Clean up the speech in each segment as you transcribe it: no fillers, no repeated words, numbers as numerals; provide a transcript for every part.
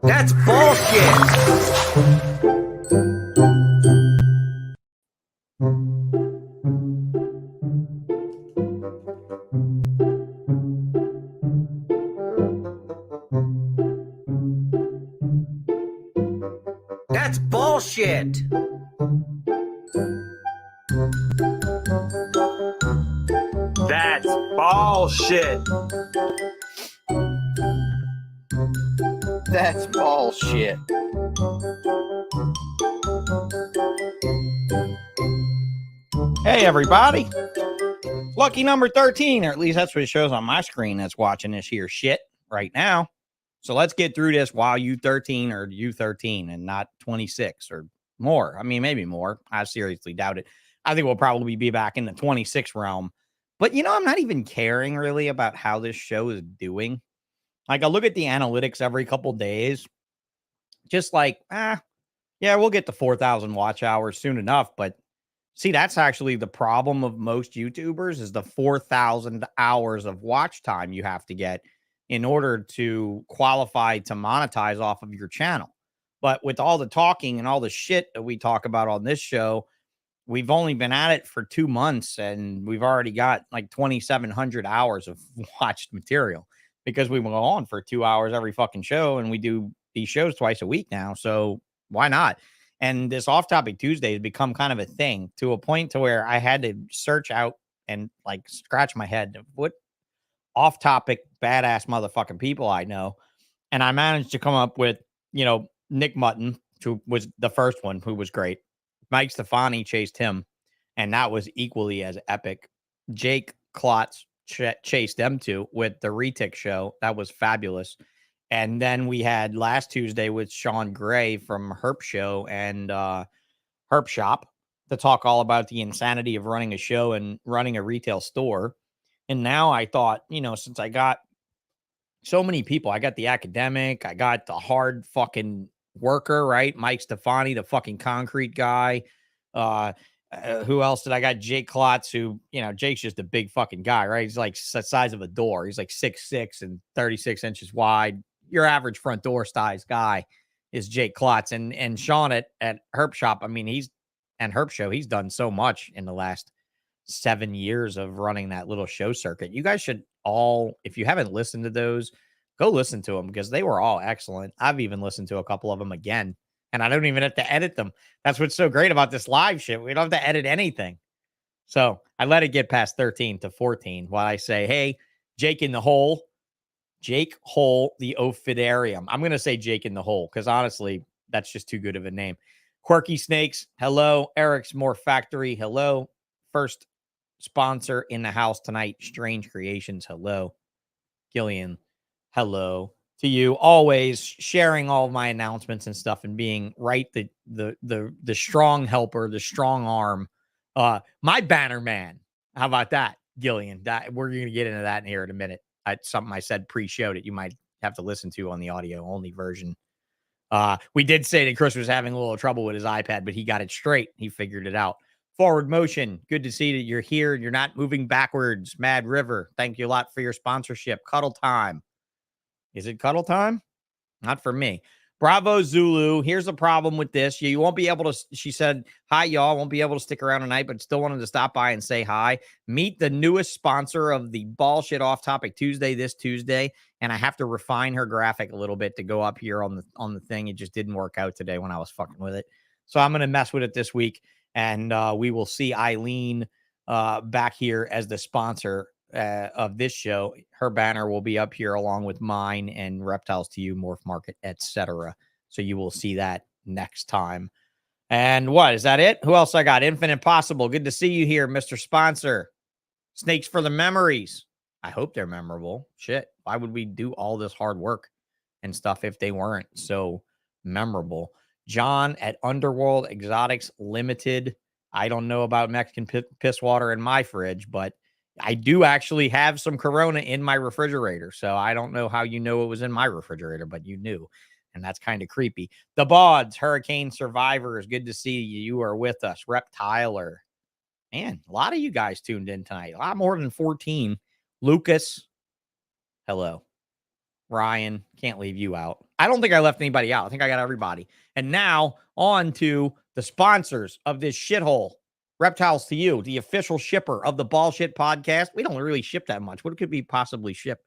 That's bullshit. That's bullshit. That's bullshit. That's bullshit. Hey, everybody. Lucky number 13, or at least that's what it shows on my screen that's watching this here shit right now. So let's get through this while you 13 or you 13 and not 26 or more. I mean, maybe more. I seriously doubt it. I think we'll probably be back in the 26 realm. But, you know, I'm not even caring really about how this show is doing. Like, I look at the analytics every couple days, just like, yeah, we'll get to 4,000 watch hours soon enough. But see, that's actually the problem of most YouTubers is the 4,000 hours of watch time you have to get in order to qualify to monetize off of your channel. But with all the talking and all the shit that we talk about on this show, we've only been at it for 2 months and we've already got like 2,700 hours of watched material because we go on for 2 hours every fucking show and we do these shows twice a week now. So why not? And this Off Topic Tuesday has become kind of a thing to a point to where I had to search out and like scratch my head. What off topic badass motherfucking people I know. And I managed to come up with, you know, Nick Mutton, who was the first one, who was great. Mike Stefani chased him, and that was equally as epic. Jake Klotz chased them two with the Retic show. That was fabulous. And then we had last Tuesday with Sean Gray from Herp Show and Herp Shop to talk all about the insanity of running a show and running a retail store. And now I thought, you know, since I got so many people, I got the academic, I got the hard fucking worker, right? Mike Stefani, the fucking concrete guy. Who else did I got? Jake Klotz, who, you know, Jake's just a big fucking guy, right? He's like the size of a door. He's like 6'6" and 36 inches wide. Your average front door size guy is Jake Klotz. And Sean at Herp Shop, I mean, and Herp Show, he's done so much in the last 7 years of running that little show circuit. You guys should all, if you haven't listened to those, go listen to them because they were all excellent. I've even listened to a couple of them again, and I don't even have to edit them. That's what's so great about this live shit. We don't have to edit anything. So I let it get past 13 to 14 while I say, hey, Jake in the Hole, Jake Hole, the Ophidarium. I'm going to say Jake in the Hole because honestly, that's just too good of a name. Quirky Snakes, hello. Eric's More Factory, hello. First sponsor in the house tonight, Strange Creations, hello. Gillian, hello to you. Always sharing all of my announcements and stuff and being right the strong helper, the strong arm. My banner man. How about that, Gillian? That we're gonna get into that in here in a minute. Something I said pre-show that you might have to listen to on the audio only version. We did say that Chris was having a little trouble with his iPad, but he got it straight. He figured it out. Forward Motion, good to see that you're here and you're not moving backwards. Mad River, thank you a lot for your sponsorship. Cuddle Time. Is it cuddle time? Not for me. Bravo Zulu. Here's the problem with this. You won't be able to, she said, hi, y'all. Won't be able to stick around tonight, but still wanted to stop by and say hi. Meet the newest sponsor of the Ballshit Off Topic Tuesday this Tuesday. And I have to refine her graphic a little bit to go up here on the thing. It just didn't work out today when I was fucking with it. So I'm going to mess with it this week. And we will see Eileen back here as the sponsor of this show. Her banner will be up here along with mine and Reptiles to You, Morph Market, etc. So you will see that next time. And what is that it? Who else I got? Infinite Possible. Good to see you here, Mr. Sponsor. Snakes for the Memories. I hope they're memorable. Shit. Why would we do all this hard work and stuff if they weren't so memorable? John at Underworld Exotics Limited. I don't know about Mexican piss water in my fridge, but I do actually have some Corona in my refrigerator. So I don't know how you know it was in my refrigerator, but you knew. And that's kind of creepy. The Bods, Hurricane Survivors. Good to see you. You are with us. Reptiler. Man, a lot of you guys tuned in tonight. A lot more than 14. Lucas. Hello. Ryan, can't leave you out. I don't think I left anybody out. I think I got everybody. And now on to the sponsors of this shithole. Reptiles to You, the official shipper of the Ballsh podcast. We don't really ship that much. What could we possibly ship?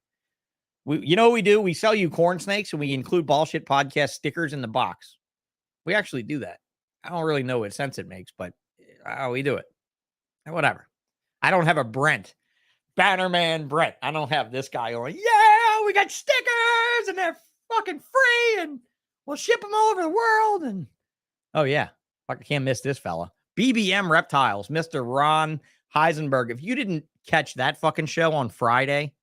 You know what we do? We sell you corn snakes and we include Ballsh podcast stickers in the box. We actually do that. I don't really know what sense it makes, but we do it. Whatever. I don't have a Brent. Bannerman Brent. I don't have this guy going, yeah, we got stickers and they're fucking free and we'll ship them all over the world. And oh, yeah. I can't miss this fella. BBM Reptiles, Mr. Ron Heisenberg. If you didn't catch that fucking show on Friday,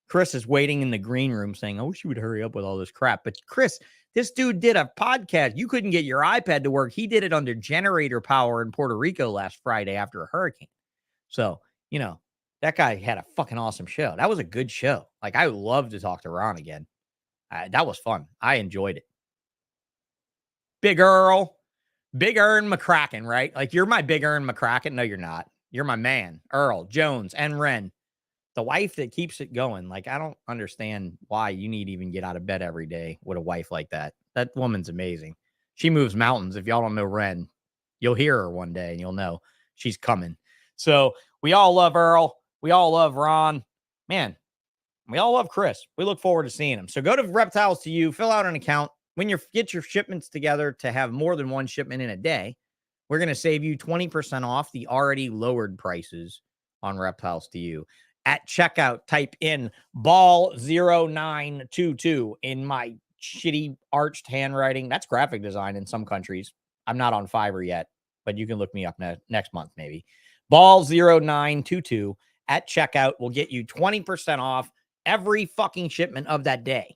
Chris is waiting in the green room saying, I wish you would hurry up with all this crap. But Chris, this dude did a podcast. You couldn't get your iPad to work. He did it under generator power in Puerto Rico last Friday after a hurricane. So, you know, that guy had a fucking awesome show. That was a good show. Like, I would love to talk to Ron again. That was fun. I enjoyed it. Big Earl McCracken, right? Like, you're my Big Earn McCracken. No, you're not. You're my man, Earl Jones and Ren, the wife that keeps it going. Like, I don't understand why you need to even get out of bed every day with a wife like that. That woman's amazing. She moves mountains. If y'all don't know Ren, you'll hear her one day and you'll know she's coming. So we all love Earl. We all love Ron. Man, we all love Chris. We look forward to seeing him. So go to Reptiles to You, fill out an account. When you get your shipments together to have more than one shipment in a day, we're going to save you 20% off the already lowered prices on Reptiles to You. At checkout, type in ball0922 in my shitty arched handwriting. That's graphic design in some countries. I'm not on Fiverr yet, but you can look me up next month, maybe. Ball0922 at checkout will get you 20% off every fucking shipment of that day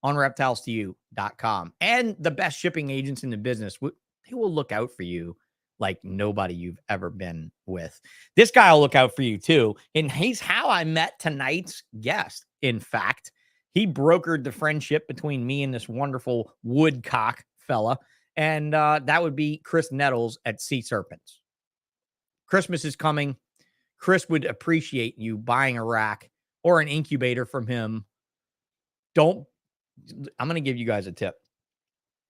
on reptilestoyou.com. And the best shipping agents in the business, they will look out for you like nobody you've ever been with. This guy will look out for you too. And he's how I met tonight's guest. In fact, he brokered the friendship between me and this wonderful Woodcock fella. And that would be Chris Nettles at C-SERPENTS. Christmas is coming. Chris would appreciate you buying a rack or an incubator from him. I'm going to give you guys a tip.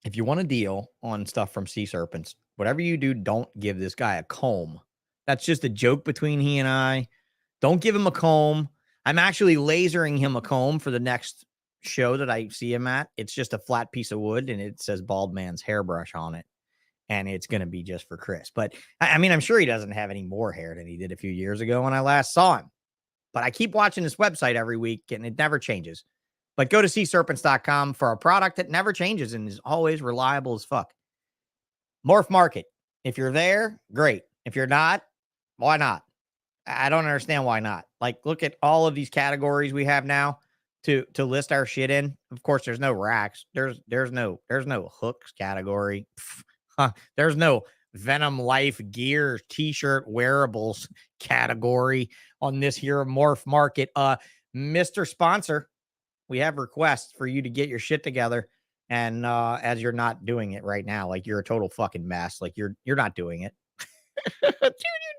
If you want a deal on stuff from C-SERPENTS, whatever you do, don't give this guy a comb. That's just a joke between he and I. Don't give him a comb. I'm actually lasering him a comb for the next show that I see him at. It's just a flat piece of wood and it says Bald Man's hairbrush on it. And it's going to be just for Chris. But I mean, I'm sure he doesn't have any more hair than he did a few years ago when I last saw him. But I keep watching his website every week and it never changes. But go to cserpents.com for a product that never changes and is always reliable as fuck. Morph Market. If you're there, great. If you're not, why not? I don't understand why not. Like, look at all of these categories we have now to list our shit in. Of course, there's no racks. There's no hooks category. There's no VENOMlife gear, t-shirt, wearables category on this here Morph Market. Mr. Sponsor, we have requests for you to get your shit together. And as you're not doing it right now, like you're a total fucking mess. Like you're not doing it. Dude, you're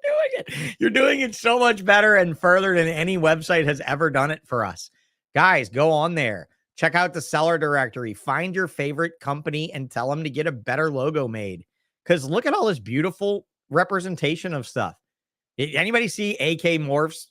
doing it. You're doing it so much better and further than any website has ever done it for us. Guys, go on there. Check out the seller directory. Find your favorite company and tell them to get a better logo made. Because look at all this beautiful representation of stuff. Anybody see AK Morph's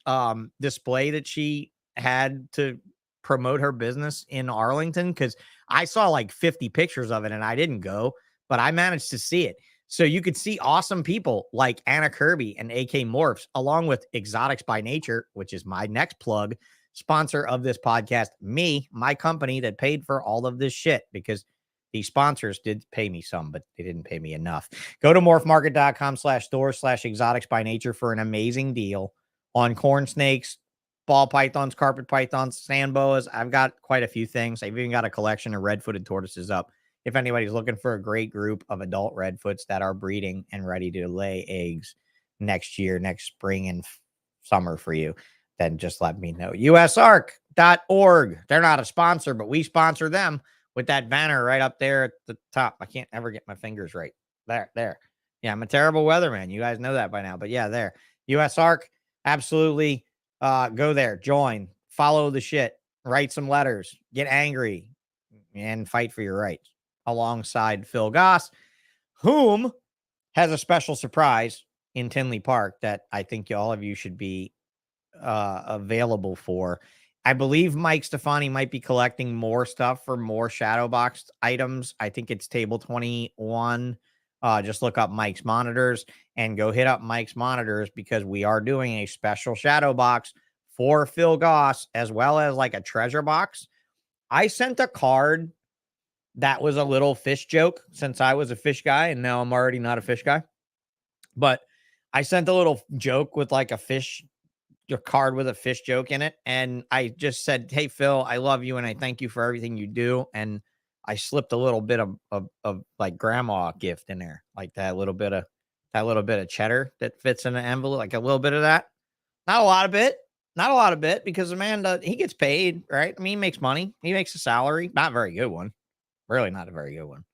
display that she had to promote her business in Arlington? Because I saw like 50 pictures of it and I didn't go, but I managed to see it. So you could see awesome people like Anna Kirby and AK Morphs, along with Exotics by Nature, which is my next plug, sponsor of this podcast, my company that paid for all of this shit, because the sponsors did pay me some, but they didn't pay me enough. Go to morphmarket.com/store/exotics by nature for an amazing deal on corn snakes, ball pythons, carpet pythons, sand boas. I've got quite a few things. I've even got a collection of red-footed tortoises up. If anybody's looking for a great group of adult redfoots that are breeding and ready to lay eggs next year, next spring and summer for you, then just let me know. usark.org. They're not a sponsor, but we sponsor them with that banner right up there at the top. I can't ever get my fingers right. There. Yeah, I'm a terrible weatherman. You guys know that by now. But yeah, there. USARK, absolutely. Go there. Join. Follow the shit. write some letters, get angry, and fight for your rights alongside Phil Goss, whom has a special surprise in Tinley Park that I think all of you should be available for. I believe Mike Stefani might be collecting more stuff for more shadow boxed items. I think it's table 21. Just look up Mike's monitors and go hit up Mike's monitors because we are doing a special shadow box for Phil Goss, as well as like a treasure box. I sent a card that was a little fish joke since I was a fish guy and now I'm already not a fish guy. But I sent a little joke with like a fish, your card with a fish joke in it. And I just said, hey, Phil, I love you and I thank you for everything you do. And I slipped a little bit of like grandma gift in there, like that little bit of cheddar that fits in an envelope, like a little bit of that. Not a lot of it, because Amanda, he gets paid, right? I mean, he makes money. He makes a salary, not a very good one, really not a very good one.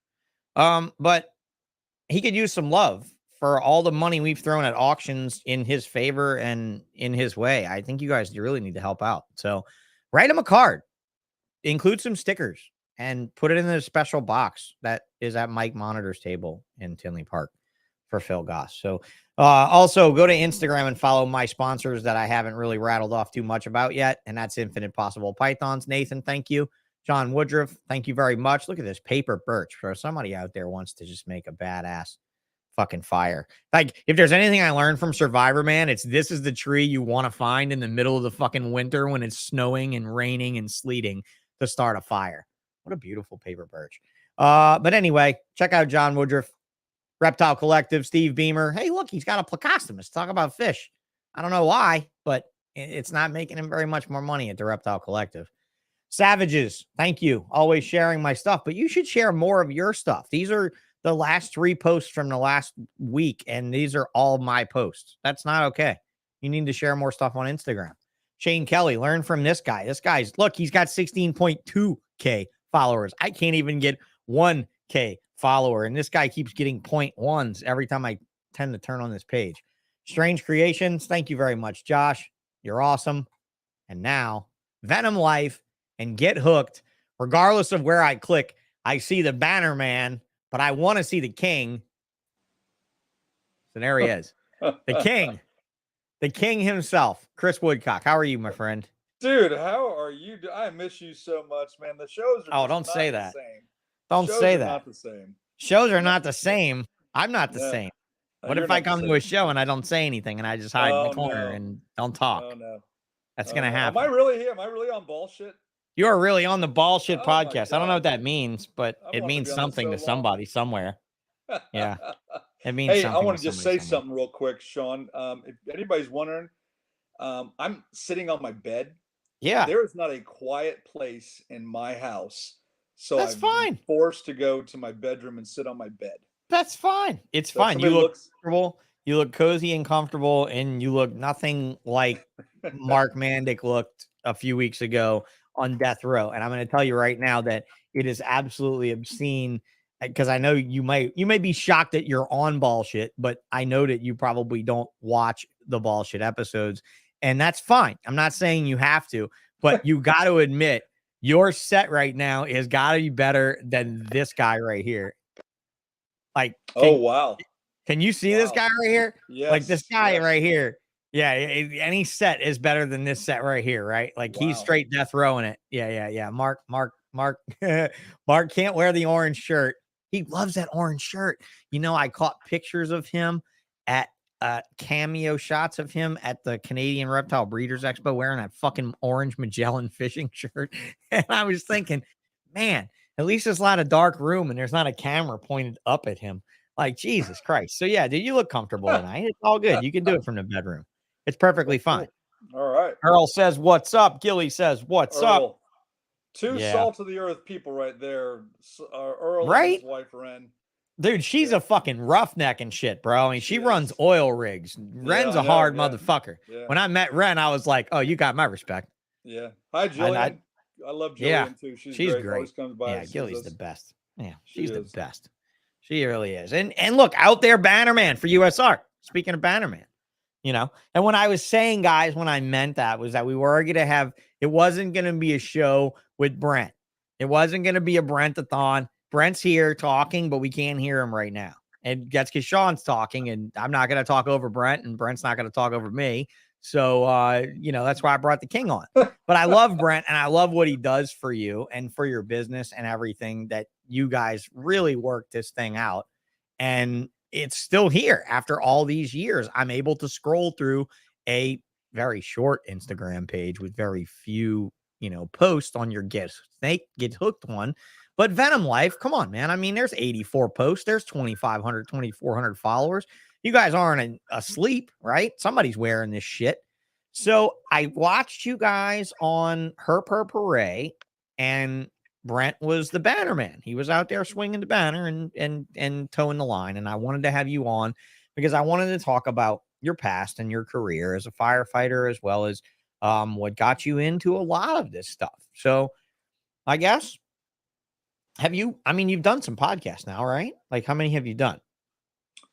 But he could use some love for all the money we've thrown at auctions in his favor and in his way. I think you guys really need to help out. So write him a card, include some stickers, and put it in a special box that is at Mike Monitor's table in Tinley Park for Phil Goss. So also go to Instagram and follow my sponsors that I haven't really rattled off too much about yet. And that's Infinite Possible Pythons. Nathan, thank you. John Woodruff, thank you very much. Look at this paper birch. For somebody out there wants to just make a badass fucking fire. Like, if there's anything I learned from Survivor, man, it's this is the tree you want to find in the middle of the fucking winter when it's snowing and raining and sleeting to start a fire. What a beautiful paper birch. But anyway, check out John Woodruff, Reptile Collective, Steve Beamer. Hey, look, he's got a Plecostomus. Talk about fish. I don't know why, but it's not making him very much more money at the Reptile Collective. Savages, thank you. Always sharing my stuff, but you should share more of your stuff. These are the last 3 posts from the last week, and these are all my posts. That's not okay. You need to share more stuff on Instagram. Shane Kelly, learn from this guy. This guy's, look, he's got 16.2K followers. I can't even get 1K follower, and this guy keeps getting 0.1s every time I tend to turn on this page. Strange Creations, thank you very much, Josh. You're awesome. And now, Venom Life and get hooked. Regardless of where I click, I see the banner man, but I want to see the king. So there he is. The king himself, Chris Woodcock. How are you, my friend? Dude, how are you? I miss you so much, man. The shows are don't say that. same. Don't say that. Not the same. Shows are not the same. I'm not the same. What if I come to a show and I don't say anything and I just hide in the corner and don't talk? Oh no. That's gonna happen. Am I really here? Am I really on Ballsh? You are really on the Ballsh podcast. I don't know what that means, but it means something to somebody somewhere. Yeah. It means hey, something. I want to just say something real quick, Sean. If anybody's wondering, I'm sitting on my bed. Yeah. There is not a quiet place in my house. So that's fine. Forced to go to my bedroom and sit on my bed. That's fine. It's fine. You look comfortable. You look cozy and comfortable, and you look nothing like Mark Mandic looked a few weeks ago on death row. And I'm going to tell you right now that it is absolutely obscene, because I know you may be shocked that you're on Ballshit, but I know that you probably don't watch the Ballshit episodes, and that's fine. I'm not saying you have to, but you got to admit your set right now has got to be better than this guy right here. Like, wow. Can you see this guy right here? Yes, like this guy right here. Yeah, any set is better than this set right here, right? Like he's straight death rowing it. Yeah. Mark Mark can't wear the orange shirt. He loves that orange shirt. You know, I caught pictures of him at cameo shots of him at the Canadian Reptile Breeders Expo wearing that fucking orange Magellan fishing shirt. And I was thinking, man, at least there's a lot of dark room and there's not a camera pointed up at him. Like, Jesus Christ. So yeah, dude, you look comfortable tonight. It's all good. You can do it from the bedroom. It's perfectly fine. All right. Earl says, what's up? Gilly says, what's up? Two salt of the earth people right there. Earl right? and his wife, Ren. Dude, she's a fucking roughneck and shit, bro. I mean, she runs oil rigs. Ren's a hard motherfucker. Yeah. When I met Ren, I was like, oh, you got my respect. Yeah. Hi, Jillian. I love Jillian, too. She's great. Always comes by. Yeah, Gilly's the best. Yeah, she's the best. She really is. And look, out there, Bannerman for USR. Speaking of Bannerman, you know. And when I was saying, guys, when I meant that was that we were going to have, it wasn't going to be a show with Brent. It wasn't going to be a Brentathon. Brent's here talking, but we can't hear him right now. And that's because Sean's talking, and I'm not going to talk over Brent, and Brent's not going to talk over me. So, you know, that's why I brought the king on. But I love Brent, and I love what he does for you and for your business and everything, that you guys really worked this thing out. And it's still here after all these years. I'm able to scroll through a very short Instagram page with very few, you know, posts on your Get Hooked one. But Venom Life, come on, man. I mean, there's 84 posts. There's 2,500, 2,400 followers. You guys aren't asleep, right? Somebody's wearing this shit. So I watched you guys on Her Parade, and Brent was the banner man. He was out there swinging the banner and towing the line. And I wanted to have you on because I wanted to talk about your past and your career as a firefighter, as well as what got you into a lot of this stuff. So I guess, you've done some podcasts now, right? Like, how many have you done?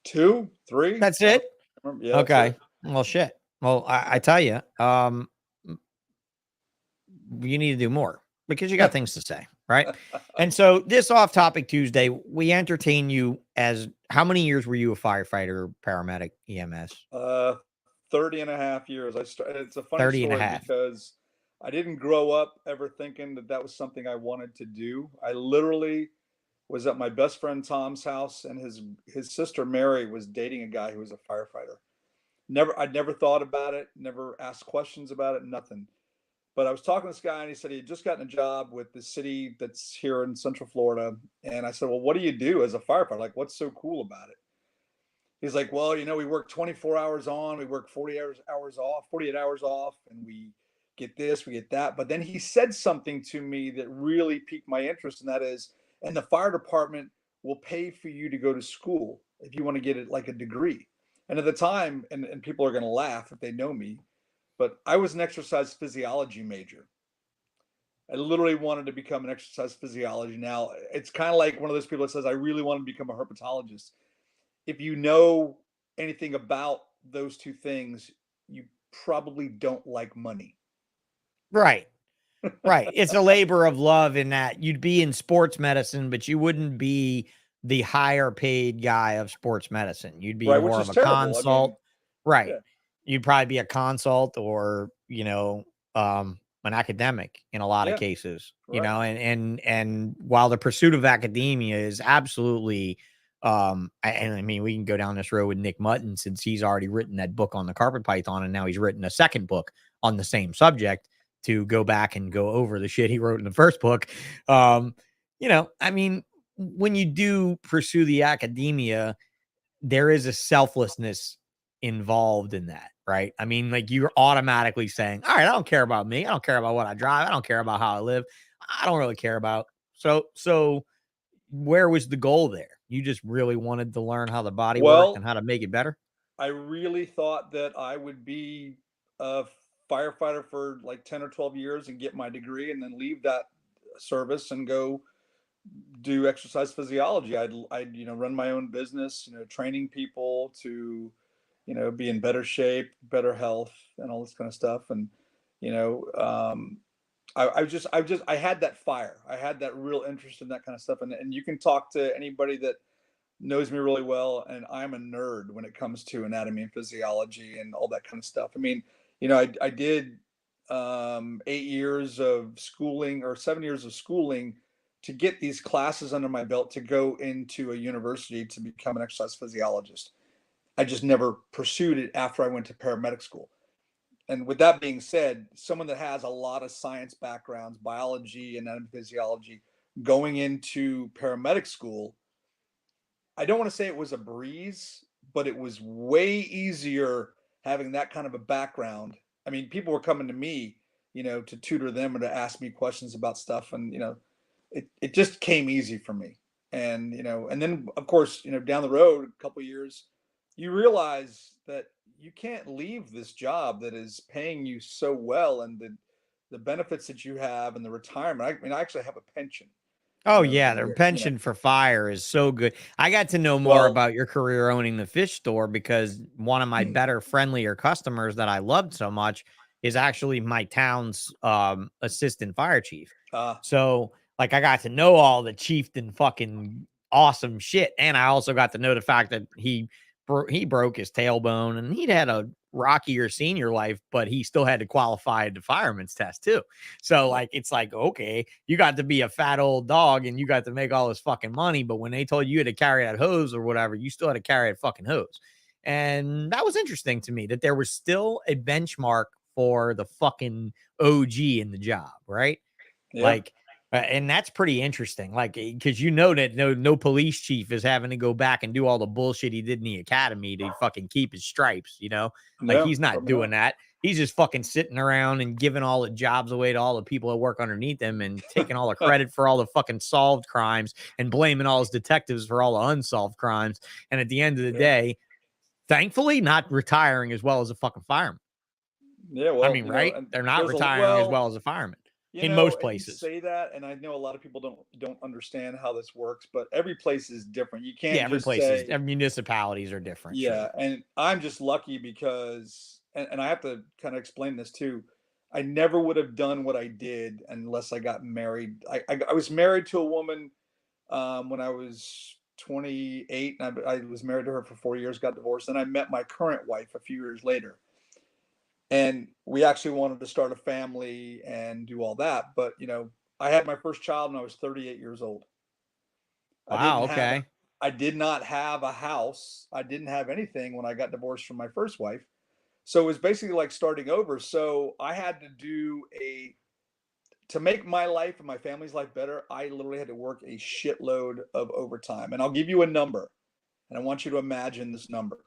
2, 3. That's it? Yeah, okay. Well, shit. Well, I tell you, you need to do more because you got things to say, right? And so this Off Topic Tuesday, we entertain you as, how many years were you a firefighter, paramedic, EMS? 30 and a half years. It's a funny 30 and a story half. because I didn't grow up ever thinking that was something I wanted to do. I literally was at my best friend Tom's house, and his sister Mary was dating a guy who was a firefighter. I'd never thought about it, never asked questions about it, nothing. But I was talking to this guy, and he said he had just gotten a job with the city that's here in Central Florida. And I said, well, what do you do as a firefighter? Like, what's so cool about it? He's like, well, you know, we work 24 hours on, we work 48 hours off, and we get this, we get that. But then he said something to me that really piqued my interest, and that is, and the fire department will pay for you to go to school if you want to get it like a degree. And at the time, and people are going to laugh if they know me, but I was an exercise physiology major. I literally wanted to become an exercise physiology. Now, it's kind of like one of those people that says, I really want to become a herpetologist. If you know anything about those two things, you probably don't like money. Right. Right. It's a labor of love in that you'd be in sports medicine, but you wouldn't be the higher paid guy of sports medicine. You'd be Right, more which of is a terrible. consult. Right. Yeah. You'd probably be a consult or, you know, an academic in a lot of cases, you know, and while the pursuit of academia is absolutely, and I mean, we can go down this road with Nick Mutton, since he's already written that book on the carpet python, and now he's written a second book on the same subject to go back and go over the shit he wrote in the first book. You know, I mean, when you do pursue the academia, there is a selflessness involved in that, right? I mean, like, you're automatically saying, all right, I don't care about me. I don't care about what I drive. I don't care about how I live. I don't really care about. So where was the goal there? You just really wanted to learn how the body worked and how to make it better? I really thought that I would be a firefighter for like 10 or 12 years and get my degree and then leave that service and go do exercise physiology. I'd you know, run my own business, you know, training people to, you know, be in better shape, better health, and all this kind of stuff. And, you know, I had that fire. I had that real interest in that kind of stuff. And you can talk to anybody that knows me really well, and I'm a nerd when it comes to anatomy and physiology and all that kind of stuff. I mean, you know, I did 8 years of schooling, or 7 years of schooling, to get these classes under my belt to go into a university to become an exercise physiologist. I just never pursued it after I went to paramedic school. And with that being said, someone that has a lot of science backgrounds, biology, anatomy, physiology, going into paramedic school, I don't want to say it was a breeze, but it was way easier having that kind of a background. I mean, people were coming to me, you know, to tutor them or to ask me questions about stuff. And, you know, it just came easy for me. And, you know, and then of course, you know, down the road, a couple of years, you realize that you can't leave this job that is paying you so well, and the benefits that you have and the retirement. I mean, I actually have a pension. Oh you know, yeah, their penchant for fire is so good. I got to know more well, about your career owning the fish store because one of my better, friendlier customers that I loved so much is actually my town's assistant fire chief. So like I got to know all the chieftain fucking awesome shit, and I also got to know the fact that he broke his tailbone and he'd had a rockier senior life, but he still had to qualify the fireman's test too. So like it's like, okay, you got to be a fat old dog and you got to make all this fucking money, but when they told you had to carry that hose or whatever, you still had to carry that fucking hose. And that was interesting to me that there was still a benchmark for the fucking OG in the job, right? yeah. Like, and that's pretty interesting. Like, because you know that no police chief is having to go back and do all the bullshit he did in the academy to fucking keep his stripes. You know, like No, he's not probably doing not. that. He's just fucking sitting around and giving all the jobs away to all the people that work underneath him and taking all the credit for all the fucking solved crimes and blaming all his detectives for all the unsolved crimes. And at the end of the day, thankfully, not retiring as well as a fucking fireman. Yeah, I well, mean, right? and They're not there's a retiring as well as a fireman in most and you places. say that, and I know a lot of people don't understand how this works, but every place is different. You can't Yeah, every just place is say, municipalities are different. yeah. Sure. And I'm just lucky because, and I have to kind of explain this too. I never would have done what I did unless I got married. I was married to a woman when I was 28, and I was married to her for 4 years, got divorced, and I met my current wife a few years later. And we actually wanted to start a family and do all that, but I had my first child when I was 38 years old. I Wow. didn't have Okay. I did not have a house. I didn't have anything when I got divorced from my first wife. So it was basically like starting over. So I had to do a to make my life and my family's life better, I literally had to work a shitload of overtime. And I'll give you a number, and I want you to imagine this number.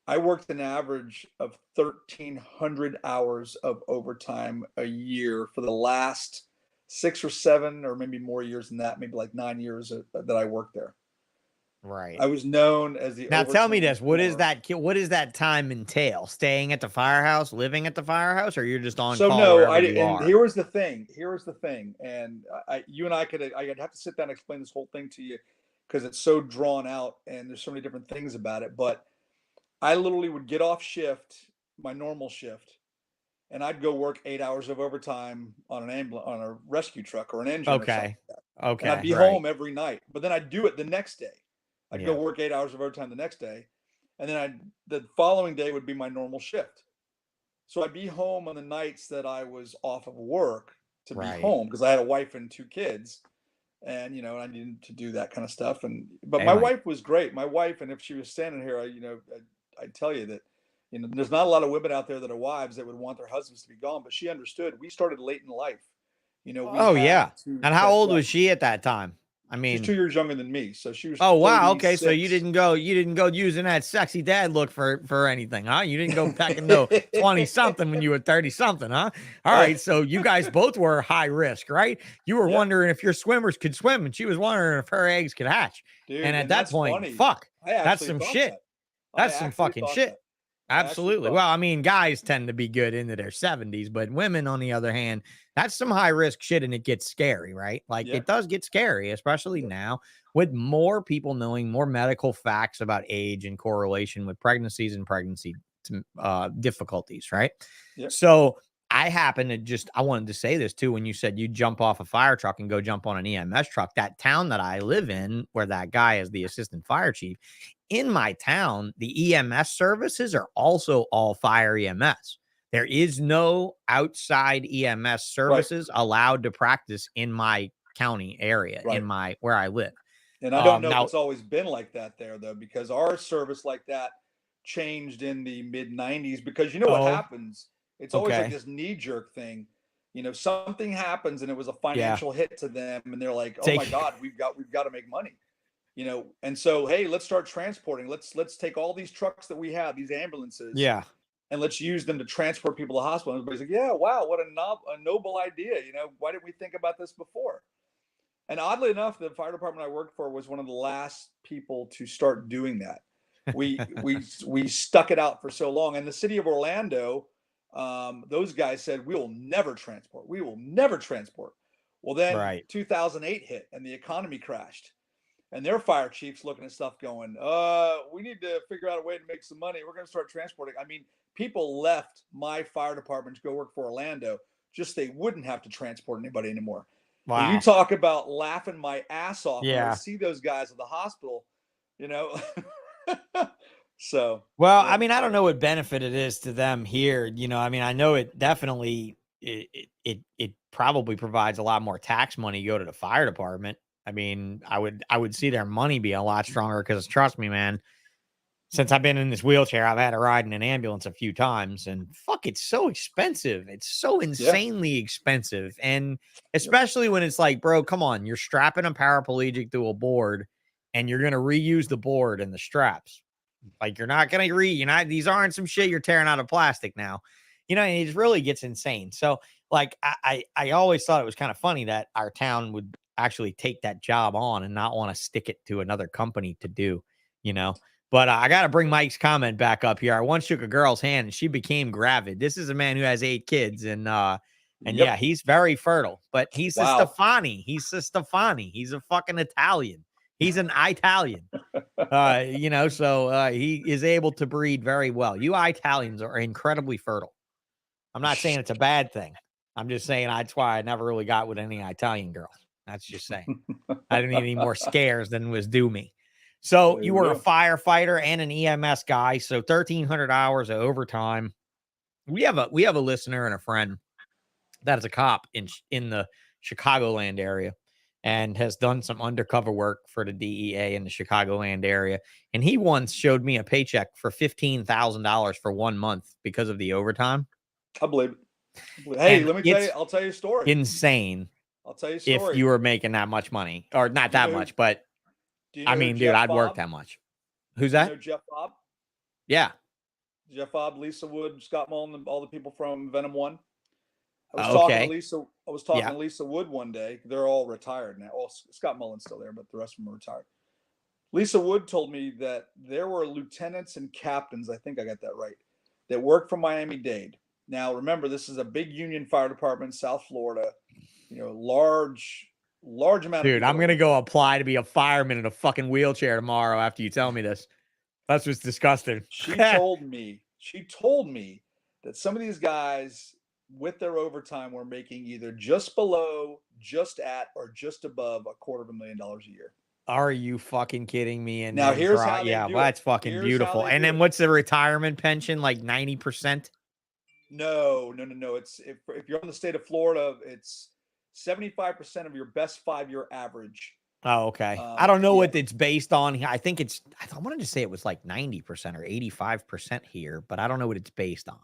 I worked an average of 1,300 hours of overtime a year for the last 6 or 7, or maybe more years than that, maybe like 9 years that I worked there. Right. I was known as the Now tell me overtime this. What is whore. that? What does that time entail? Staying at the firehouse, living at the firehouse, or you're just on So call no, wherever you and are? here was the thing. Here was the thing. And you and I'd have to sit down and explain this whole thing to you because it's so drawn out and there's so many different things about it. But I literally would get off shift, my normal shift, and I'd go work 8 hours of overtime on on a rescue truck or an engine or something Okay. like that. And I'd Okay. be Right. home every night. But then I'd do it the next day. I'd go Yeah. work 8 hours of overtime the next day. And then the following day would be my normal shift. So I'd be home on the nights that I was off of work to be Right. home because I had a wife and 2 kids. And I needed to do that kind of stuff. But Hey, my Mike. wife was great. My wife, and if she was standing here, I'd tell you that there's not a lot of women out there that are wives that would want their husbands to be gone, but she understood. We started late in life. We Oh had yeah. to And how catch old up. was she at that time? I She's mean, 2 years younger than me, so she was oh wow. Okay. So 36. you didn't go using that sexy dad look for anything, huh? You didn't go pecking no 20 something when you were 30 something, huh? All right. So you guys both were high risk, right? You were Yeah, wondering if your swimmers could swim, and she was wondering if her eggs could hatch. And dude, at and that that's point, funny. fuck, I that's actually some thought shit. that. I That's some actually fucking thought shit. that. I actually Absolutely. thought Well, that. I mean, guys tend to be good into their 70s, but women, on the other hand, that's some high risk shit and it gets scary, right? Like Yeah, it does get scary, especially yeah, now with more people knowing more medical facts about age and correlation with pregnancies and pregnancy difficulties, right? yeah. So I wanted to say this too. When you said you jump off a fire truck and go jump on an EMS truck, that town that I live in, where that guy is the assistant fire chief, in my town, the EMS services are also all fire EMS. There is no outside EMS Right, services allowed to practice in my county area, right. where I live. And I don't know if Now, it's always been like that there though, because our service like that changed in the mid '90s. Because you know what oh, happens? It's always like okay, this knee jerk thing. Something happens and it was a yeah, financial hit to them, and they're like, "Oh my take, God, we've got to make money." And so hey, let's start transporting. Let's take all these trucks that we have, these ambulances, yeah, and let's use them to transport people to the hospital. And everybody's like, "Yeah, wow, what a noble idea." Why didn't we think about this before? And oddly enough, the fire department I worked for was one of the last people to start doing that. We stuck it out for so long, and the city of Orlando, those guys said we will never transport. We will never transport. Well, then Right. 2008 hit and the economy crashed. And their fire chiefs looking at stuff going, we need to figure out a way to make some money. We're going to start transporting. I mean, people left my fire department to go work for Orlando just they wouldn't have to transport anybody anymore. Wow. And you talk about laughing my ass off when I Yeah. see those guys at the hospital, you know. So, Well, yeah. I mean, I don't know what benefit it is to them here. You know, I mean, I know it definitely it probably provides a lot more tax money to go to the fire department. I mean, I would see their money be a lot stronger because trust me, man, since I've been in this wheelchair, I've had to ride in an ambulance a few times, and fuck, it's so expensive. It's so insanely expensive. And especially when it's like, bro, come on, you're strapping a paraplegic to a board and you're going to reuse the board and the straps. Like, you're not going to these aren't some shit you're tearing out of plastic now. You know, it really gets insane. So, like, I always thought it was kind of funny that our town would actually take that job on and not want to stick it to another company to do, you know. But I got to bring Mike's comment back up here. I once shook a girl's hand and she became gravid. This is a man who has 8 kids and yeah, he's very fertile, but he's a Stefani. He's a Stefani. He's a fucking Italian. He's an Italian. You know, so he is able to breed very well. You Italians are incredibly fertile. I'm not saying it's a bad thing. I'm just saying that's why I never really got with any Italian girls. That's just saying. I didn't need any more scares than was due me. So you were a firefighter and an EMS guy. So 1,300 hours of overtime. We have a listener and a friend that is a cop in the Chicagoland area and has done some undercover work for the DEA in the Chicagoland area. And he once showed me a paycheck for $15,000 for 1 month because of the overtime. I believe it. Hey, let me tell you, I'll tell you a story. Insane. I'll tell you a story. If you were making that much money, or not that much, but I mean, dude, I'd work that much. Who's that? You know Jeff Bob? Yeah. Jeff Bob, Lisa Wood, Scott Mullen, all the people from Venom 1. I was talking to Lisa Wood one day. They're all retired now. Well, Scott Mullen's still there, but the rest of them are retired. Lisa Wood told me that there were lieutenants and captains, I think I got that right, that worked for Miami-Dade. Now, remember, this is a big union fire department, South Florida, you know, large amount Dude, I'm going to go apply to be a fireman in a fucking wheelchair tomorrow after you tell me this. That's what's disgusting. She told me that some of these guys with their overtime were making either just below, just at, or just above $250,000 a year. Are you fucking kidding me? And now here's how they do it. That's fucking beautiful. And then what's the retirement pension? Like 90%? No. It's if you're in the state of Florida, it's 75% of your best 5-year average. Oh, okay. I don't know what it's based on. I think I wanted to say it was like 90% or 85% here, but I don't know what it's based on.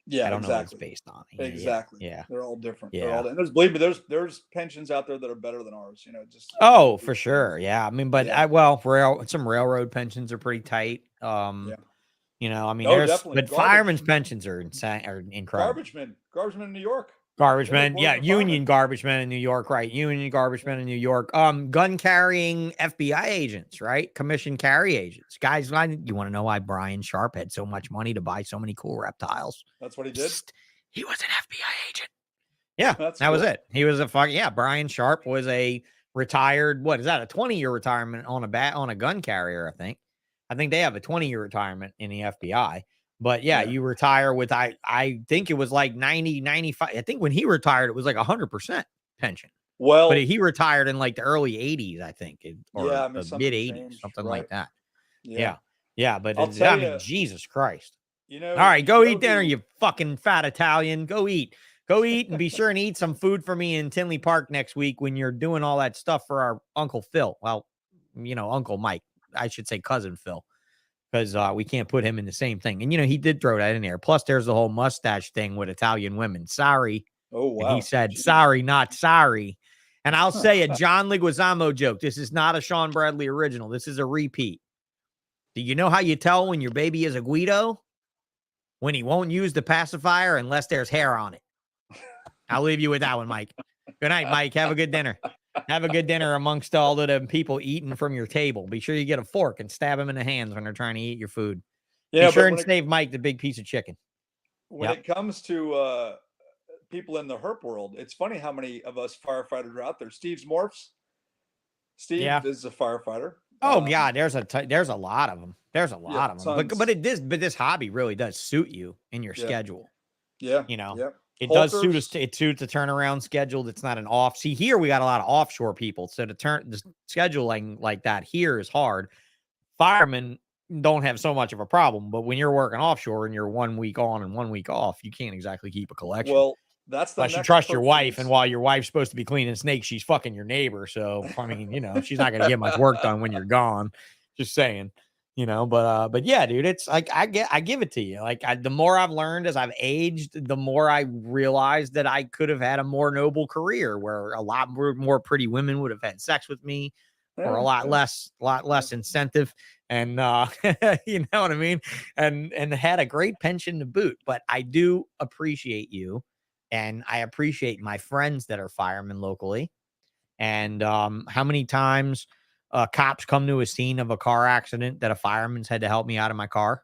Yeah, I don't know what it's based on. Exactly. Yeah. They're all different. Yeah. And believe me, there's pensions out there that are better than ours, you know, just for sure. Yeah. I mean, but some railroad pensions are pretty tight. You know, I mean, but firemen's pensions are insane, are incredible. Garbage men in New York. Garbage men, union garbage men in New York, right? Union garbage men in New York. Gun carrying FBI agents, right? Commission carry agents. Guys, you want to know why Brian Sharp had so much money to buy so many cool reptiles? That's what he did. He was an FBI agent. Yeah, that was it. He was Brian Sharp was a retired, what is that? A 20-year retirement on a gun carrier, I think. I think they have a 20-year retirement in the FBI. But you retire with, I think it was like 90, 95. I think when he retired, it was like 100% pension. Well, but he retired in like the early 80s, I think, or the mid 80s, something like that. Yeah. But I mean, Jesus Christ. You know, all right, go eat dinner, you fucking fat Italian. Go eat and be sure and eat some food for me in Tinley Park next week when you're doing all that stuff for our Uncle Phil. Well, you know, Uncle Mike, I should say cousin Phil. Because we can't put him in the same thing. And, you know, he did throw that in there. Plus, there's the whole mustache thing with Italian women. Sorry. Oh, wow. And he said, sorry, not sorry. And I'll say a John Leguizamo joke. This is not a Sean Bradley original. This is a repeat. Do you know how you tell when your baby is a Guido? When he won't use the pacifier unless there's hair on it. I'll leave you with that one, Mike. Good night, Mike. Have a good dinner. Have a good dinner amongst all of the people eating from your table. Be sure you get a fork and stab them in the hands when they're trying to eat your food. Be sure and save Mike the big piece of chicken. When it comes to people in the herp world. It's funny how many of us firefighters are out there. Steve's MORPHs. Steve is a firefighter. Oh God, there's a lot of them. There's a lot of them. Tons. But this hobby really does suit you in your schedule. Yeah. You know, Yeah. it does suit us. It suits a turnaround schedule. That's not an off. See, here we got a lot of offshore people, so the scheduling like that here is hard. Firemen don't have so much of a problem, but when you're working offshore and you're 1 week on and 1 week off, you can't exactly keep a collection. Well, that's the unless you trust your wife, and while your wife's supposed to be cleaning snakes, she's fucking your neighbor. So I mean, you know, she's not gonna get much work done when you're gone. Just saying, you know. But yeah, dude, it's like I give it to you. Like the more I've learned as I've aged, the more I realized that I could have had a more noble career where a lot more pretty women would have had sex with me, or a lot less incentive. And you know what I mean? And had a great pension to boot. But I do appreciate you. And I appreciate my friends that are firemen locally. And how many times cops come to a scene of a car accident that a fireman's had to help me out of my car?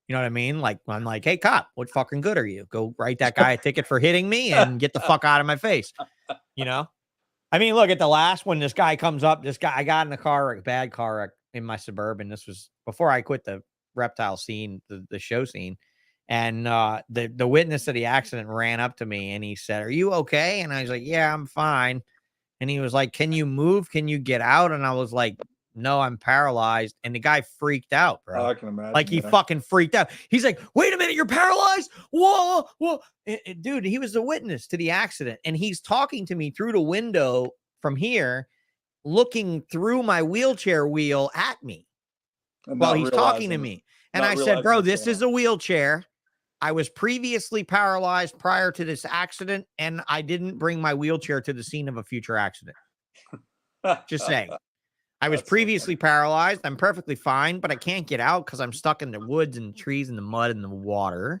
You know what I mean? Like, I'm like, hey, cop, what fucking good are you? Go write that guy a ticket for hitting me and get the fuck out of my face. You know? I mean, look at the last one. This guy comes up. I got in a bad car wreck in my Suburban. This was before I quit the reptile scene, the show scene. And the witness of the accident ran up to me and he said, "Are you okay?" And I was like, "Yeah, I'm fine." And he was like, "Can you move? Can you get out?" And I was like, "No, I'm paralyzed." And the guy freaked out, bro. Oh, I can imagine. Like he fucking freaked out. He's like, "Wait a minute, you're paralyzed? Whoa, whoa." Dude, he was the witness to the accident. And he's talking to me through the window from here, looking through my wheelchair wheel at me while he's talking to me. And I said, "Bro, this is a wheelchair. I was previously paralyzed prior to this accident, and I didn't bring my wheelchair to the scene of a future accident." Just saying. I was previously paralyzed. I'm perfectly fine, but I can't get out because I'm stuck in the woods and the trees and the mud and the water.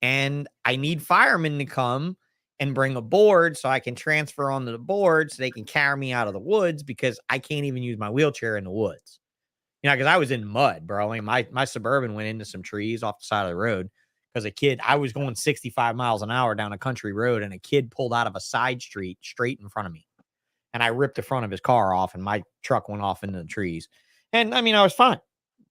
And I need firemen to come and bring a board so I can transfer onto the board so they can carry me out of the woods because I can't even use my wheelchair in the woods. You know, because I was in mud, bro. I mean, my Suburban went into some trees off the side of the road. Because I was going 65 miles an hour down a country road and a kid pulled out of a side street straight in front of me. And I ripped the front of his car off and my truck went off into the trees. And I mean, I was fine.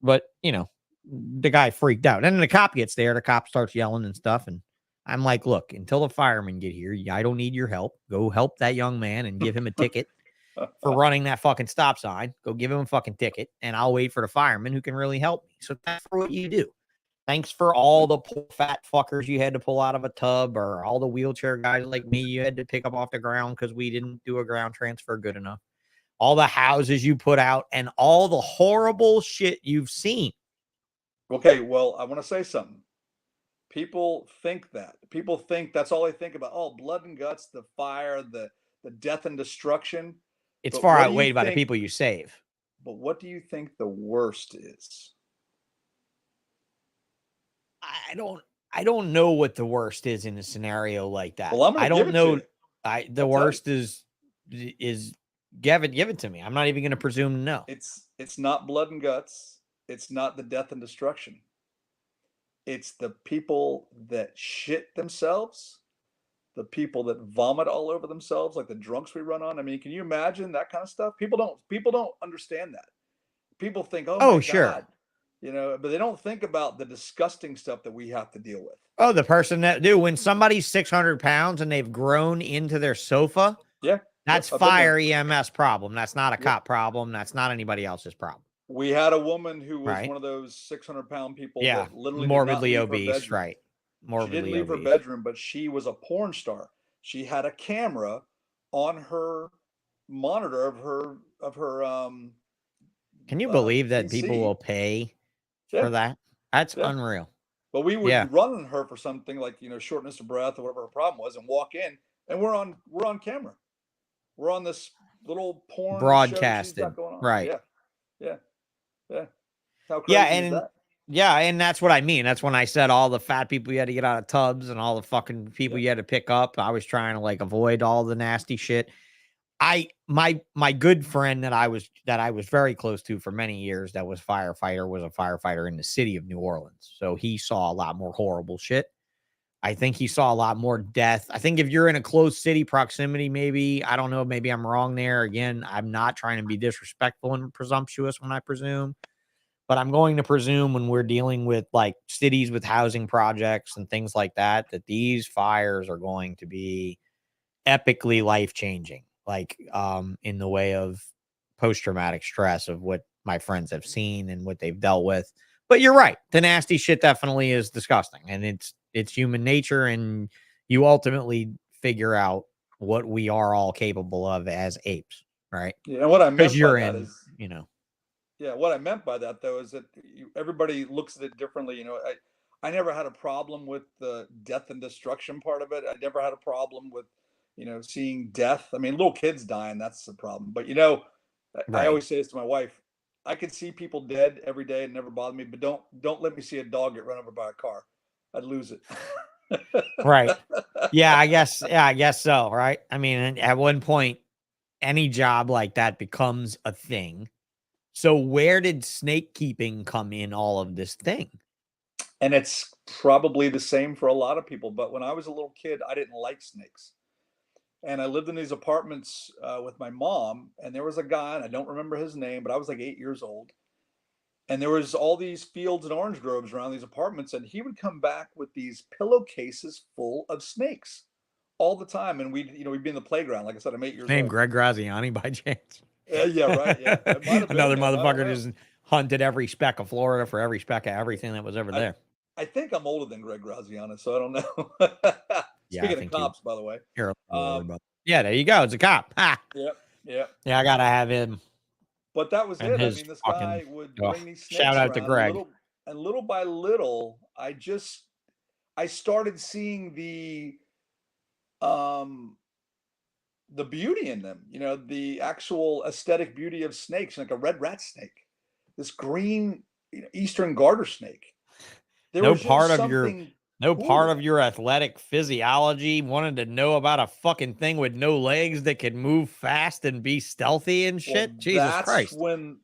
But, you know, the guy freaked out. And then the cop gets there. The cop starts yelling and stuff. And I'm like, look, until the firemen get here, I don't need your help. Go help that young man and give him a ticket for running that fucking stop sign. Go give him a fucking ticket. And I'll wait for the fireman who can really help me. So that's what you do. Thanks for all the poor fat fuckers you had to pull out of a tub, or all the wheelchair guys like me you had to pick up off the ground because we didn't do a ground transfer good enough. All the houses you put out and all the horrible shit you've seen. Okay, well, I want to say something. People think that. People think that's all they think about. Oh, blood and guts, the fire, the death and destruction. It's far outweighed by the people you save. But what do you think the worst is? I don't know what the worst is in a scenario like that. Well, I don't know. The worst is give it to me. I'm not even going to presume to know. It's not blood and guts. It's not the death and destruction. It's the people that shit themselves, the people that vomit all over themselves, like the drunks we run on. I mean, can you imagine that kind of stuff? People don't understand that. People think, oh my sure. God. You know, but they don't think about the disgusting stuff that we have to deal with. Oh, the person that when somebody's 600 pounds and they've grown into their sofa. Yeah. That's fire EMS problem. That's not a cop problem. That's not anybody else's problem. We had a woman who was one of those 600-pound people. Yeah. That literally morbidly obese. Right. Morbidly obese. She didn't leave her bedroom, but she was a porn star. She had a camera on her monitor of her can you believe that PC. People will pay for that? That's unreal. But we would run on her for something like, you know, shortness of breath or whatever her problem was, and walk in, and we're on camera. We're on this little porn broadcasted, right? Yeah. How crazy is that? Yeah, and that's what I mean. That's when I said all the fat people you had to get out of tubs and all the fucking people you had to pick up. I was trying to like avoid all the nasty shit. My good friend that I was very close to for many years that was a firefighter in the city of New Orleans. So he saw a lot more horrible shit. I think he saw a lot more death. I think if you're in a close city proximity, maybe, I don't know, maybe I'm wrong there. Again, I'm not trying to be disrespectful and presumptuous when I presume, but I'm going to presume when we're dealing with like cities with housing projects and things like that, that these fires are going to be epically life-changing, like in the way of post-traumatic stress of what my friends have seen and what they've dealt with. But you're right, the nasty shit definitely is disgusting, and it's human nature, and you ultimately figure out what we are all capable of as apes, right? Yeah, and what I Because meant by you're that in, is, you know, yeah, what I meant by that though is that everybody looks at it differently. You know, I never had a problem with the death and destruction part of it. I never had a problem with, you know, seeing death. I mean, little kids dying, that's the problem. But you know, I right, always say this to my wife: I could see people dead every day and never bother me, but don't let me see a dog get run over by a car. I'd lose it. right. Yeah, I guess so, right? I mean, at one point, any job like that becomes a thing. So where did snake keeping come in all of this thing? And it's probably the same for a lot of people. But when I was a little kid, I didn't like snakes. And I lived in these apartments with my mom, and there was a guy, and I don't remember his name, but I was like 8 years old. And there was all these fields and orange groves around these apartments, and he would come back with these pillowcases full of snakes all the time. And we'd, you know, we'd be in the playground. Like I said, I'm 8 years Name old. Greg Graziani by chance? Yeah, right. Yeah, it might have been Another him. I don't motherfucker know. just hunted every speck of Florida for every speck of everything that was ever I there. I think I'm older than Greg Graziano, so I don't know. Yeah, I Speaking of think cops, by the way. you're a little older, Um, but yeah, there you go. It's a cop. Ha! yep, yep. Yeah, I gotta have him But that was and it. I his mean, this fucking. guy would Oh, bring these shout snakes out to around, and Greg. little by little, I started seeing um the beauty in them. You know, the actual aesthetic beauty of snakes, like a red rat snake, this green, you know, eastern garter snake. There No was part just of your something no cool part of about your athletic physiology wanted to know about a fucking thing with no legs that could move fast and be stealthy and it. Well, shit. Jesus Christ.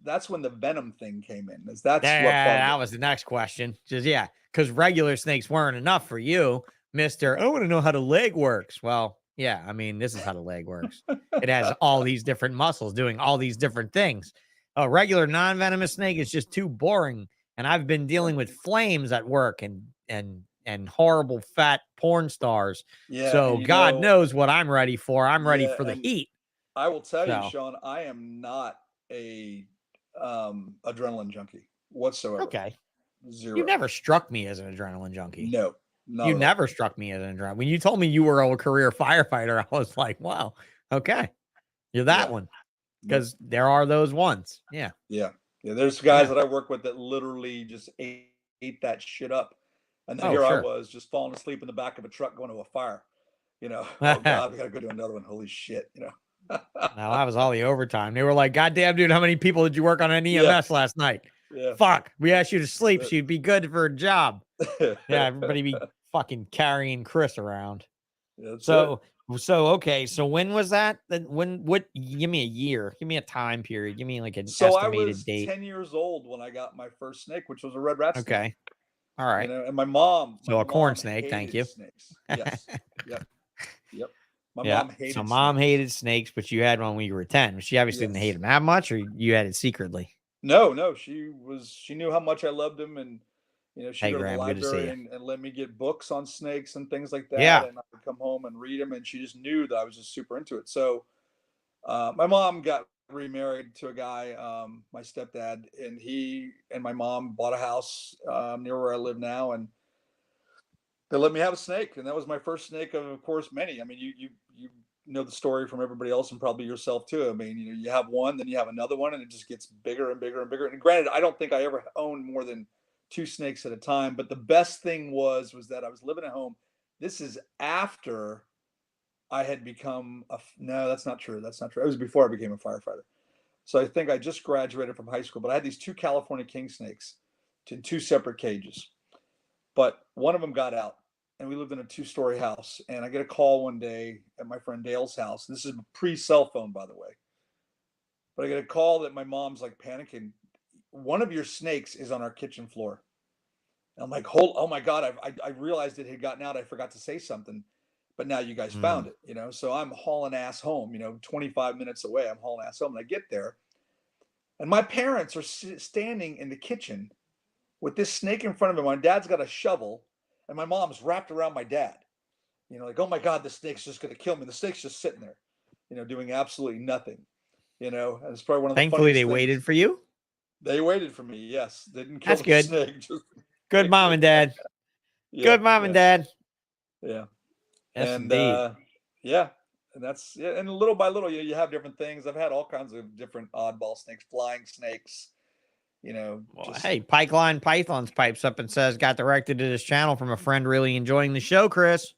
that's when the venom thing came in. Is that's what Yeah, bugged that it. was the next question. Just yeah, because regular snakes weren't enough for you, Mister. I want to know how the leg works. Well, yeah, I mean, this is how the leg works. It has all these different muscles doing all these different things. A regular non-venomous snake is just too boring. And I've been dealing with flames at work and horrible fat porn stars. Yeah, and So you God know, knows what I'm ready for. I'm ready yeah, for the and heat. I will tell you, So Sean, I am not a adrenaline junkie whatsoever. okay, you Zero. never struck me as an adrenaline junkie. No, not You at all. never struck me as an adrenaline. When you told me you were a career firefighter, I was like, wow, okay, you're that Yeah. one. Nope. Because there are those ones. Yeah. Yeah. Yeah. There's guys Yeah. that I work with that literally just ate that shit up. And then Oh, here I sure. was just falling asleep in the back of a truck going to a fire. You know, oh Now God, we gotta go to another one. Holy shit, you know. that was all the overtime. They were like, God damn, dude, how many people did you work on an Yeah, EMS last night? yeah. Fuck. We asked you to sleep That's so you'd be good for a job. it. Yeah, everybody be fucking carrying Chris around. That's it. So okay. So when was that? Then what give me a year. Give me a time period. Give me like an So I estimated was date. 10 years old when I got my first snake, which was a red rat snake. Okay. All You right. know, and my So a corn mom snake, thank hated you. snakes. Yes. Yep. Yep. My Yeah. mom So hated mom snakes. hated snakes, but you had one when you were 10. She obviously didn't hate Yes. them that much, or you had it secretly. No, no, she knew how much I loved him, and you know, she'd Hey go to the Graham, good to see library you. and let me get books on snakes and things like that, Yeah. and I would come home and read them, and she just knew that I was just super into it. So my mom got remarried to a guy, my stepdad, and he and my mom bought a house near where I live now, and they let me have a snake, and that was my first snake of course, many. I mean, you know the story from everybody else and probably yourself too. I mean, you know, you have one, then you have another one, and it just gets bigger and bigger and bigger. And granted, I don't think I ever owned more than two snakes at a time. But the best thing was that I was living at home. This is after I had become a no, that's not true. That's not true. It was before I became a firefighter. So I think I just graduated from high school, but I had these two California king snakes in two separate cages. But one of them got out, and we lived in a two-story house. And I get a call one day at my friend Dale's house. This is pre-cell phone, by the way. But I get a call that my mom's like panicking. One of your snakes is on our kitchen floor. And I'm like, oh my God, I realized it had gotten out. I forgot to say something, but now you guys found it, you know? So I'm hauling ass home, you know, 25 minutes away. I'm hauling ass home, and I get there, and my parents are standing in the kitchen with this snake in front of me. My dad's got a shovel, and my mom's wrapped around my dad. You know, like, oh my God, the snake's just going to kill me. The snake's just sitting there, you know, doing absolutely nothing. You know, and it's probably one of the Thankfully, funniest they things. waited for you. They waited for me. Yes, they didn't kill That's the good. snake. Just Good mom and dad. Good mom and dad. Yeah. Yes, And indeed. yeah, and that's and little by little, you have different things. I've had all kinds of different oddball snakes, flying snakes. You know, Well, just hey, Pikeline Pythons pipes up and says, got directed to this channel from a friend really enjoying the show, Chris.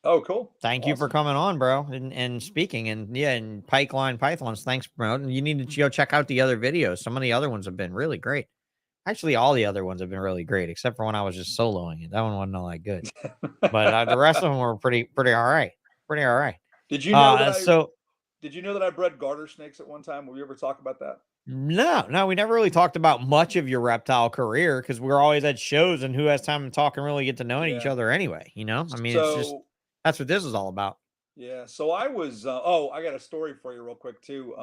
oh, cool. Thank you for coming on, bro, and speaking. And yeah, and Pikeline Pythons, thanks, bro. You need to go check out the other videos. Some of the other ones have been really great. Actually, all the other ones have been really great, except for when I was just soloing it. That one wasn't all that good. But the rest of them were pretty all right. Pretty all right. Did you know that did you know that I bred garter snakes at one time? Will we ever talk about that? No, we never really talked about much of your reptile career because we're always at shows, and who has time to talk and really get to know each other anyway? You know, I mean, it's just that's what this is all about. Yeah. So I was. I got a story for you real quick too.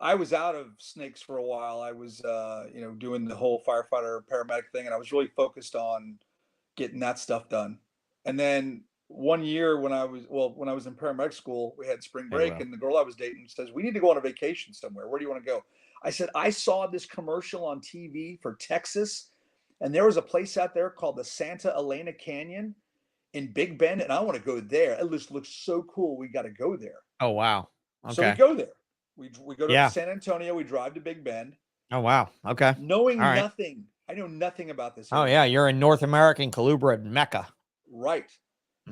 I was out of snakes for a while. I was, you know, doing the whole firefighter paramedic thing, and I was really focused on getting that stuff done. And then one year when I was in paramedic school, we had spring break, and the girl I was dating says, we need to go on a vacation somewhere. Where do you want to go? I said, I saw this commercial on TV for Texas, and there was a place out there called the Santa Elena Canyon in Big Bend, and I want to go there. It just looks so cool. We got to go there. Oh, wow. Okay. So we go there. We go to San Antonio. We drive to Big Bend. Oh, wow. Okay. Knowing nothing. I know nothing about this area. Oh, yeah. You're in North American Calubra Mecca. Right.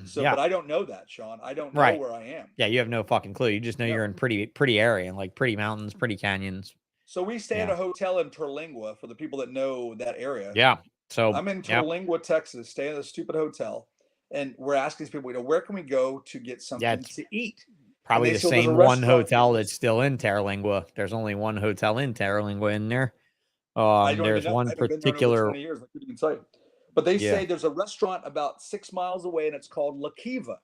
So, but I don't know that, Sean. I don't know where I am. Yeah, you have no fucking clue. You just know you're in pretty area, and like pretty mountains, pretty canyons. So we stay at a hotel in Terlingua for the people that know that area. Yeah. So I'm in Terlingua, Texas, staying at a stupid hotel, and we're asking these people, you know, where can we go to get something to eat? Probably the same one hotel that's still in Terlingua. There's only one hotel in Terlingua in there. There's one particular. 20 years, I couldn't even tell you. But they say there's a restaurant about 6 miles away, and it's called La Kiva,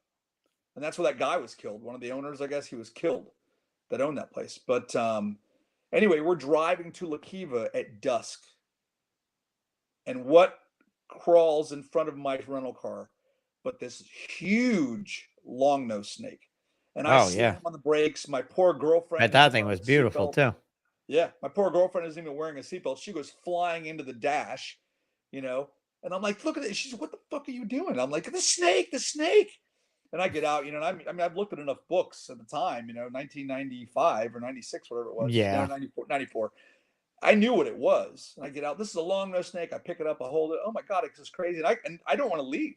and that's where that guy was killed. One of the owners, I guess, he was killed that owned that place. But anyway, we're driving to La Kiva at dusk, and what crawls in front of my rental car but this huge long-nosed snake. And I slam on the brakes. My poor girlfriend. That thing was beautiful too. Yeah, my poor girlfriend isn't even wearing a seatbelt. She goes flying into the dash, you know. And I'm like, look at this. She's, what the fuck are you doing? I'm like, the snake. And I get out, you know. And I mean, I've looked at enough books at the time, you know, 1995 or 96, whatever it was. Yeah, 94. I knew what it was. And I get out. This is a long-nosed snake. I pick it up. I hold it. Oh my God, it's just crazy. And I don't want to leave.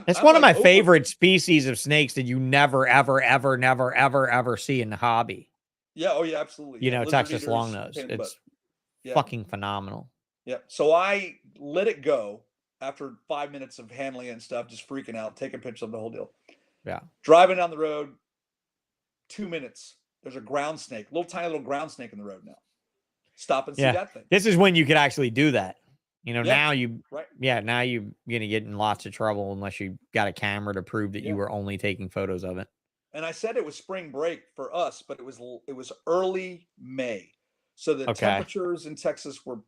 It's one of my favorite species of snakes that you never, ever see in the hobby. Yeah. Oh, yeah, absolutely. You know, Texas longnose. It's fucking phenomenal. Yeah. So I let it go after 5 minutes of handling it and stuff, just freaking out, taking pictures of the whole deal. Yeah. Driving down the road, 2 minutes. There's a ground snake, tiny little ground snake in the road now. Stop and see that thing. This is when you could actually do that. You know, now you're going to get in lots of trouble unless you got a camera to prove that you were only taking photos of it. And I said it was spring break for us, but it was early May. So the temperatures in Texas were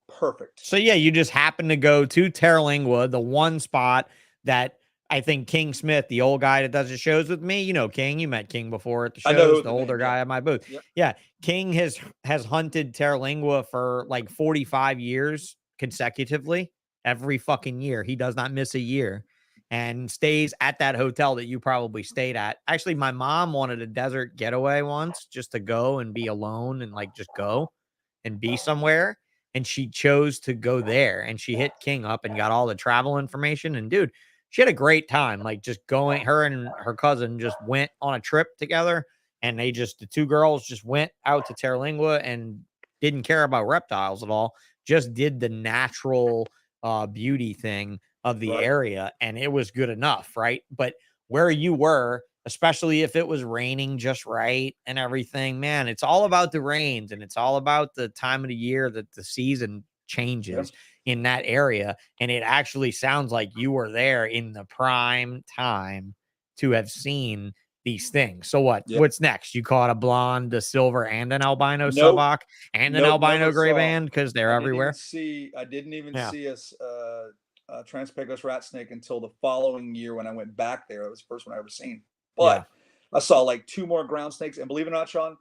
perfect. So yeah, you just happened to go to Terlingua, the one spot that I think King Smith, the old guy that does the shows with me, you know, King, you met King before at the shows, the older guy at my booth. Yep. Yeah. King has hunted Terlingua for like 45 years consecutively. Every fucking year. He does not miss a year and stays at that hotel that you probably stayed at. Actually, my mom wanted a desert getaway once just to go and be alone and like just go and be somewhere. And she chose to go there, and she hit King up and got all the travel information. And dude, she had a great time. Like just going, her and her cousin just went on a trip together, and the two girls just went out to Terlingua and didn't care about reptiles at all. Just did the natural beauty thing of the area, and it was good enough, right? But where you were, especially if it was raining just right and everything, man, it's all about the rains, and it's all about the time of the year that the season changes. in that area. And it actually sounds like you were there in the prime time to have seen these things. So what's next? You caught a blonde, a silver, and an albino Nope. suboc and an Nope, albino never gray saw. band because they're everywhere. I didn't even Yeah. see a Transpectus rat snake until the following year when I went back there. It was the first one I ever seen. But I saw like 2 more ground snakes, and believe it or not, Sean,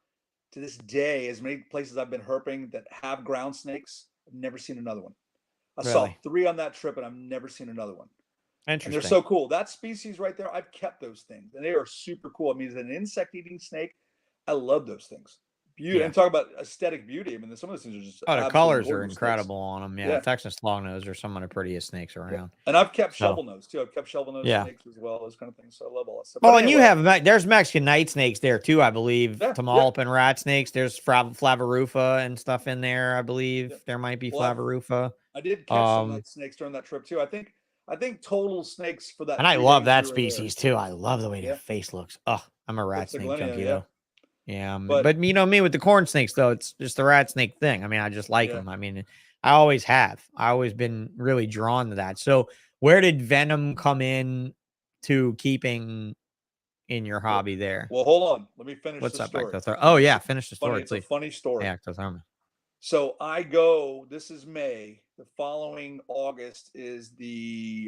to this day, as many places I've been herping that have ground snakes, I've never seen another one. I saw 3 on that trip, and I've never seen another one. Interesting. And they're so cool. That species right there, I've kept those things, and they are super cool. I mean, as an insect-eating snake, I love those things. Beauty, and talk about aesthetic beauty. I mean, some of those things are just the colors are incredible on them. Yeah, Texas longnose are some of the prettiest snakes around. Yeah. And I've kept shovel nose too. I've kept shovel nose snakes as well, those kind of things. So I love all that stuff. Well, and you have there's Mexican night snakes there too, I believe. Tamaulipan rat snakes. There's Flavarufa and stuff in there. I believe there might be Flavarufa. I did catch some night snakes during that trip too. I think total snakes for that. And I love that species too. I love the way their face looks. Oh, I'm a rat snake junkie though. Yeah, but you know me with the corn snakes though, it's just the rat snake thing. I mean, I just like them. I mean, I always have. I always been really drawn to that. So, where did Venom come in to keeping in your hobby there? Well, hold on. Let me finish the story. Oh yeah, finish the story. It's a funny story. Yeah, so I go. This is May. The following August is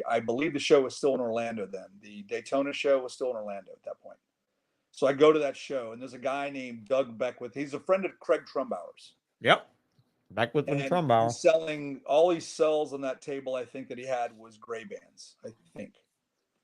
I believe the show was still in Orlando then. The Daytona show was still in Orlando at that point. So I go to that show, and there's a guy named Doug Beckwith. He's a friend of Craig Trumbauer's. Yep. Beckwith and Trumbauer. Selling all he sells on that table, I think, that he had was gray bands, I think.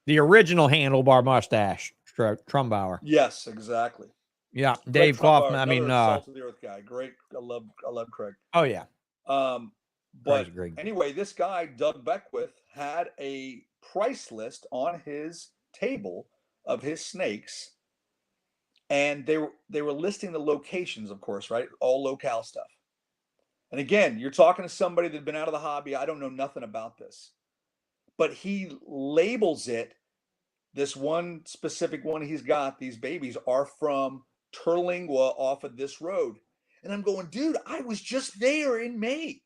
The original handlebar mustache, Trumbauer. Yes, exactly. Yeah. Dave Kaufman. I mean, salt of the earth guy. Great. I love Craig. Oh, yeah. But anyway, this guy, Doug Beckwith, had a price list on his table of his snakes. And they were listing the locations, of course, right? All locale stuff. And again, you're talking to somebody that's been out of the hobby. I don't know nothing about this. But he labels it, this one specific one he's got, these babies are from Terlingua off of this road. And I'm going, dude, I was just there in May.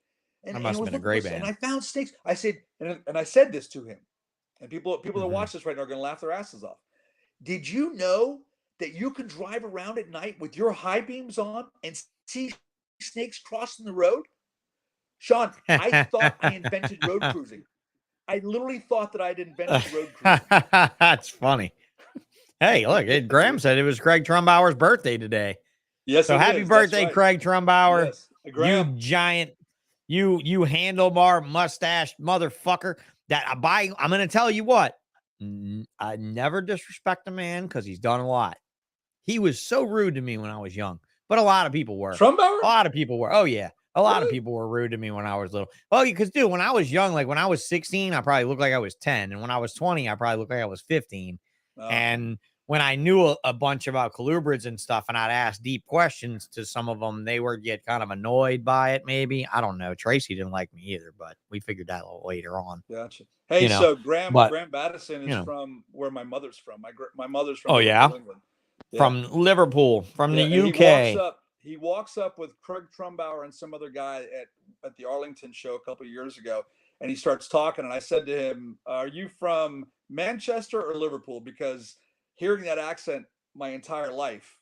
And I must have been a gray band. And I found snakes. I said, and I said this to him. And people that watch this right now are going to laugh their asses off. Did you know that you can drive around at night with your high beams on and see snakes crossing the road? Sean, I thought I invented road cruising. I literally thought that I'd invented road cruising. That's funny. Hey, look, Graham said it was Craig Trumbauer's birthday today. Yes, so happy birthday, Craig Trumbauer. Yes. You giant, you handlebar mustache motherfucker. I'm going to tell you what. I never disrespect a man because he's done a lot. He was so rude to me when I was young, but a lot of people were. Trumbauer? A lot of people were. Oh, yeah. A lot of people were rude to me when I was little. Well, because, dude, when I was young, like when I was 16, I probably looked like I was 10. And when I was 20, I probably looked like I was 15. And when I knew a bunch about colubrids and stuff, and I'd ask deep questions to some of them, they would get kind of annoyed by it, maybe. I don't know. Tracy didn't like me either, but we figured that a little later on. Gotcha. Hey, so Graham Battison is from where my mother's from. My mother's from England. Yeah. From Liverpool, from the UK. He walks up with Craig Trumbauer and some other guy at the Arlington show a couple of years ago, and he starts talking. And I said to him, "Are you from Manchester or Liverpool?" Because hearing that accent my entire life,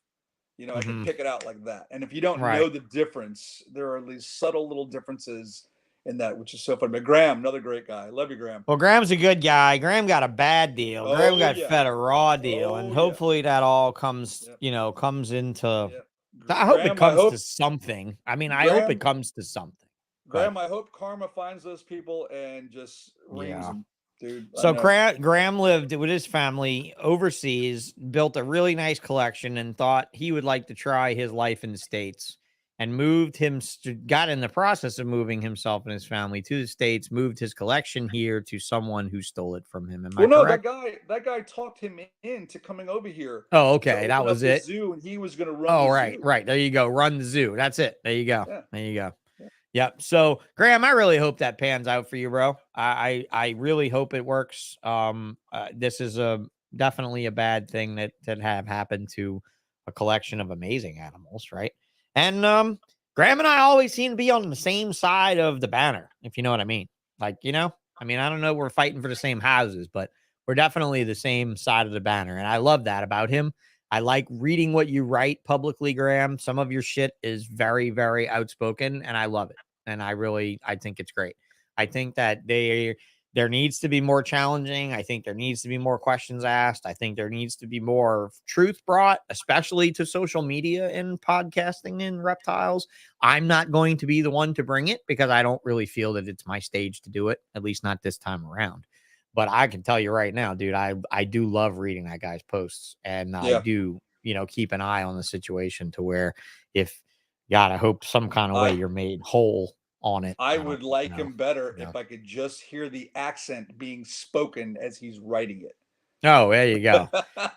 I can pick it out like that. And if you don't know the difference, there are these subtle little differences in that, which is so fun. But Graham, another great guy. I love you, Graham. Well, Graham's a good guy. Graham got a bad deal. Graham got fed a raw deal, and hopefully that all comes, comes into. I hope it comes to something. I mean, I hope it comes to something. Graham, I hope karma finds those people and just rings them, dude. So Graham lived with his family overseas, built a really nice collection, and thought he would like to try his life in the States. And got in the process of moving himself and his family to the States, moved his collection here to someone who stole it from him. Am I correct? that guy talked him into coming over here. Oh, okay. That was it. Zoo, and he was going to run. Oh, the zoo. Right. There you go. Run the zoo. That's it. There you go. Yeah. There you go. Yeah. Yep. So, Graham, I really hope that pans out for you, bro. I really hope it works. This is definitely a bad thing that have happened to a collection of amazing animals, right? And Graham and I always seem to be on the same side of the banner, if you know what I mean. Like, you know, I mean, I don't know, we're fighting for the same houses, but we're definitely the same side of the banner. And I love that about him. I like reading what you write publicly, Graham. Some of your shit is very, very outspoken, and I love it. And I think it's great. I think that there needs to be more challenging. I think there needs to be more questions asked. I think there needs to be more truth brought, especially to social media and podcasting and reptiles. I'm not going to be the one to bring it because I don't really feel that it's my stage to do it, at least not this time around. But I can tell you right now, dude, I do love reading that guy's posts, and I do, you know, keep an eye on the situation to where if God, I hope some kind of way you're made whole on it. I would like him better you know. if I could just hear the accent being spoken as he's writing it. Oh, there you go.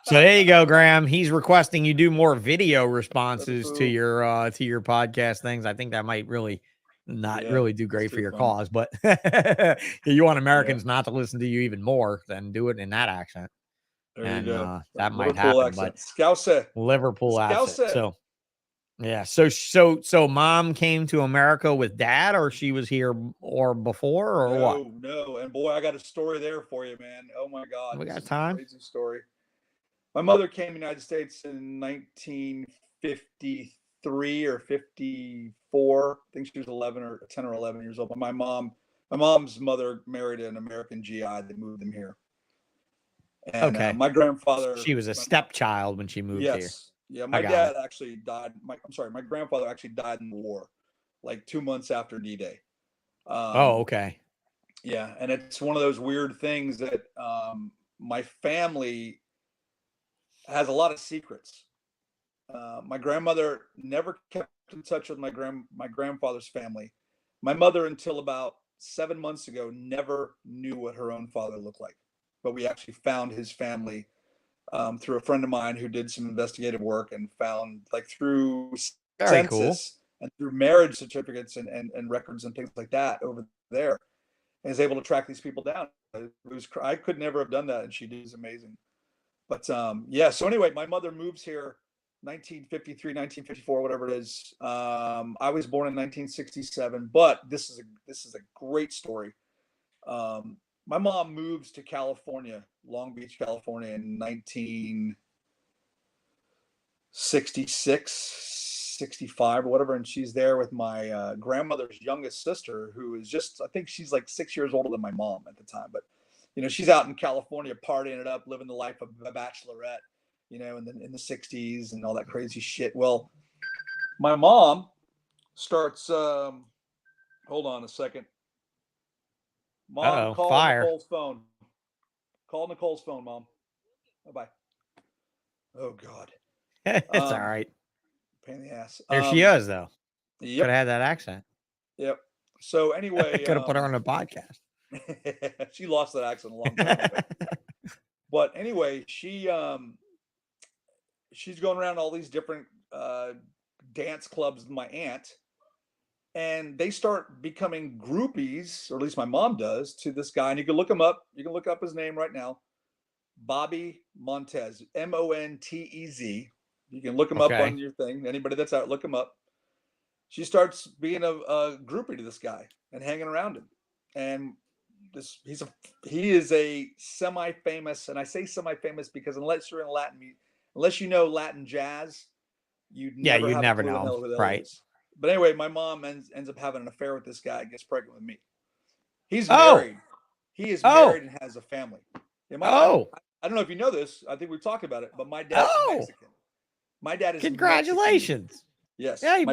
So there you go, Graham. He's requesting you do more video responses to your podcast things. I think that might really not really do great for your cause, but you want Americans not to listen to you even more, then do it in that accent. There and you go. That might Liverpool happen, accent. but Scouser. Liverpool accent. Scouser. So yeah, so mom came to America with dad, or she was here or before, or what? No, and boy, I got a story there for you, man. Oh my God, We got time. Crazy story. My mother came to the United States in 1953 or 54. I think she was 11 or 10 or 11 years old. But my mom's mother married an American GI that moved them here. And, okay. My grandfather. She was a stepchild when she moved here. Yeah, my dad actually died. My grandfather actually died in the war, like 2 months after D-Day. Okay. Yeah, and it's one of those weird things that my family has a lot of secrets. My grandmother never kept in touch with my grandfather's family. My mother, until about 7 months ago, never knew what her own father looked like. But we actually found his family through a friend of mine who did some investigative work and found, like, through census and through marriage certificates and records and things like that over there, and is able to track these people down. I could never have done that, and she did. Amazing. But yeah, so anyway, my mother moves here 1953, 1954, whatever it is. I was born in 1967, but this is a great story. My mom moves to California, Long Beach, California, in 1966, 65 or whatever, and she's there with my grandmother's youngest sister, who is just, I think she's like 6 years older than my mom at the time. But you know, she's out in California partying it up, living the life of a bachelorette, you know, in the 60s and all that crazy shit. Well, my mom starts hold on a second. Mom, call fire. Nicole's phone. Call Nicole's phone, Mom. Bye-bye. Oh, God. It's all right. Pain in the ass. There she is, though. Yep. Could have had that accent. Yep. So anyway. Could have put her on a podcast. She lost that accent a long time ago. But anyway, she's going around all these different dance clubs with my aunt. And they start becoming groupies, or at least my mom does, to this guy. And you can look him up. You can look up his name right now. Bobby Montez, Montez. You can look him up on your thing. Anybody that's out, look him up. She starts being a groupie to this guy and hanging around him. And he is a semi-famous, and I say semi-famous because unless you're in unless you know Latin jazz, you'd never know who that right? Is. But anyway, my mom ends up having an affair with this guy, gets pregnant with me. He's married. He is married and has a family. I don't know if you know this. I think we've talked about it, but my dad's Mexican. My dad is Congratulations. Mexican. Yes. Yeah,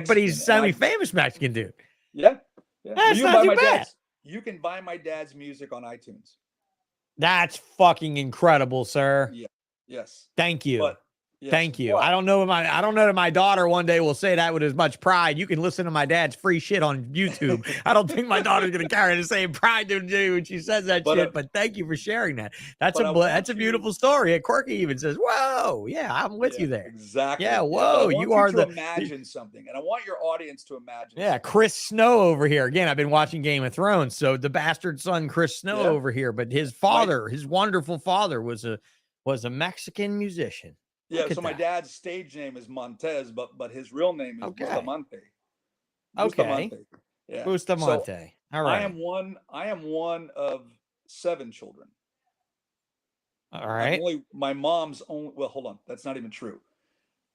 but he's semi-famous Mexican dude. Yeah. That's not too bad. You can buy my dad's music on iTunes. That's fucking incredible, sir. Yeah. Yes. Thank you. Yes. Thank you. I don't know that my daughter one day will say that with as much pride. You can listen to my dad's free shit on YouTube. I don't think my daughter's gonna carry the same pride to do when she says that shit. But thank you for sharing that. That's a beautiful story. Quirky even says, "Whoa, yeah, I'm with you there." Exactly. Yeah. Whoa, you are to imagine something, and I want your audience to imagine. Yeah, something. Chris Snow over here again. I've been watching Game of Thrones, so the bastard son Chris Snow over here, but his father, his wonderful father, was a Mexican musician. Yeah, so my dad's stage name is Montez, but his real name is Bustamante. Okay. Bustamante. Yeah. So Bustamante. All I right. am one of 7 children. All I'm right. only my mom's only. Well, hold on, that's not even true.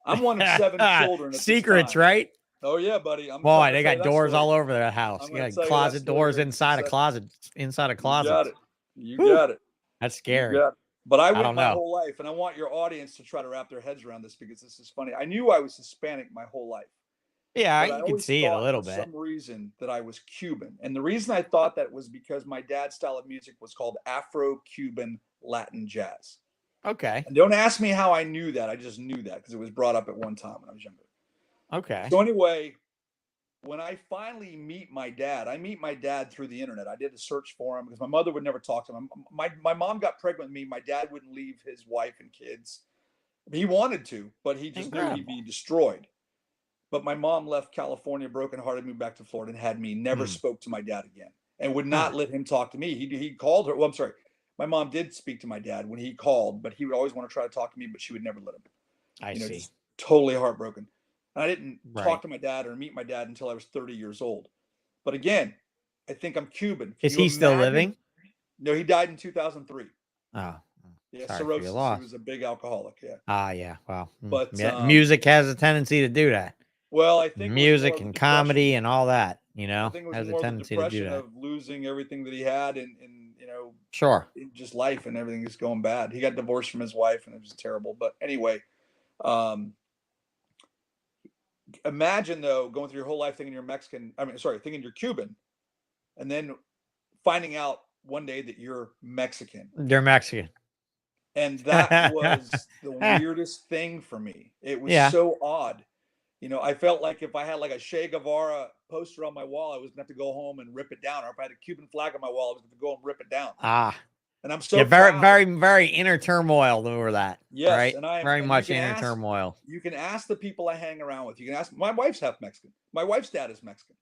I'm one of 7 children at this Secrets, time. right? Oh yeah, buddy. I'm Boy, trying to they tell you got that doors story. all over their house. I'm You going to got tell you that closet doors story in just a inside of second. closets, inside of You got closets. it. You Whew, got it. that's You scary. got it. But I I went don't my know. whole life, and I want your audience to try to wrap their heads around this because this is funny. I knew I was Hispanic my whole life, Yeah, but I you can always see it a thought little for bit. some reason that I was Cuban. And the reason I thought that was because my dad's style of music was called Afro-Cuban Latin jazz. Okay. And don't ask me how I knew that. I just knew that because it was brought up at one time when I was younger. Okay. So anyway, when I finally meet my dad, I meet my dad through the internet. I did a search for him because my mother would never talk to him. My mom got pregnant with me. My dad wouldn't leave his wife and kids. He wanted to, but he just knew he'd be destroyed. But my mom left California, brokenhearted, moved back to Florida, and had me. Never spoke to my dad again, and would not let him talk to me. He called her. Well, I'm sorry. My mom did speak to my dad when he called, but he would always want to try to talk to me, but she would never let him. I see. Just totally heartbroken. And I didn't Right. talk to my dad or meet my dad until I was 30 years old. But again, I think I'm Cuban. Is he still living? No, he died in 2003. Oh, Yeah, sorry for your cirrhosis. loss. He was a big alcoholic. Yeah. Ah, yeah. Well, But music has a tendency to do that. well, I think Music and comedy and all that, you I know, think it was has a more of the tendency to do depression that. of losing everything that he had, and Sure. just life and everything is going bad. He got divorced from his wife, and it was terrible. But anyway, imagine though going through your whole life thinking you're Mexican. Thinking you're Cuban, and then finding out one day that you're Mexican. They're Mexican. And that was the weirdest thing for me. It was so odd. I felt like if I had like a Che Guevara poster on my wall, I was going to have to go home and rip it down. Or if I had a Cuban flag on my wall, I was going to go and rip it down. And I'm so very, proud. very, very inner turmoil over that. Yes, right? and I very much inner turmoil. You can ask the people I hang around with. You can ask. My wife's half Mexican. My wife's dad is Mexican.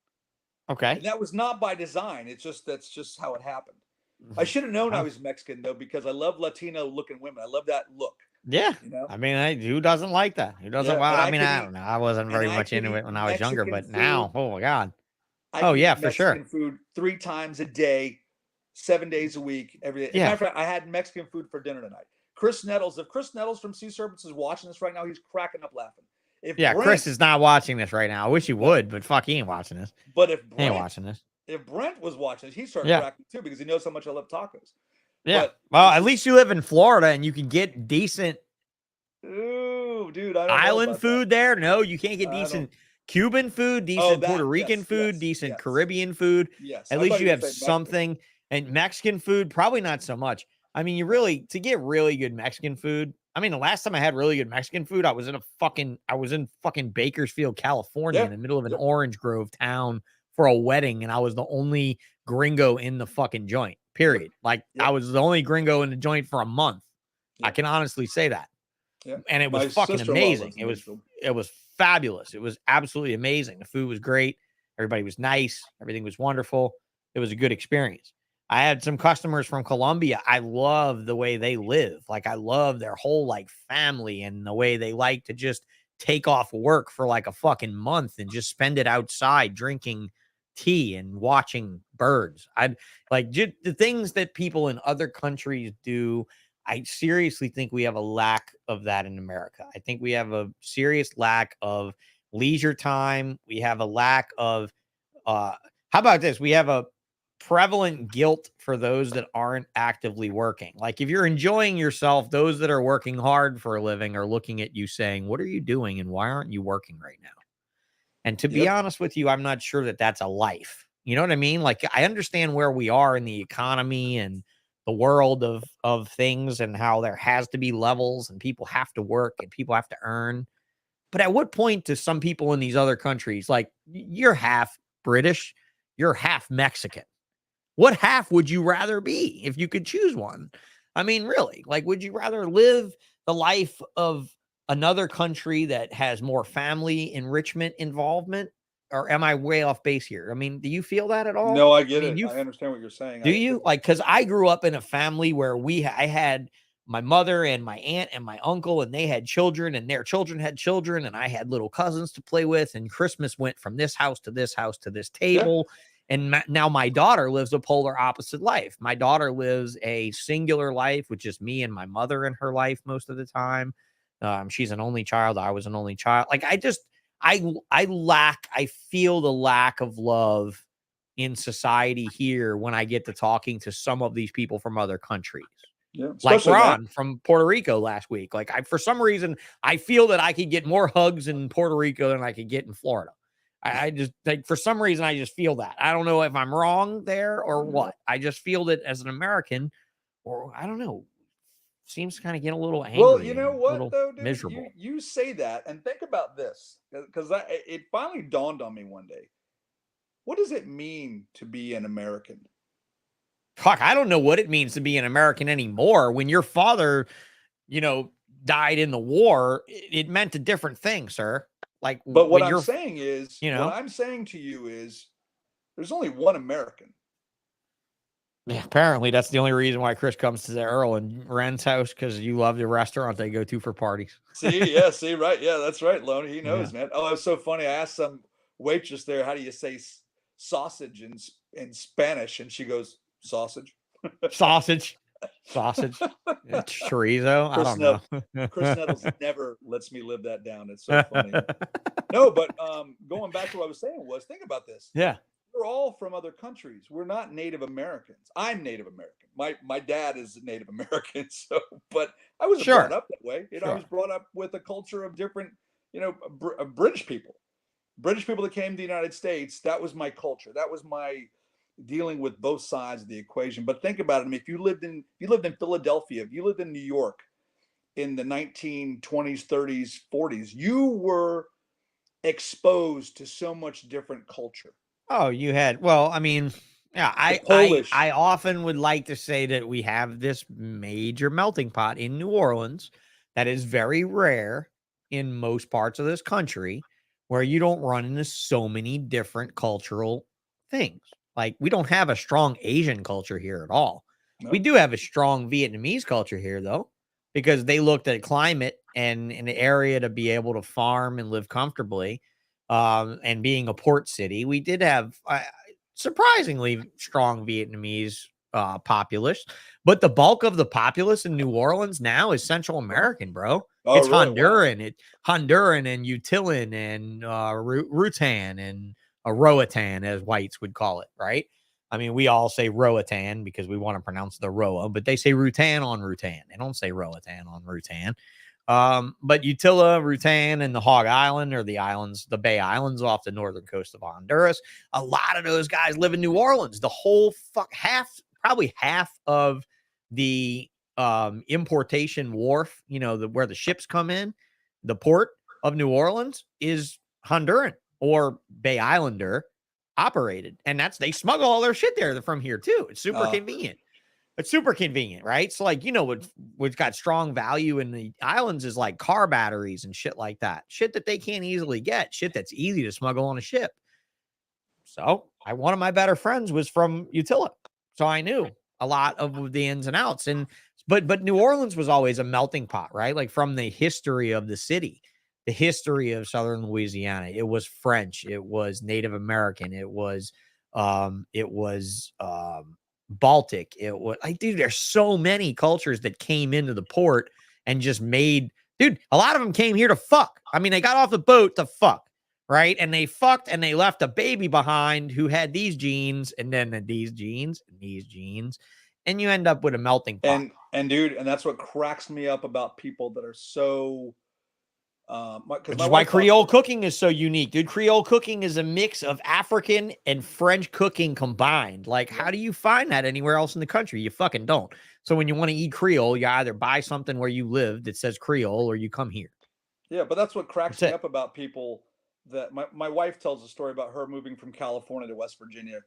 Okay. And that was not by design. That's just how it happened. I should have known I was Mexican though, because I love Latino looking women. I love that look. Yeah. I mean, who doesn't like that? Who doesn't? Yeah, well, I mean, I don't know. I wasn't very much into it when I was younger, but now, oh my God. I yeah, eat for sure. Mexican food 3 times a day, 7 days a week, every day. As a matter of fact, I had Mexican food for dinner tonight. Chris Nettles, if Chris Nettles from C-SERPENTS is watching this right now, he's cracking up laughing. Chris is not watching this right now. I wish he would, but fuck, he ain't watching this. But if he ain't watching this. If Brent was watching this, he'd start cracking too, because he knows how much I love tacos. Yeah. But well, at least you live in Florida and you can get decent dude, island food there. No, you can't get decent Cuban food, decent Puerto Rican food, decent Caribbean food. Yes. At least you have something. And Mexican food, probably not so much. I mean, to get really good Mexican food. I mean, the last time I had really good Mexican food, I was in fucking Bakersfield, California, in the middle of an orange grove town for a wedding, and I was the only gringo in the fucking joint. Period. Like I was the only gringo in the joint for a month. I can honestly say that. And it was fucking amazing. It was fabulous. It was absolutely amazing. The food was great. Everybody was nice. Everything was wonderful. It was a good experience. I had some customers from Colombia. I love the way they live. Like I love their whole like family and the way they like to just take off work for like a fucking month and just spend it outside drinking tea and watching birds. I'd like the things that people in other countries do. I seriously think we have a lack of that in America. I think we have a serious lack of leisure time. We have a lack of, how about this? We have a prevalent guilt for those that aren't actively working. Like if you're enjoying yourself, those that are working hard for a living are looking at you saying, what are you doing? And why aren't you working right now? And to be honest with you, I'm not sure that that's a life. You know what I mean? Like I understand where we are in the economy and the world of things and how there has to be levels and people have to work and people have to earn. But at what point do some people in these other countries, like you're half British, you're half Mexican. What half would you rather be if you could choose one? I mean, really, like, would you rather live the life of another country that has more family enrichment involvement? Or am I way off base here? I mean, do you feel that at all? No, I get it. I understand what you're saying. Do you? Like, because I grew up in a family where I had my mother and my aunt and my uncle, and they had children and their children had children, and I had little cousins to play with, and Christmas went from this house to this house to this table. And now my daughter lives a polar opposite life. My daughter lives a singular life with just me and my mother in her life most of the time. She's an only child. I was an only child. Like I feel the lack of love in society here when I get to talking to some of these people from other countries. Yeah, like Ron from Puerto Rico last week. Like for some reason, I feel that I could get more hugs in Puerto Rico than I could get in Florida. I just like, for some reason, I just feel that. I don't know if I'm wrong there or what. I just feel that as an American, or I don't know, seems to kind of get a little angry. Well, you know what though, dude? Miserable. You say that, and think about this, because it finally dawned on me one day. What does it mean to be an American? Fuck, I don't know what it means to be an American anymore. When your father, died in the war, it meant a different thing, sir. Like, but what I'm saying is, what I'm saying to you is, there's only one American. Yeah, apparently that's the only reason why Chris comes to the Earl and Ren's house, because you love the restaurant they go to for parties. See, right. Yeah, that's right, Loney. He knows, man. Oh, it's so funny. I asked some waitress there, how do you say sausage in Spanish? And she goes, sausage. Sausage. Chorizo. I don't know. Chris Nettles never lets me live that down. It's so funny. No, but going back to what I was saying was, think about this. Yeah. We're all from other countries. We're not Native Americans. I'm Native American. My dad is Native American. So, but I wasn't brought up that way. I was brought up with a culture of different, British people. British people that came to the United States. That was my culture. That was my dealing with both sides of the equation. But think about it. I mean, if you lived in Philadelphia, if you lived in New York in the 1920s, 30s, 40s, you were exposed to so much different culture. Oh, you had, well, I mean, yeah, I often would like to say that we have this major melting pot in New Orleans that is very rare in most parts of this country, where you don't run into so many different cultural things. Like, we don't have a strong Asian culture here at all. No. We do have a strong Vietnamese culture here, though, because they looked at climate and an area to be able to farm and live comfortably. And being a port city, we did have surprisingly strong Vietnamese populace, but the bulk of the populace in New Orleans now is Central American, bro. Oh, it's really? Honduran, Honduran and Utillan and Rutan and Roatan, as whites would call it, right? I mean, we all say Roatan because we want to pronounce the Roa, but they say Rutan on Rutan. They don't say Roatan on Rutan. But Utila, Rutan, and the Hog Island, or the islands, the Bay Islands off the northern coast of Honduras, a lot of those guys live in New Orleans. The whole probably half of the importation wharf, where the ships come in, the port of New Orleans is Honduran or Bay Islander operated. And they smuggle all their shit there from here too. It's super convenient. It's super convenient, right? So, like, what's got strong value in the islands is like car batteries and shit like that. Shit that they can't easily get. Shit that's easy to smuggle on a ship. So, one of my better friends was from Utila. So I knew a lot of the ins and outs. But New Orleans was always a melting pot, right? Like, from the history of the city, the history of Southern Louisiana. It was French. It was Native American. It was Baltic. It was like, dude, there's so many cultures that came into the port and just made, dude, a lot of them came here to fuck. I mean, they got off the boat to fuck, right? And they fucked and they left a baby behind who had these genes, and then these genes and these genes, and you end up with a melting pot. And dude, and that's what cracks me up about people that are so which is why Creole cooking is so unique, dude. Creole cooking is a mix of African and French cooking combined. Like, how do you find that anywhere else in the country? You fucking don't. So when you want to eat Creole, you either buy something where you live that says Creole, or you come here. Yeah, but that's what cracks me up about people. That my wife tells a story about her moving from California to West Virginia.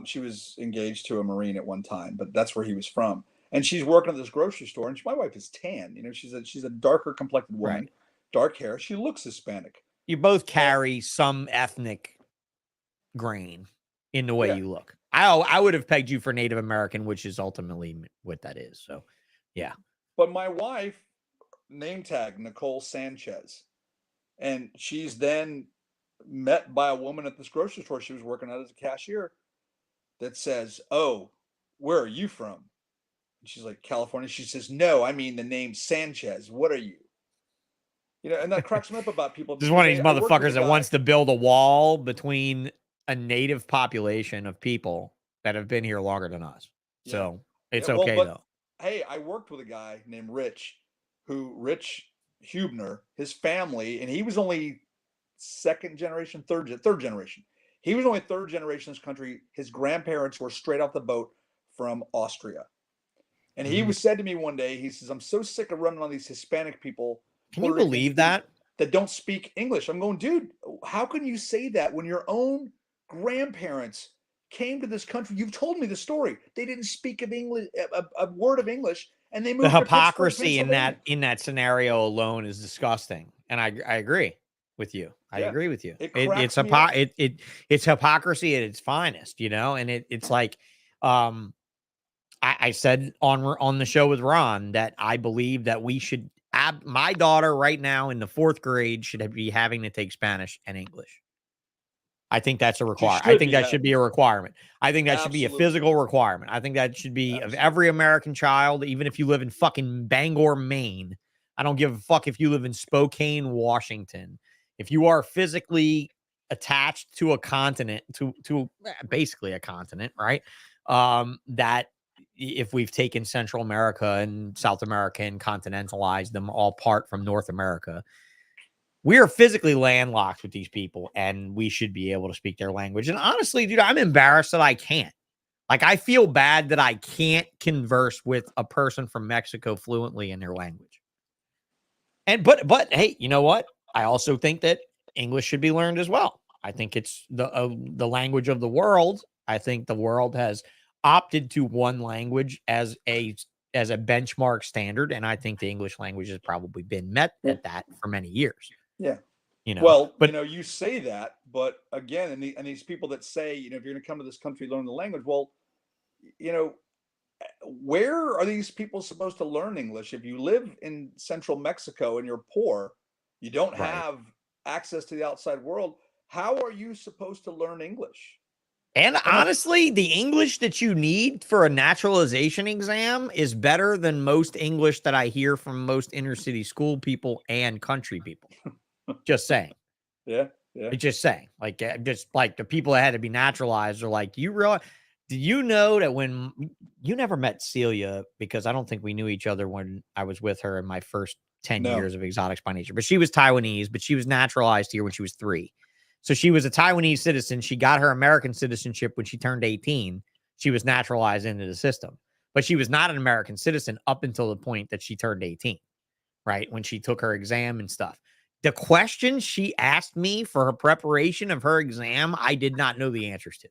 She was engaged to a Marine at one time, but that's where he was from. And she's working at this grocery store, and my wife is tan. She's a darker complected woman. Right. Dark hair. She looks Hispanic. You both carry some ethnic grain in the way you look. I would have pegged you for Native American, which is ultimately what that is. So, yeah. But my wife, name tag Nicole Sanchez, and she's then met by a woman at this grocery store she was working at as a cashier that says, "Oh, where are you from?" And she's like, "California." She says, "No, I mean the name Sanchez. What are you?" You know, and that cracks me up about people. This is one of because these I worked with motherfuckers a that guy- wants to build a wall between a native population of people that have been here longer than us. Yeah. So it's Yeah, well, okay but- though. Hey, I worked with a guy named Rich Hubner, his family, and he was only third generation. He was only third generation in this country. His grandparents were straight off the boat from Austria. And he was said to me one day, he says, "I'm so sick of running on these Hispanic people. Can you Puerto Ricans, believe that? That don't speak English." I'm going, dude, how can you say that when your own grandparents came to this country? You've told me the story. They didn't speak of English, a word of English, and they moved The to Pittsburgh, hypocrisy Pennsylvania. in that scenario alone is disgusting, and I agree with you. I Yeah. agree with you. It It's cracks me up. it's hypocrisy at its finest, you know. And it's like, I said on the show with Ron that I believe that we should. My daughter right now in the 4th grade should be having to take Spanish and English. I think that's a requirement. I think that should be a requirement. I think that should be a physical requirement. I think that should be of every American child, even if you live in fucking Bangor, Maine. I don't give a fuck if you live in Spokane, Washington. If you are physically attached to a continent, to basically a continent, right? That if we've taken Central America and South America and continentalized them all apart from North America, we are physically landlocked with these people, and we should be able to speak their language. And honestly, dude, I'm embarrassed that I can't. Like, I feel bad that I can't converse with a person from Mexico fluently in their language. And but hey, you know what? I also think that English should be learned as well. I think it's the language of the world. I think the world has opted to one language as a benchmark standard, and I think the English language has probably been met at that for many years. Yeah. You know, well, but you know, you say that, but again, and these people that say, you know, if you're going to come to this country, learn the language. Well, you know, where are these people supposed to learn English? If you live in central Mexico and you're poor, you don't have access to the outside world. How are you supposed to learn English? And honestly, the English that you need for a naturalization exam is better than most English that I hear from most inner city school people and country people. Just saying. Yeah. Yeah. Just saying. Like, just like the people that had to be naturalized are like, do you know that when you never met Celia, because I don't think we knew each other when I was with her in my first 10 years of Exotics by Nature, but she was Taiwanese, but she was naturalized here when she was 3. So she was a Taiwanese citizen. She got her American citizenship when she turned 18. She was naturalized into the system, but she was not an American citizen up until the point that she turned 18, right? When she took her exam and stuff. The questions she asked me for her preparation of her exam, I did not know the answers to.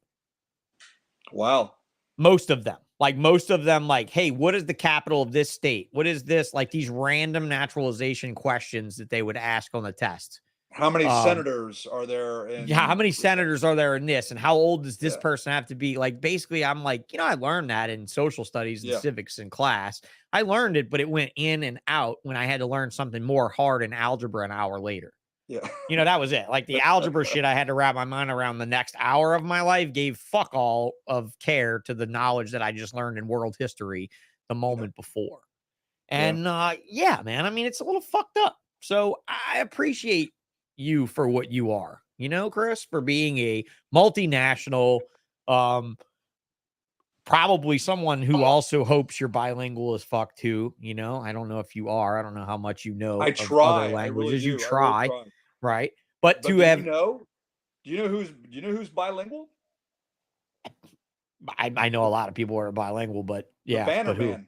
Wow. Most of them, like, hey, what is the capital of this state? What is this? Like these random naturalization questions that they would ask on the test. How many senators are there? How many senators are there in this? And how old does this person have to be? Like, basically, I'm like, you know, I learned that in social studies and civics in class. I learned it, but it went in and out when I had to learn something more hard in algebra an hour later. Yeah. You know, that was it. Like the algebra shit I had to wrap my mind around the next hour of my life gave fuck all of care to the knowledge that I just learned in world history the moment before. And yeah, man, I mean, it's a little fucked up. So I appreciate you for what you are, you know, Chris, for being a multinational, probably someone who also hopes you're bilingual as fuck too. You know, I don't know if you are. I don't know how much you know. I try. Other languages. I really you do. try, really try, right? But to do have, do you know who's bilingual? I know a lot of people who are bilingual, but yeah, the Banner but who? Man.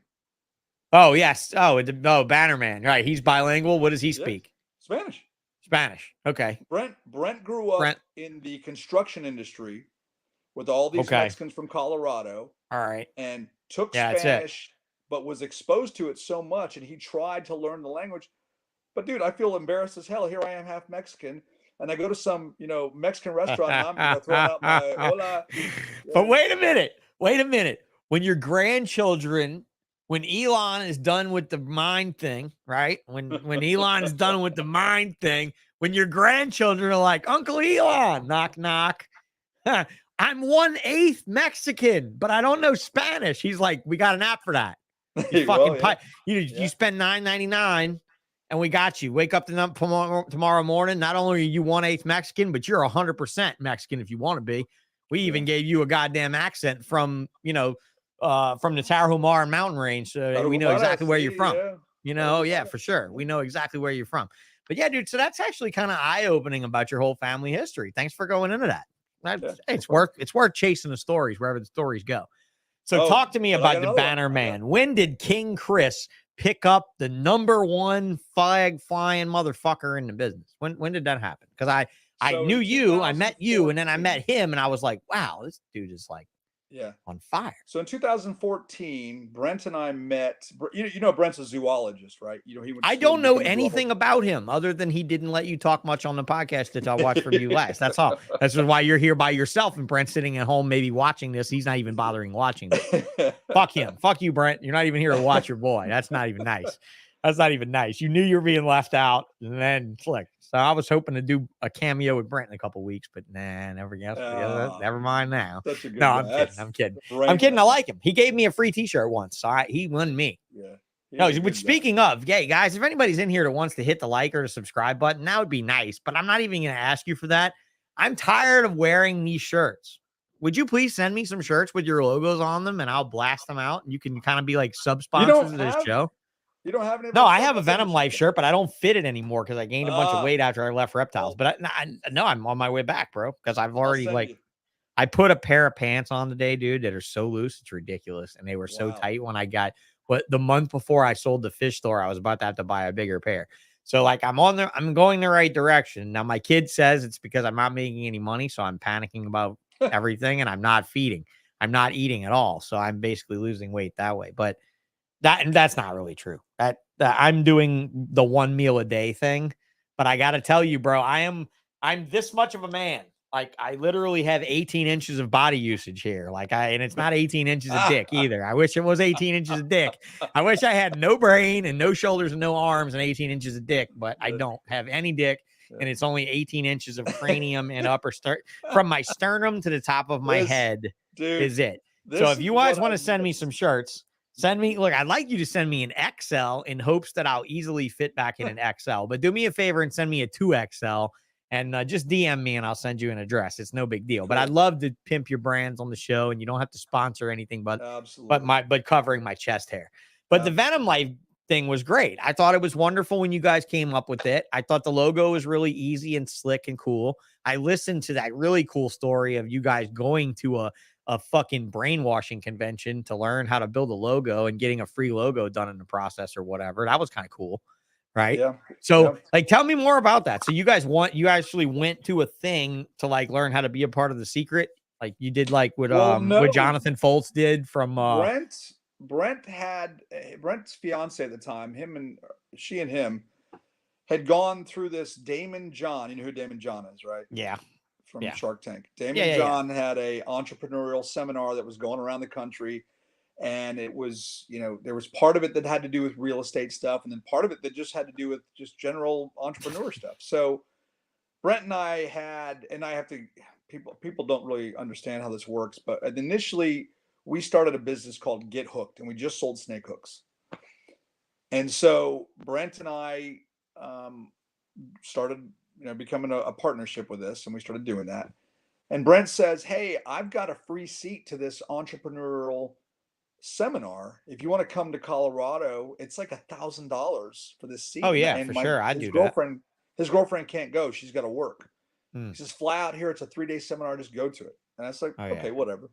Oh yes. Oh, Bannerman. Right. He's bilingual. What does he speak? Spanish. Spanish. Okay. Brent grew up in the construction industry with all these Mexicans from Colorado. All right. And took Spanish, but was exposed to it so much, and he tried to learn the language. But dude, I feel embarrassed as hell. Here I am, half Mexican, and I go to some, you know, Mexican restaurant, and I'm throwing out my hola. But wait a minute. When your grandchildren, when Elon is done with the mind thing, right? When Elon is done with the mind thing, when your grandchildren are like, Uncle Elon, knock, knock. I'm 1/8 Mexican, but I don't know Spanish. He's like, we got an app for that. You fucking you spend $9.99 and we got you. Wake up tomorrow morning. Not only are you 1/8 Mexican, but you're 100% Mexican if you want to be. We even gave you a goddamn accent from, from the Tarahumara mountain range. So we know exactly where you're from. For sure. We know exactly where you're from. But yeah, dude, so that's actually kind of eye-opening about your whole family history. Thanks for going into that. It's worth chasing the stories wherever the stories go. So talk to me about the Banner Man. When did King Chris pick up the #1 flag flying motherfucker in the business? When did that happen? Because I knew you, I met you, and then I met him, and I was like, wow, this dude is like on fire. So in 2014, Brent and I met. You know, Brent's a zoologist, right? He went. I don't know anything about him other than he didn't let you talk much on the podcast that I watched from you last. That's all. That's why you're here by yourself, and Brent's sitting at home, maybe watching this. He's not even bothering watching this. Fuck him. Fuck you, Brent. You're not even here to watch your boy. That's not even nice. That's not even nice. You knew you were being left out, and then click. So I was hoping to do a cameo with Brent in a couple weeks, but nah, never guessed. Never mind now. No, I'm kidding. I'm kidding. I like him. He gave me a free T-shirt once, so he won me. Yeah. No, but speaking of, guys, if anybody's in here that wants to hit the like or the subscribe button, that would be nice. But I'm not even going to ask you for that. I'm tired of wearing these shirts. Would you please send me some shirts with your logos on them, and I'll blast them out, and you can kind of be like sub-sponsors of this show? You don't have any? No, I have a VENOMlife shirt, but I don't fit it anymore because I gained a bunch of weight after I left Reptiles. But I'm on my way back, bro, because I've already I put a pair of pants on today, dude, that are so loose. It's ridiculous. And they were so tight when I got the month before I sold the fish store, I was about to have to buy a bigger pair. So I'm going the right direction. Now my kid says it's because I'm not making any money. So I'm panicking about everything and I'm not feeding. I'm not eating at all. So I'm basically losing weight that way. But that's not really true. That I'm doing the 1 meal a day thing, but I got to tell you, bro, I'm this much of a man. Like I literally have 18 inches of body usage here. And it's not 18 inches of dick either. I wish it was 18 inches of dick. I wish I had no brain and no shoulders and no arms and 18 inches of dick, but I don't have any dick. And it's only 18 inches of cranium and upper from my sternum to the top of my head is it. So if you guys want to send me some shirts, I'd like you to send me an XL in hopes that I'll easily fit back in an XL, but do me a favor and send me a 2XL and just DM me and I'll send you an address. It's no big deal, but I'd love to pimp your brands on the show and you don't have to sponsor anything, but covering my chest hair. But the VENOMlife thing was great. I thought it was wonderful when you guys came up with it. I thought the logo was really easy and slick and cool. I listened to that really cool story of you guys going to a fucking brainwashing convention to learn how to build a logo and getting a free logo done in the process or whatever. That was kind of cool. Right. Yeah. So tell me more about that. So you actually went to a thing to learn how to be a part of the secret. Like you did what Jonathan Foltz did from Brent's fiance at the time, she and him had gone through this Damon John. You know who Damon John is, right? Yeah. From Shark Tank. Damon John had a entrepreneurial seminar that was going around the country. And it was, there was part of it that had to do with real estate stuff. And then part of it that just had to do with just general entrepreneur stuff. So Brent and I people don't really understand how this works, but initially we started a business called Get Hooked and we just sold snake hooks. And so Brent and I started becoming a partnership with this, and we started doing that. And Brent says, hey, I've got a free seat to this entrepreneurial seminar. If you want to come to Colorado, it's like $1,000 for this seat. Oh yeah, for sure. I'd do that. His girlfriend can't go. She's got to work. He says, fly out here. It's a 3-day seminar. Just go to it. And I was like, okay, whatever,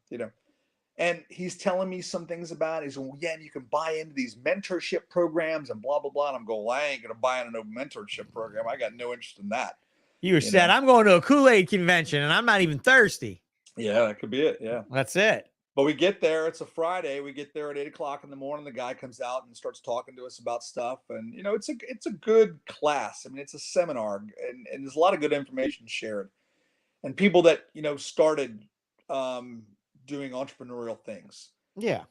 And he's telling me some things about it. He's going, and you can buy into these mentorship programs and blah, blah, blah. And I'm going, well, I ain't going to buy into no mentorship program. I got no interest in that. You said, I'm going to a Kool-Aid convention and I'm not even thirsty. Yeah, that could be it. Yeah. That's it. But we get there. It's a Friday. We get there at 8:00 in the morning. The guy comes out and starts talking to us about stuff. And, it's a good class. I mean, it's a seminar and there's a lot of good information shared. And people that, started doing entrepreneurial things. Yeah.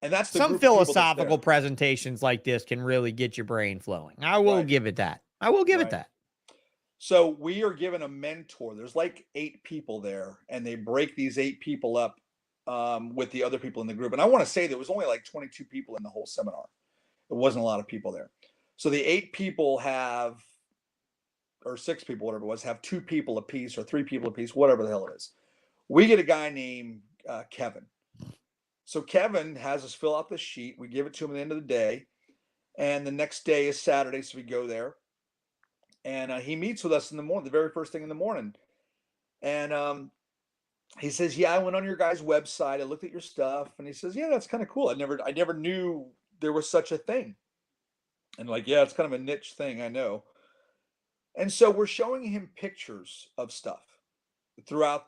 And that's the Some group of people that's philosophical there. presentations like this can really get your brain flowing. I will Right. give it that. I will give it Right. that. So we are given a mentor. There's like 8 people there, and they break these 8 people up with the other people in the group. And I want to say there was only like 22 people in the whole seminar. There wasn't a lot of people there. So the 8 people have, or 6 people, whatever it was, have 2 people apiece or 3 people apiece, whatever the hell it is. We get a guy named Kevin. So Kevin has us fill out the sheet. We give it to him at the end of the day. And the next day is Saturday, so we go there. And he meets with us in the morning, the very first thing in the morning. And he says, "Yeah, I went on your guys' website. I looked at your stuff." And he says, "Yeah, that's kind of cool. I never knew there was such a thing." And like, yeah, it's kind of a niche thing, I know. And so we're showing him pictures of stuff throughout,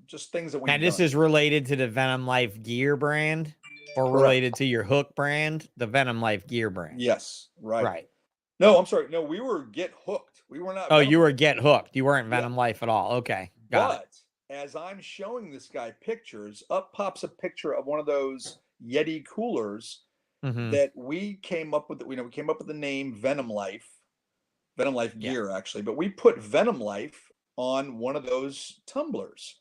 just things that we've Now, this done. is related to the Venom Life gear brand or Correct. related to your hook brand, the Venom Life gear brand. Yes, right. Right. No, I'm sorry. No, we were Get Hooked. We were not. Oh, Venom you were Life. Get Hooked. You weren't Yeah. Venom Life at all. Okay. Got it. But as I'm showing this guy pictures, up pops a picture of one of those Yeti coolers Mhm. that we came up with. We came up with the name Venom Life Yeah. gear actually, but we put Venom Life on one of those tumblers.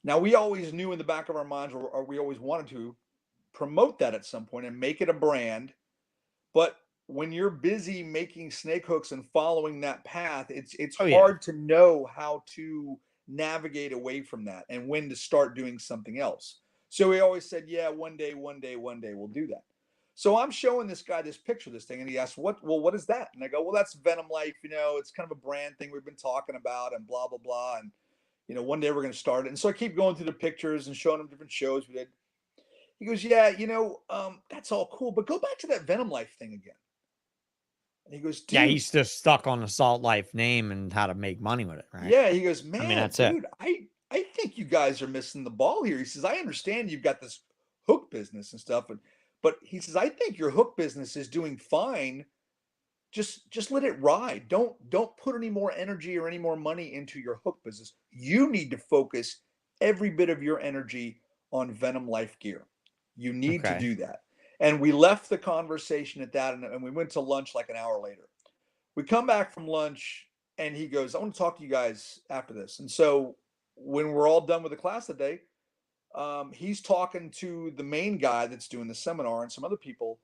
Now we always knew in the back of our minds, or we always wanted to promote that at some point and make it a brand. But when you're busy making snake hooks and following that path, it's Oh, yeah. hard to know how to navigate away from that and when to start doing something else. So we always said, yeah, one day we'll do that. So I'm showing this guy this picture of this thing, and he asks, what is that? And I go, well, that's Venom Life. It's kind of a brand thing we've been talking about, and blah blah blah. And one day we're going to start it. And so I keep going through the pictures and showing him different shows we did. He goes, yeah, that's all cool, but go back to that Venom Life thing again. And he goes, dude. Yeah, he's just stuck on the Salt Life name and how to make money with it, right? Yeah, he goes, man, that's dude, it. I think you guys are missing the ball here. He says, I understand you've got this hook business and stuff, but he says, I think your hook business is doing fine. Just let it ride. Don't put any more energy or any more money into your hook business. You need to focus every bit of your energy on Venom Life gear. You need to do that. And we left the conversation at that, and we went to lunch like an hour later. We come back from lunch, and he goes, I want to talk to you guys after this. And so when we're all done with the class today, he's talking to the main guy that's doing the seminar and some other people,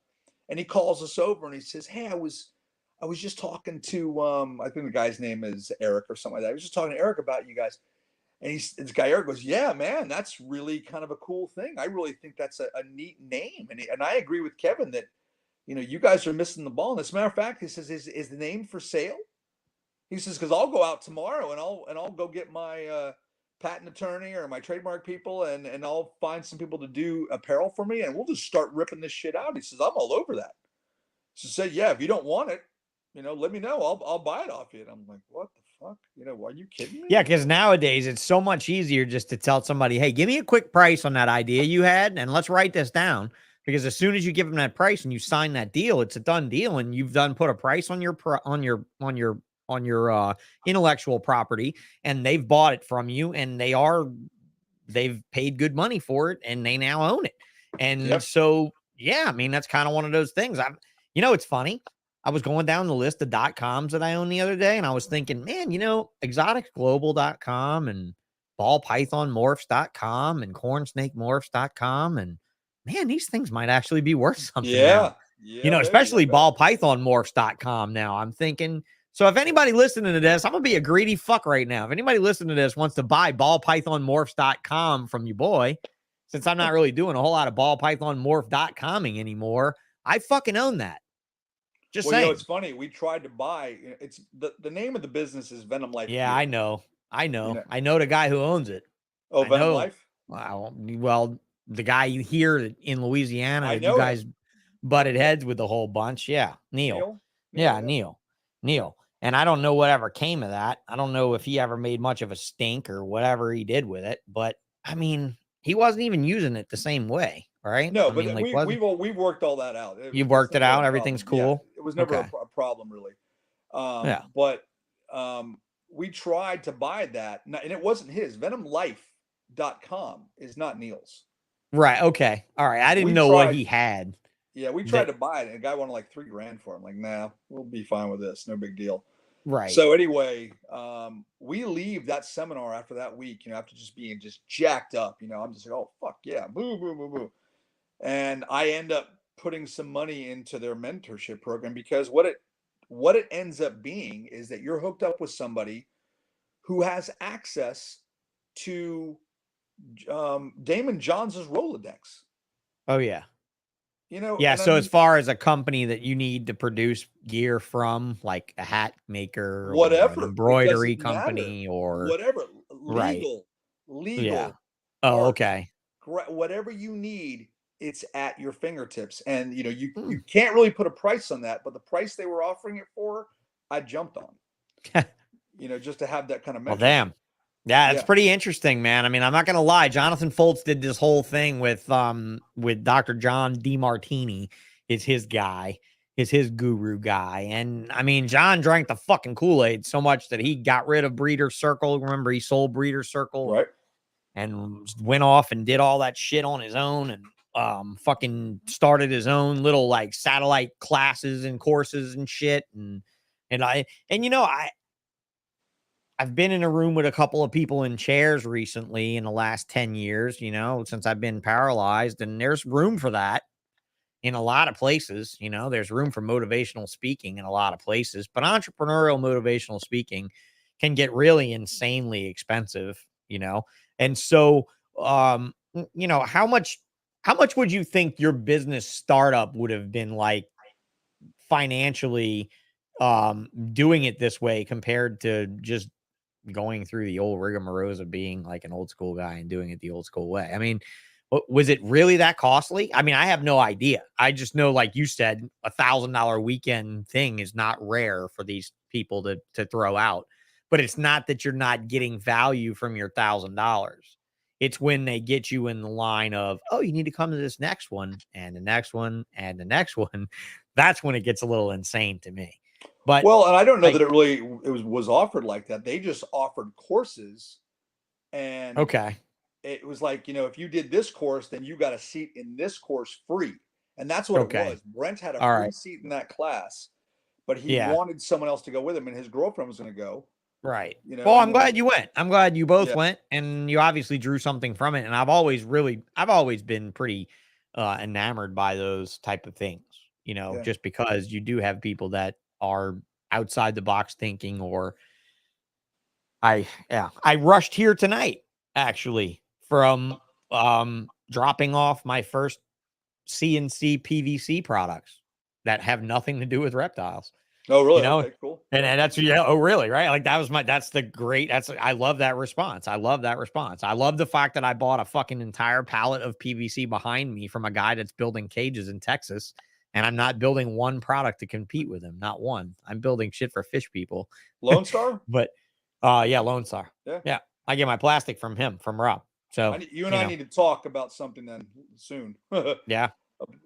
and he calls us over and he says, hey, I was just talking to I think the guy's name is Eric or something like that. I was just talking to Eric about you guys. And this guy Eric goes, yeah, man, that's really kind of a cool thing. I really think that's a neat name. And I agree with Kevin that, you guys are missing the ball. And as a matter of fact, he says, is the name for sale? He says, because I'll go out tomorrow and I'll go get my patent attorney or my trademark people and I'll find some people to do apparel for me and we'll just start ripping this shit out. He says, I'm all over that. She said, yeah, if you don't want it, let me know. I'll buy it off you. And I'm like, what the fuck? Are you kidding me? Yeah, because nowadays it's so much easier just to tell somebody, hey, give me a quick price on that idea you had, and let's write this down. Because as soon as you give them that price and you sign that deal, it's a done deal, and you've put a price on your intellectual property, and they've bought it from you, and they've paid good money for it, and they now own it. And so, yeah, I mean, that's kind of one of those things. It's funny. I was going down the list of .coms that I own the other day, and I was thinking, man, exoticsglobal.com and ballpythonmorphs.com and cornsnakemorphs.com, and man, these things might actually be worth something now. Especially ballpythonmorphs.com now. I'm thinking, so if anybody listening to this, I'm going to be a greedy fuck right now. If anybody listening to this wants to buy ballpythonmorphs.com from you boy, since I'm not really doing a whole lot of ballpythonmorph.coming anymore, I fucking own that. Just saying. It's funny. We tried to buy. It's the name of the business is Venom Life. Yeah, gear. I know. I know the guy who owns it. Oh, Venom Life. Wow. Well, the guy here in Louisiana that you guys butted heads with the whole bunch. Yeah, Neil. Yeah, Neil. And I don't know whatever came of that. I don't know if he ever made much of a stink or whatever he did with it. But I mean, he wasn't even using it the same way. Right? No, but we've worked all that out. You've worked it out. Everything's cool. Yeah, it was never a problem really. But we tried to buy that, and it wasn't his. VENOMlife.com is not Neil's. Right. Okay. All right. I didn't We know what tried, he had. yeah, we tried That, to buy it, and a guy wanted like $3,000 for it. I'm like, nah, we'll be fine with this. No big deal. right. So anyway, we leave that seminar after that week, after just being just jacked up, I'm just like, oh, fuck yeah, boo, boo, boo, boo. And I end up putting some money into their mentorship program, because what it ends up being is that you're hooked up with somebody who has access to Damon Johns' Rolodex. Oh yeah. Yeah. And I So as mean, far as a company that you need to produce gear from, like a hat maker or an whatever, it embroidery doesn't matter. company or Whatever, right. legal, Yeah. legal Oh, parts, okay. whatever you need, it's at your fingertips. And Hmm. you can't really put a price on that, but the price they were offering it for, I jumped on. Just to have that kind of Well, mentorship. damn. Yeah, it's Yeah, pretty interesting, man. I mean, I'm not gonna lie. Jonathan Foltz did this whole thing with Dr. John DeMartini. Is his guy, is his guru guy. And I mean, John drank the fucking Kool-Aid so much that he got rid of Breeder Circle. Remember, he sold Breeder Circle right. and went off and did all that shit on his own and fucking started his own little like satellite classes and courses and shit. I've been in a room with a couple of people in chairs recently in the last 10 years, since I've been paralyzed, and there's room for that in a lot of places. There's room for motivational speaking in a lot of places, but entrepreneurial motivational speaking can get really insanely expensive. And so, how much would you think your business startup would have been like financially, doing it this way compared to just going through the old rigmaroles of being like an old school guy and doing it the old school way? I mean, was it really that costly? I mean, I have no idea. I just know, like you said, $1,000 weekend thing is not rare for these people to throw out. But it's not that you're not getting value from your $1,000. It's when they get you in the line of, oh, you need to come to this next one and the next one and the next one. That's when it gets a little insane to me. But Well, and I don't know that like, it was offered like that. They just offered courses, and okay, it was like, if you did this course, then you got a seat in this course free. And that's what it okay, was. Brent had a all free right, seat in that class, but he yeah. wanted someone else to go with him, and his girlfriend was going to go, Right. Well, I'm and then, glad you went. I'm glad you both yeah, went, and you obviously drew something from it. And I've always been pretty enamored by those type of things, yeah. just because you do have people that are outside the box thinking. Or I rushed here tonight actually from dropping off my first CNC PVC products that have nothing to do with reptiles. Oh, you really? know Okay, cool. and that's, yeah, oh really, right? Like I love that response. I love that response. I love the fact that I bought a fucking entire pallet of PVC behind me from a guy that's building cages in Texas, and I'm not building one product to compete with him, not one. I'm building shit for fish people. Lone Star? But yeah, Lone Star. Yeah. Yeah, I get my plastic from him, from Rob. So You and I need to talk about something then soon. yeah,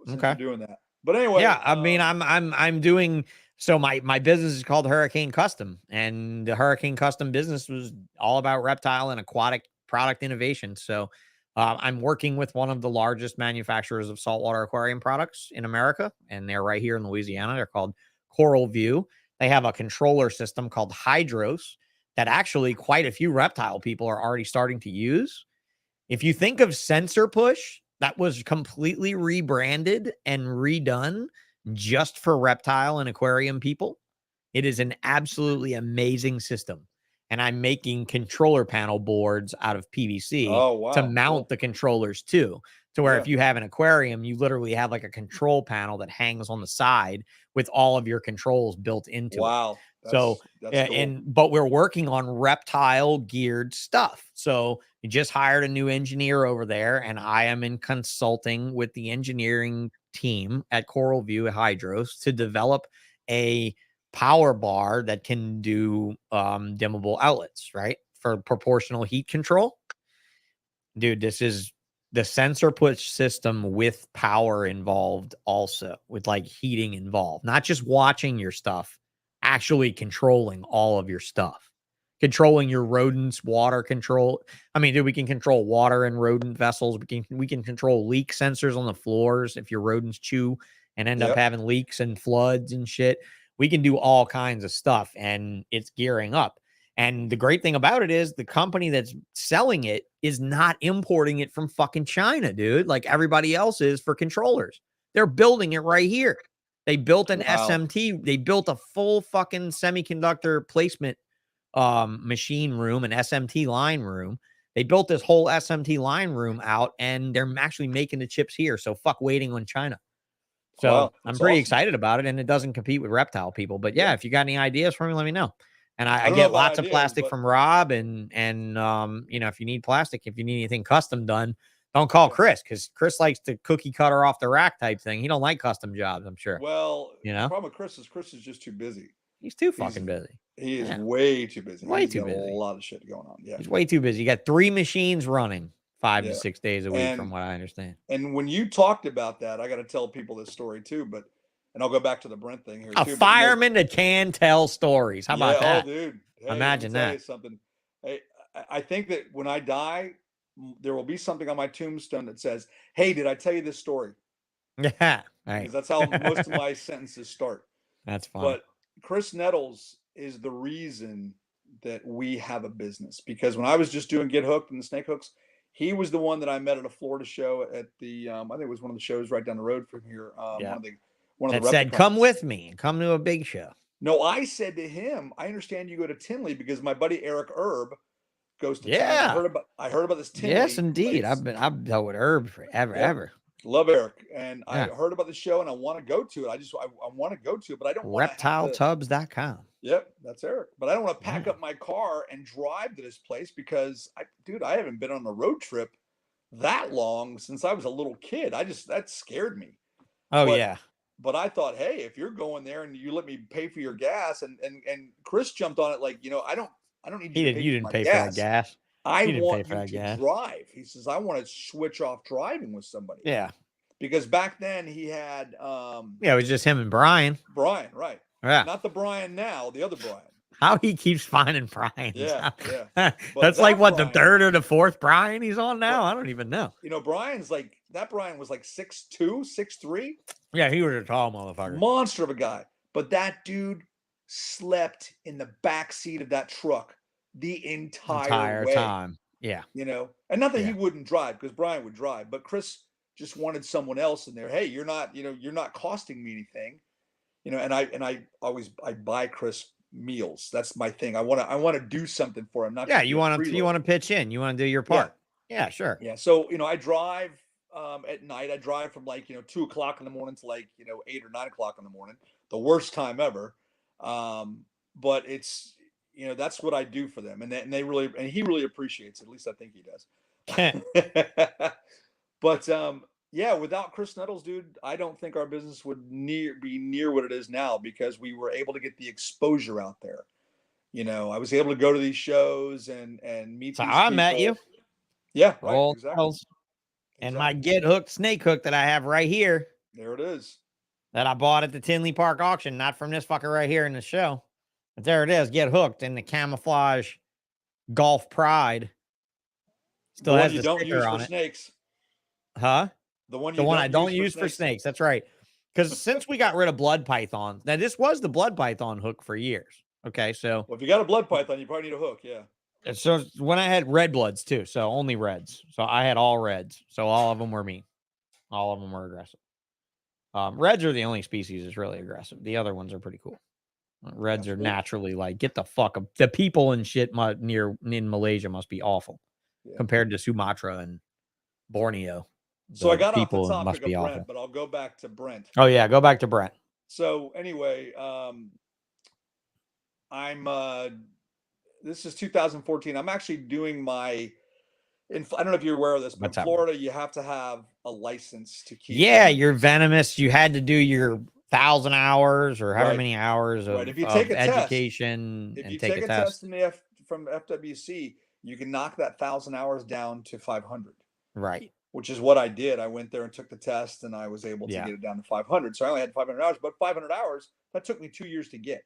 Since okay. you're doing that. But anyway, Yeah, I mean, I'm doing, so my business is called Hurricane Custom, and the Hurricane Custom business was all about reptile and aquatic product innovation. So I'm working with one of the largest manufacturers of saltwater aquarium products in America, and they're right here in Louisiana. They're called Coral View. They have a controller system called Hydros that actually quite a few reptile people are already starting to use. If you think of Sensor Push, that was completely rebranded and redone just for reptile and aquarium people. It is an absolutely amazing system. And I'm making controller panel boards out of PVC oh to wow, mount cool. the controllers too. To where Yeah. if you have an aquarium, you literally have like a control panel that hangs on the side with all of your controls built into it. Wow. So, That's cool. but we're working on reptile geared stuff. So we just hired a new engineer over there, and I am in consulting with the engineering team at Coral View Hydros to develop a power bar that can do dimmable outlets, right? For proportional heat control. Dude, this is the sensor push system with power involved, also with like heating involved, not just watching your stuff, actually controlling all of your stuff. controlling your rodents, water control. I mean, dude, we can control water and rodent vessels. We can control leak sensors on the floors if your rodents chew and end up having leaks and floods and shit. We can do all kinds of stuff, and it's gearing up. And the great thing about it is the company that's selling it is not importing it from fucking China, dude, like everybody else is for controllers. They're building it right here. They built an SMT. They built a full fucking semiconductor placement machine room, an SMT line room. They built this whole SMT line room out, and they're actually making the chips here. So fuck waiting on China. So I'm pretty excited about it, and it doesn't compete with reptile people. But yeah, if you got any ideas for me, let me know. And I get lots of plastic from Rob, and you know, if you need plastic, if you need anything custom done, don't call Chris, because Chris likes to cookie cutter off the rack type thing. He don't like custom jobs, I'm sure. Well, you know, the problem with Chris is just too busy. He's too fucking busy. He is way too busy. Way He's too got busy. A lot of shit going on. Yeah, he's way too busy. You got 3 machines running 5 to 6 days a week, from what I understand. And when you talked about that, I got to tell people this story too. But and I'll go back to the Brent thing here. A too, fireman that can tell stories. How about that? Oh, dude. Hey, imagine that. Something. Hey, I think that when I die, there will be something on my tombstone that says, "Hey, did I tell you this story?" Yeah, right. Because that's how most of my sentences start. That's fine. But Chris Nettles is the reason that we have a business, because when I was just doing Get Hooked and the snake hooks, he was the one that I met at a Florida show at the I think it was one of the shows right down the road from here. One of the said, "Come with me, come to a big show." No, I said to him, "I understand you go to Tinley because my buddy Eric Erb goes to Tinley. I heard about this Tinley. Yes, indeed. Place. I've dealt with Herb forever, ever. Love Eric, and I heard about the show, and I want to go to it. I want to go to it, but I don't want REPTILETubs.com. Yep, that's Eric. But I don't want to pack up my car and drive to this place because, I haven't been on a road trip that long since I was a little kid. That scared me. But I thought, hey, if you're going there and you let me pay for your gas, and Chris jumped on it like, I don't need you to pay you didn't pay for that gas. I want you to drive. He says, I want to switch off driving with somebody. Yeah. Because back then he had it was just him and Brian. Brian, right. Yeah. Not the Brian now, the other Brian. How he keeps finding Brian. Yeah. That's like what, Brian, the 3rd or the 4th Brian he's on now? I don't even know. Brian's like, that Brian was like 6'2", 6'3". Yeah, he was a tall motherfucker. Monster of a guy. But that dude slept in the back seat of that truck the entire way. Time. Yeah. And not that he wouldn't drive, because Brian would drive, but Chris just wanted someone else in there. Hey, you're not costing me anything. And I buy Chris meals. That's my thing. I want to do something for him. Not you want to pitch in. You want to do your part. Yeah, sure. Yeah. So I drive at night. I drive from 2 o'clock in the morning to 8 or 9 o'clock in the morning. The worst time ever. But it's that's what I do for them, and he really appreciates it. At least I think he does. But without Chris Nettles, dude, I don't think our business would be near what it is now, because we were able to get the exposure out there. I was able to go to these shows and meet. So I met you. Yeah, right. Exactly. And my Get Hooked snake hook that I have right here. There it is. That I bought at the Tinley Park auction, not from this fucker right here in the show. But there it is. Get Hooked in the camouflage Golf Pride. Still has the sticker on it. Snakes. Huh? The one I don't use for snakes. That's right. Because since we got rid of blood pythons, now this was the blood python hook for years. Okay, so if you got a blood python, you probably need a hook. Yeah. So when I had red bloods too, so only reds. So I had all reds. So all of them were mean. All of them were aggressive. Reds are the only species that's really aggressive. The other ones are pretty cool. Reds are naturally like, get the fuck up. The people and shit in Malaysia must be awful compared to Sumatra and Borneo. So I got off the topic of Brent, but I'll go back to Brent. Oh yeah, go back to Brent. So anyway, this is 2014. I'm actually doing I don't know if you're aware of this, but in Florida, you have to have a license to keep. Yeah, you're venomous. You had to do your 1,000 hours or however many hours of, if you take a education test, and if you take a test from FWC, you can knock that 1,000 hours down to 500. Right. Which is what I did. I went there and took the test, and I was able to get it down to 500. So I only had 500 hours, but 500 hours, that took me 2 years to get.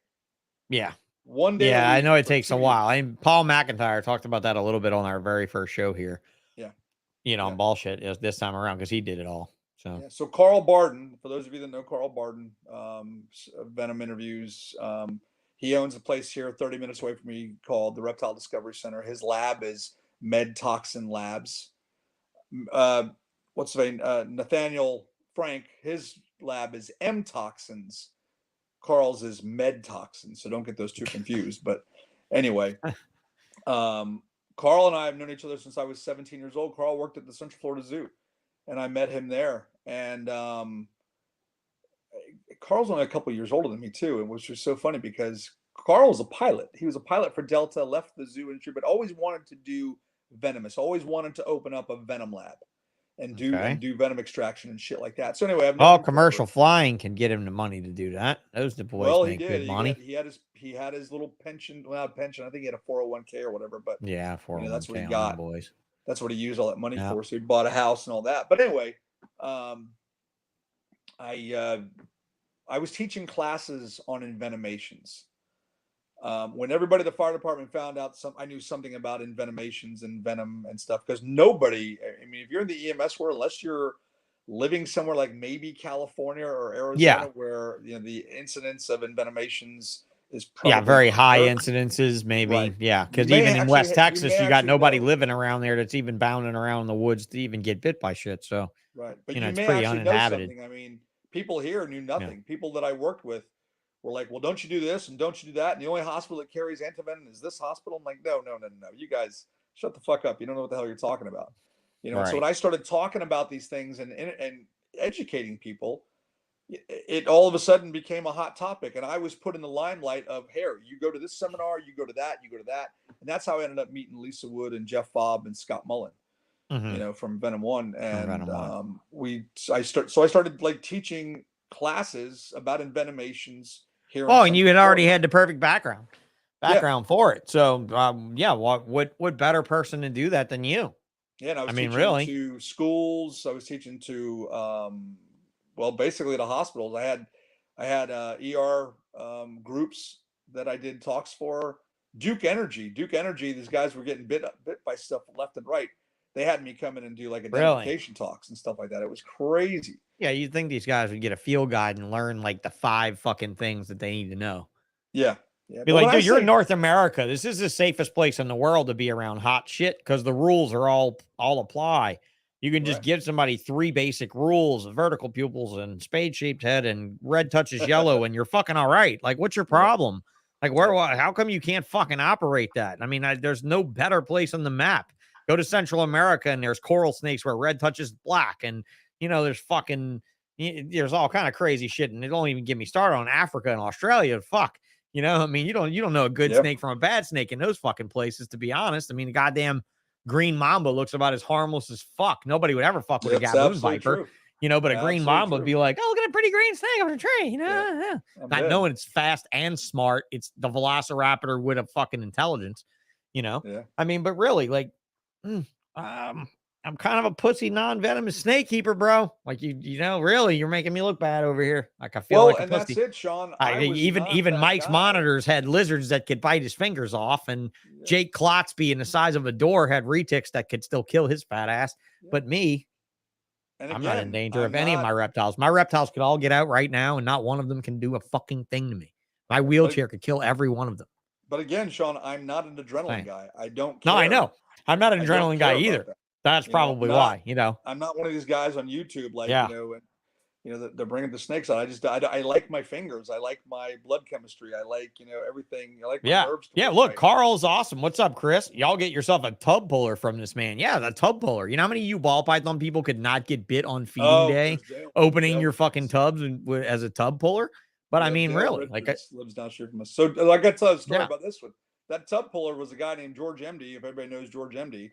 Yeah. one day Yeah, a I week know it for takes a 2 while. years. Paul McIntyre talked about that a little bit on our very first show here. Yeah. On Ballsh this time around because he did it all. So Yeah. So Carl Barden, for those of you that know Carl Barden, Venom interviews. He owns a place here 30 minutes away from me called the Reptile Discovery Center. His lab is Med Toxin Labs. What's the name? Nathaniel Frank, his lab is M Toxins. Carl's is Med Toxins. So don't get those two confused. But anyway, Carl and I have known each other since I was 17 years old. Carl worked at the Central Florida Zoo, and I met him there. And Carl's only a couple years older than me too, which was so funny because Carl was a pilot. He was a pilot for Delta, left the zoo industry, but always wanted to do venomous. Always wanted to open up a venom lab and do venom extraction and shit like that. So anyway, I've known him commercial flying can get him the money to do that. Those the boys well, make he did. good money. He had his little pension, well, not pension. I think he had a 401k or whatever. But yeah, 401k. That's what he got. Boys. That's what he used all that money for. So he bought a house and all that. But anyway, I was teaching classes on envenomations. When everybody at the fire department found out I knew something about envenomations and venom and stuff, because nobody, I mean, if you're in the EMS world, unless you're living somewhere like maybe California or Arizona, where the incidence of envenomations is probably very high incidences, maybe. Right. Yeah, because even in West Texas, you got nobody living around there that's even bounding around in the woods to even get bit by shit. So right, but it's may pretty actually uninhabited. know something. I mean, people here knew nothing. People that I worked with were like, well, don't you do this and don't you do that? And the only hospital that carries antivenom is this hospital. I'm like, no. You guys shut the fuck up. You don't know what the hell you're talking about. Right. So when I started talking about these things and educating people, it all of a sudden became a hot topic. And I was put in the limelight of, hey, you go to this seminar, you go to that, you go to that. And that's how I ended up meeting Lisa Wood and Jeff Fobb and Scott Mullen, from Venom One. And I started like teaching classes about envenomations here. Oh, and you had already had the perfect background for it. So what better person to do that than you? Yeah, and I was teaching to schools. I was teaching to basically to hospitals. I had ER groups that I did talks for. Duke Energy, these guys were getting bit by stuff left and right. They had me come in and do like identification talks and stuff like that. It was crazy. Yeah, you'd think these guys would get a field guide and learn like the 5 fucking things that they need to know. Yeah. Be like, dude, you're in North America. This is the safest place in the world to be around hot shit because the rules are all apply. You can just give somebody 3 basic rules: vertical pupils and spade-shaped head and red touches yellow, and you're fucking all right. Like, what's your problem? Like, how come you can't fucking operate that? I mean, there's no better place on the map. Go to Central America and there's coral snakes where red touches black, and there's all kind of crazy shit, and it don't even get me started on Africa and Australia. Fuck. I mean, you don't know a good snake from a bad snake in those fucking places, to be honest. I mean, the goddamn green mamba looks about as harmless as fuck. Nobody would ever fuck with a gaboon viper, but a green mamba would be like, oh, look at a pretty green snake up in a tree, not knowing it's fast and smart. It's the velociraptor with a fucking intelligence, I mean, but really, like, I'm kind of a pussy non-venomous snake keeper, bro. Like, really, you're making me look bad over here. Like, I feel like a pussy. That's it, Sean. Even Mike's monitors had lizards that could bite his fingers off, and Jake Klotzby, in the size of a door, had retics that could still kill his fat ass. But me, I'm not in danger of any of my reptiles. My reptiles could all get out right now, and not one of them can do a fucking thing to me. My wheelchair could kill every one of them. But again, Sean, I'm not an adrenaline guy. I don't care. No, I know. I'm not an adrenaline guy either. That's probably why, I'm not one of these guys on YouTube, like, they're bringing the snakes out. I like my fingers. I like my blood chemistry. I like, everything. I like my nerves. Yeah. Look, Carl's awesome. What's up, Chris? Y'all get yourself a tub puller from this man. Yeah, the tub puller. You know how many of you ball python people could not get bit on feeding day, opening your fucking tubs as a tub puller? But I mean, really, like, lives downstream from us. So I got to tell a story about this one. That tub puller was a guy named George MD. If everybody knows George MD.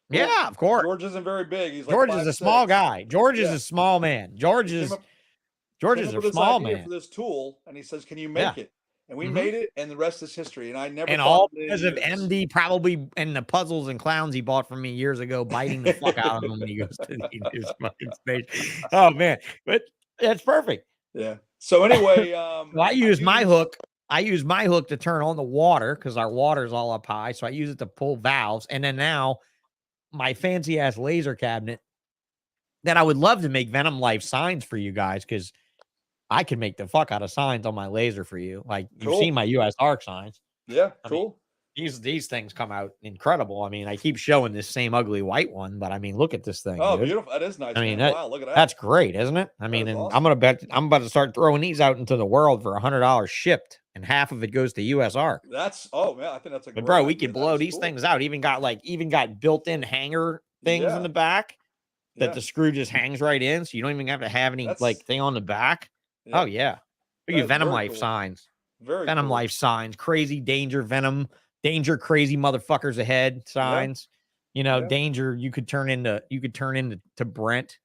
Yeah, of course. George isn't very big. He's like George is a small guy. George is a small man. George is a small man for this tool, and he says, "Can you make it?" And we made it, and the rest is history. And I never. And all because of MD, probably, and the puzzles and clowns he bought from me years ago, biting the fuck out of him when he goes to his fucking space. Oh man, but that's perfect. Yeah. So anyway, I use my hook. I use my hook to turn on the water because our water's all up high. So I use it to pull valves. And then now my fancy ass laser cabinet that I would love to make VENOMlife signs for you guys because I can make the fuck out of signs on my laser for you. Like you've Cool. seen my US Arc signs. Yeah, I mean, cool. these things come out incredible. I mean, I keep showing this same ugly white one, but I mean, look at this thing. Oh, dude. beautiful. That is nice. I mean, man. Wow, look at that. that's great, isn't it? I mean, and awesome. I'm gonna bet I'm about to start throwing these out into the world for $100 shipped, and half of it goes to US Arc. That's man, I think that's a But great bro, we idea. could blow these things out. Even got built-in hanger things in the back that the screw just hangs right in, so you don't even have to have any like thing on the back. Yeah. Oh yeah, look at VENOMlife signs. Very VENOMlife signs, crazy danger, venom, danger, crazy motherfuckers ahead signs. You know, danger. You could turn into Brent.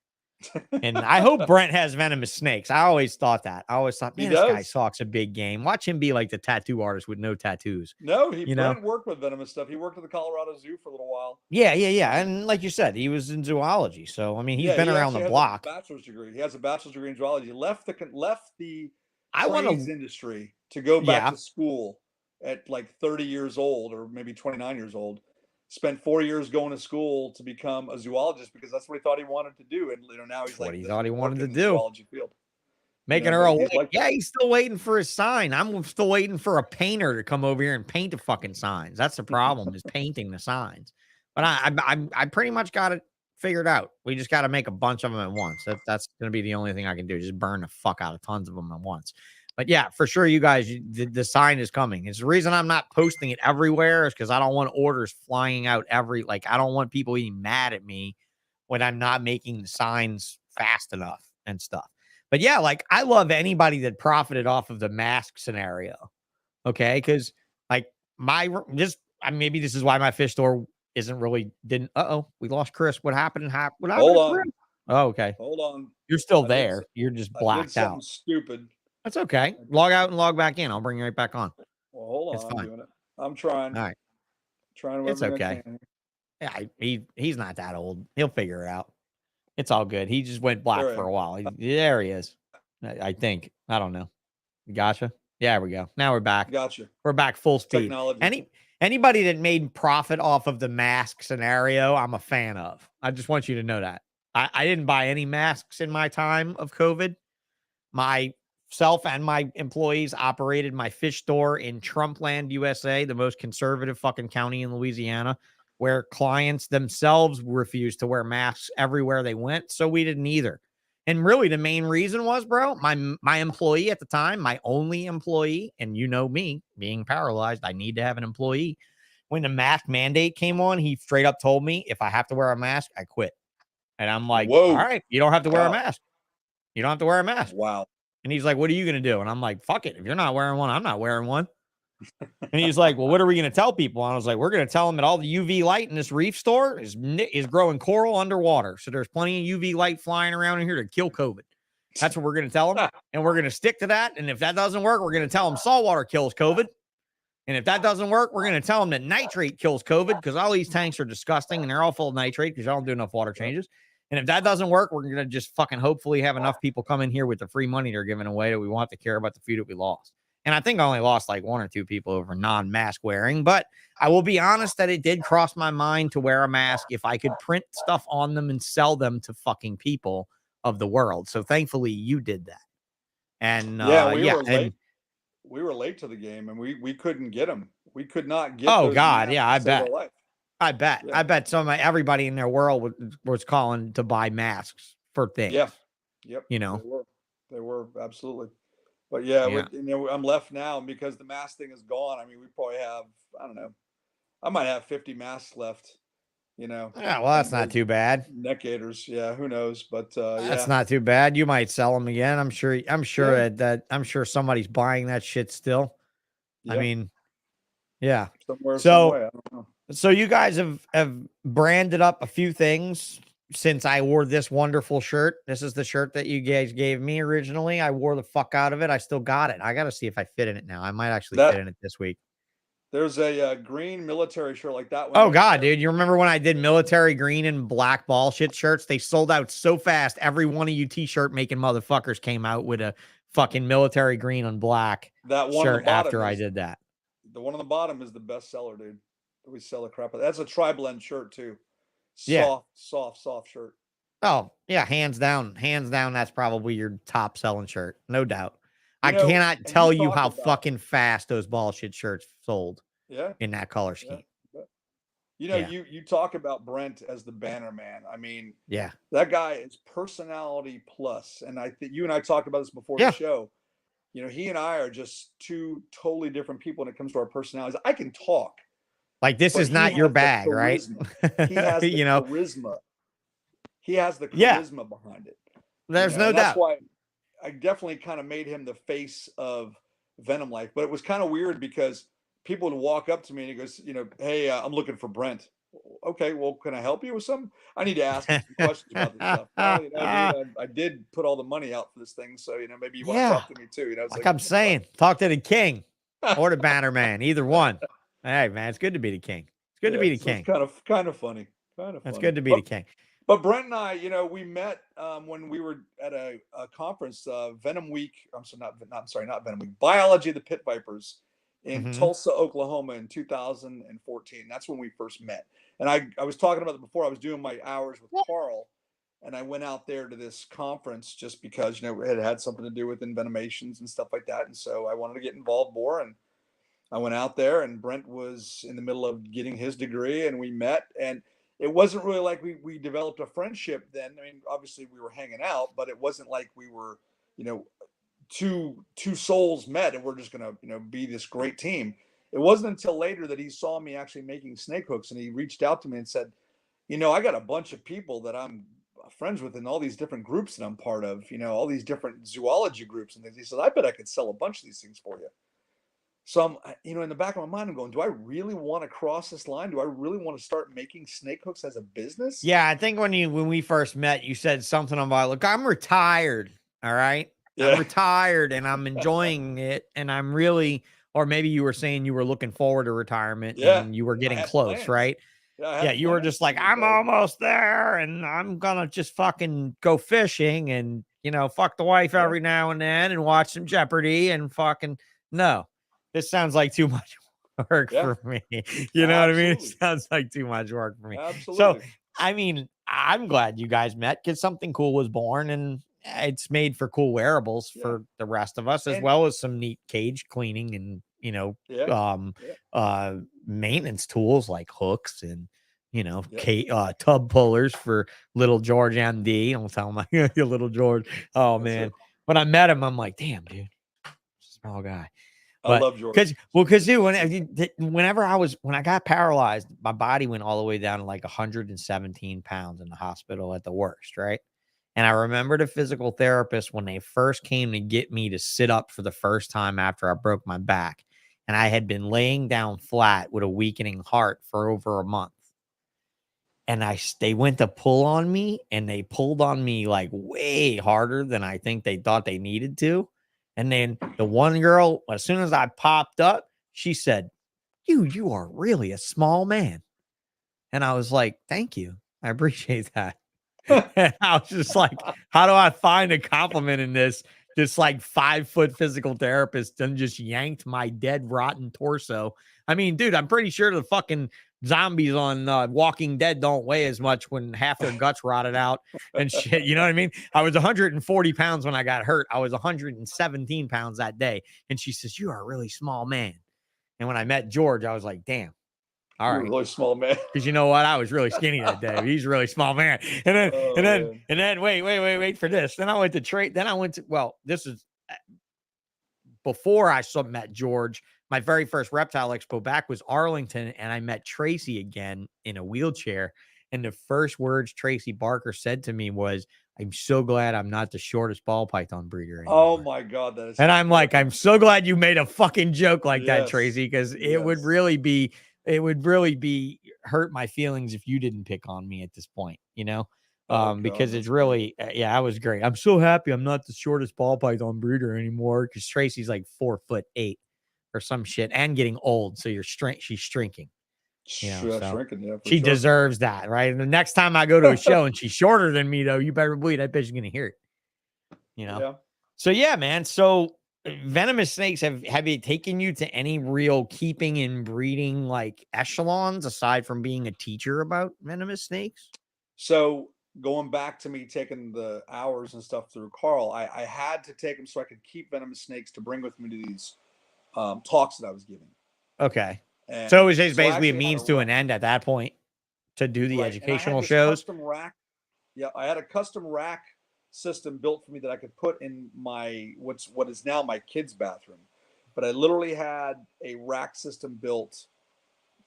And I hope Brent has venomous snakes. I always thought that. I always thought, man, this guy talks a big game. Watch him be like the tattoo artist with no tattoos. No, Brent worked with venomous stuff. He worked at the Colorado Zoo for a little while. Yeah. And like you said, he was in zoology. So I mean, he's been around the block. Bachelor's degree. He has a bachelor's degree in zoology. Left the I want industry to go back to school at like 30 years old or maybe 29 years old. Spent 4 years going to school to become a zoologist because that's what he thought he wanted to do. And now he's what he thought he wanted to do. Zoology field. Making her awake. He's still waiting for his sign. I'm still waiting for a painter to come over here and paint the fucking signs. That's the problem is painting the signs. But I pretty much got it figured out. We just got to make a bunch of them at once. That's going to be the only thing I can do. Just burn the fuck out of tons of them at once. But yeah, for sure, you guys, the sign is coming. It's the reason I'm not posting it everywhere is because I don't want orders flying out I don't want people being mad at me when I'm not making the signs fast enough and stuff. But yeah, like I love anybody that profited off of the mask scenario. Okay. Because like maybe this is why my fish store we lost Chris. What happened? What happened? Hold on. Chris? Oh, okay. Hold on. You're still there. You're just blacked out. Stupid. That's okay. Log out and log back in. I'll bring you right back on. Well, hold on. It's fine. I'm doing it. I'm trying. All right. Trying. It's okay. Yeah, he's not that old. He'll figure it out. It's all good. He just went black for a while. There he is. I think. I don't know. Gotcha. Yeah, there we go. Now we're back. Gotcha. We're back full speed. Technology. Anybody that made profit off of the mask scenario, I'm a fan of. I just want you to know that. I didn't buy any masks in my time of COVID. Myself and my employees operated my fish store in Trumpland, USA, the most conservative fucking county in Louisiana, where clients themselves refused to wear masks everywhere they went. So we didn't either. And really the main reason was, bro, my employee at the time, my only employee, and you know me being paralyzed, I need to have an employee. When the mask mandate came on, he straight up told me if I have to wear a mask, I quit. And I'm like, all right, you don't have to wear a mask. You don't have to wear a mask. Wow. And he's like, what are you going to do? And I'm like, fuck it. If you're not wearing one, I'm not wearing one. And he's like, well, what are we going to tell people? And I was like, we're going to tell them that all the UV light in this reef store is growing coral underwater. So there's plenty of UV light flying around in here to kill COVID. That's what we're going to tell them. And we're going to stick to that. And if that doesn't work, we're going to tell them saltwater kills COVID. And if that doesn't work, we're going to tell them that nitrate kills COVID because all these tanks are disgusting and they're all full of nitrate because y'all don't do enough water changes. And if that doesn't work, we're going to just fucking hopefully have enough people come in here with the free money they're giving away that we want to care about the few that we lost. And I think I only lost like 1 or 2 people over non-mask wearing, but I will be honest that it did cross my mind to wear a mask if I could print stuff on them and sell them to fucking people of the world. So thankfully you did that. And we were late to the game and we couldn't get them. We could not get. Oh God. Yeah, I bet. I bet. Yeah. I bet everybody in their world was calling to buy masks for things. Yeah. Yep. You know, they were absolutely. But yeah. I'm left now because the mask thing is gone. I mean, we probably have, I don't know, I might have 50 masks left, you know. Yeah, well, that's not too bad. Neck-gaiters, yeah, who knows? But that's not too bad. You might sell them again. I'm sure somebody's buying that shit still. Yeah. I mean, yeah. Somewhere, some way, I don't know. So you guys have branded up a few things since I wore this wonderful shirt. This is the shirt that you guys gave me originally. I wore the fuck out of it. I still got it. I got to see if I fit in it now. I might actually fit in it this week. There's a green military shirt like that one. Oh God, dude. You remember when I did military green and black Ballsh shirts? They sold out so fast. Every one of you t-shirt making motherfuckers came out with a fucking military green on black That one shirt after I did that. The one on the bottom is the best seller, dude. We sell the crap out of. That's a tri-blend shirt too. Yeah. Soft shirt. Oh, yeah, hands down. Hands down, that's probably your top selling shirt. No doubt. You I know, cannot and tell you you talk how about- fucking fast those bullshit shirts sold Yeah. in that color scheme. Yeah. You know, Yeah. you talk about Brent as the banner man. I mean, Yeah. that guy is personality plus. And I think you and I talked about this before Yeah. the show. You know, he and I are just two totally different people when it comes to our personalities. I can talk. Like, this but is he not your has the bag, right? charisma. He has the You know, charisma. He has the Yeah. charisma behind it. there's You know, no and that's doubt. why I definitely kind of made him the face of Venom Life. But it was kind of weird because people would walk up to me and he goes, you know, hey, I'm looking for Brent. Okay, well, can I help you with something? I need to ask him some questions about this stuff. Well, you know, dude, I did put all the money out for this thing, so you know, maybe you want to Yeah. talk to me too. You know, it's Like I'm saying, talk to the king or the banner man, either one. Hey, man, it's good to be the king. It's good to be the so king. it's kind of funny. Kind of. It's funny. good to be the king. But Brent and I, you know, we met when we were at a conference, Venom Week. I'm sorry, not Venom Week. Biology of the Pit Vipers in Mhm. Tulsa, Oklahoma, in 2014. That's when we first met. And I was talking about it before. I was doing my hours with Carl, and I went out there to this conference just because, you know, it had something to do with envenomations and stuff like that. And so I wanted to get involved more. And I went out there, and Brent was in the middle of getting his degree, and we met. And it wasn't really like we developed a friendship then. I mean, obviously we were hanging out, but it wasn't like we were, you know, two souls met and we're just gonna, you know, be this great team. It wasn't until later that he saw me actually making snake hooks, and he reached out to me and said, you know, I got a bunch of people that I'm friends with in all these different groups that I'm part of, you know, all these different zoology groups and things. He said, I bet I could sell a bunch of these things for you. So I'm, you know, in the back of my mind, I'm going, do I really want to cross this line? Do I really want to start making snake hooks as a business? Yeah, I think when we first met, you said something about, look, I'm retired. All right. Yeah. I'm retired and I'm enjoying it. And I'm really, or maybe you were saying you were looking forward to retirement and you were getting close, plans. right? Yeah, you were just like, I'm almost there and I'm gonna just fucking go fishing and, you know, fuck the wife every now and then and watch some Jeopardy and fucking no. This sounds like too much work for me. You know what I mean? It sounds like too much work for me. Absolutely. So, I mean, I'm glad you guys met because something cool was born and it's made for cool wearables for the rest of us, as well as some neat cage cleaning and, you know, maintenance tools like hooks and, you know, tub pullers for little George MD. Don't tell him your little George. Oh, man. When I met him, I'm like, damn, dude, small guy. But, I love George. Because dude, when I got paralyzed, my body went all the way down to like 117 pounds in the hospital at the worst, right? And I remember the physical therapist when they first came to get me to sit up for the first time after I broke my back. And I had been laying down flat with a weakening heart for over a month. And they went to pull on me, and they pulled on me like way harder than I think they thought they needed to. And then the one girl, as soon as I popped up, she said, you are really a small man. And I was like, thank you. I appreciate that. And I was just like, how do I find a compliment in this? This like 5-foot physical therapist then just yanked my dead, rotten torso. I mean, dude, I'm pretty sure the fucking zombies on Walking Dead don't weigh as much when half their guts rotted out and shit. You know what I mean? I was 140 pounds when I got hurt. I was 117 pounds that day. And she says, you are a really small man. And when I met George, I was like, damn. All right. Really small man. Because you know what? I was really skinny that day. He's a really small man. And then wait for this. Then I went to well, this is before I met George. My very first Reptile Expo back was Arlington, and I met Tracy again in a wheelchair. And the first words Tracy Barker said to me was, I'm so glad I'm not the shortest ball python breeder anymore. Oh my God. That is and I'm like, I'm so glad you made a fucking joke like that, Tracy, because it would really be hurt my feelings if you didn't pick on me at this point, you know? Because it's really, I was great. I'm so happy I'm not the shortest ball python breeder anymore because Tracy's like 4'8" or some shit and getting old. So she's shrinking. You know, shrinking, she deserves that, right? And the next time I go to a show and she's shorter than me, though, you better believe that bitch is gonna hear it. You know, So yeah, man. So venomous snakes have it taken you to any real keeping and breeding like echelons aside from being a teacher about venomous snakes? So going back to me taking the hours and stuff through Carl, I had to take them so I could keep venomous snakes to bring with me to these talks that I was giving. Okay. So it And was just so I basically a actually had a means to rack, an end at that point to do the right? And I had educational this shows. custom rack. Yeah, I had a custom rack system built for me that I could put in my what is now my kids' bathroom. But I literally had a rack system built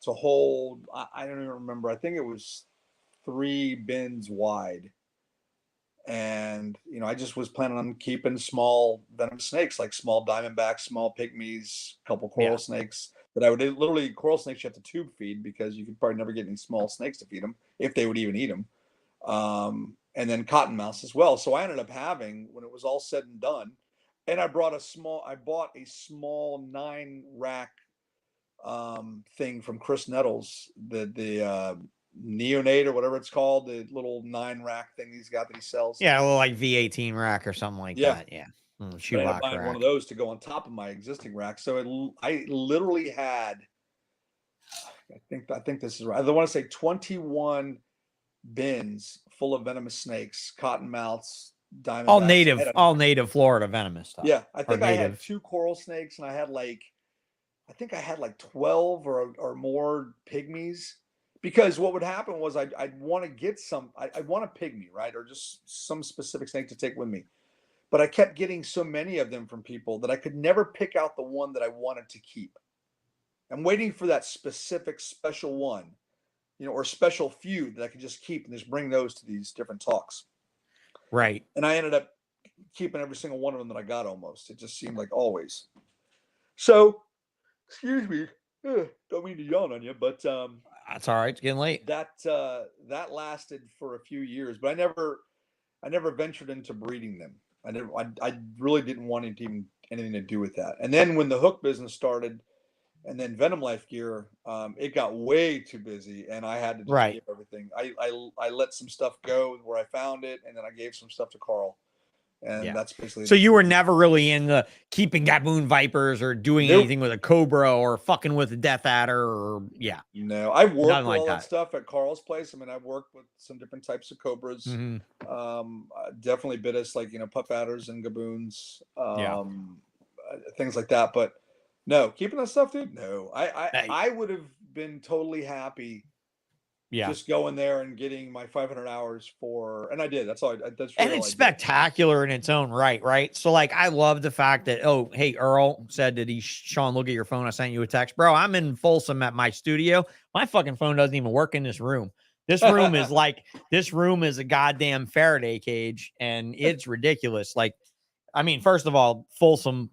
to hold. I don't even remember. I think it was 3 bins wide. And I just was planning on keeping small venomous snakes, like small diamondbacks, small pygmies, a couple Yeah. coral snakes. But I would literally, coral snakes you have to tube feed because you could probably never get any small snakes to feed them if they would even eat them. And then cottonmouths as well. So I ended up having, when it was all said and done, and I bought a small 9 rack thing from Chris Nettles, the neonate or whatever it's called, the little 9 rack thing he's got that he sells. Yeah, well, like V18 rack or something like Yeah. that. Yeah. But I ended up Shoebox buying one rack. of those to go on top of my existing rack. So I literally had, I think this is right. I want to say 21 bins full of venomous snakes, cottonmouths, diamondbacks. All native Florida venomous stuff. Yeah, I think I had native. 2 coral snakes, and I think I had like 12 or more pygmies. Because what would happen was I'd want to get I'd want a pygmy, right? Or just some specific snake to take with me. But I kept getting so many of them from people that I could never pick out the one that I wanted to keep. I'm waiting for that specific special one, or special few that I could just keep and just bring those to these different talks. Right. And I ended up keeping every single one of them that I got almost. It just seemed like always. So, excuse me. Don't mean to yawn on you, but That's all right. It's getting late. that lasted for a few years, but I never ventured into breeding them. I really didn't want anything to do with that. And then when the hook business started, and then VENOMlife gear, it got way too busy, and I had to just give everything. I let some stuff go where I found it, and then I gave some stuff to Carl, and that's basically. So you were never really in the keeping gaboon vipers or doing anything with a cobra or fucking with a death adder or No, I worked with like all that stuff at Carl's place. I mean, I worked with some different types of cobras. Definitely bit us, like pup adders and gaboons, things like that. But no, keeping that stuff, dude. No, I would have been totally happy. Just going there and getting my 500 hours and I did. That's all. That's really and it's spectacular in its own right, right? So like, I love the fact that hey, Earl said that Sean, look at your phone. I sent you a text, bro. I'm in Folsom at my studio. My fucking phone doesn't even work in this room. This room is a goddamn Faraday cage, and it's ridiculous. Like, I mean, first of all, Folsom,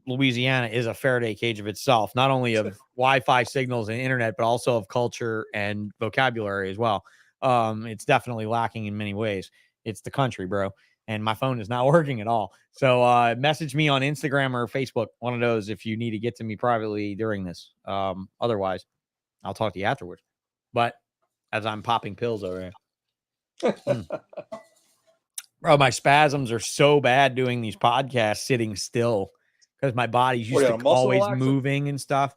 Louisiana is a Faraday cage of itself, not only of Wi-Fi signals and internet, but also of culture and vocabulary as well. It's definitely lacking in many ways. It's the country, bro. And my phone is not working at all. So message me on Instagram or Facebook, one of those, if you need to get to me privately during this. Otherwise, I'll talk to you afterwards. But as I'm popping pills over here. Bro, my spasms are so bad doing these podcasts sitting still because my body's used to always moving and stuff.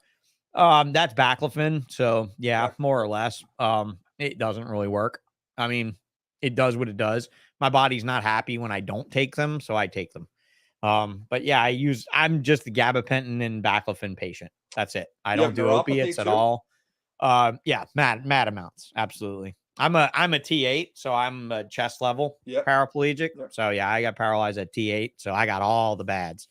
That's baclofen. So yeah, more or less. It doesn't really work. I mean, it does what it does. My body's not happy when I don't take them, so I take them. But yeah, I'm just the gabapentin and baclofen patient. That's it. I don't do opiates at all. Yeah, mad amounts. Absolutely. I'm a T8, so I'm a chest level paraplegic. So yeah, I got paralyzed at T8, so I got all the bads.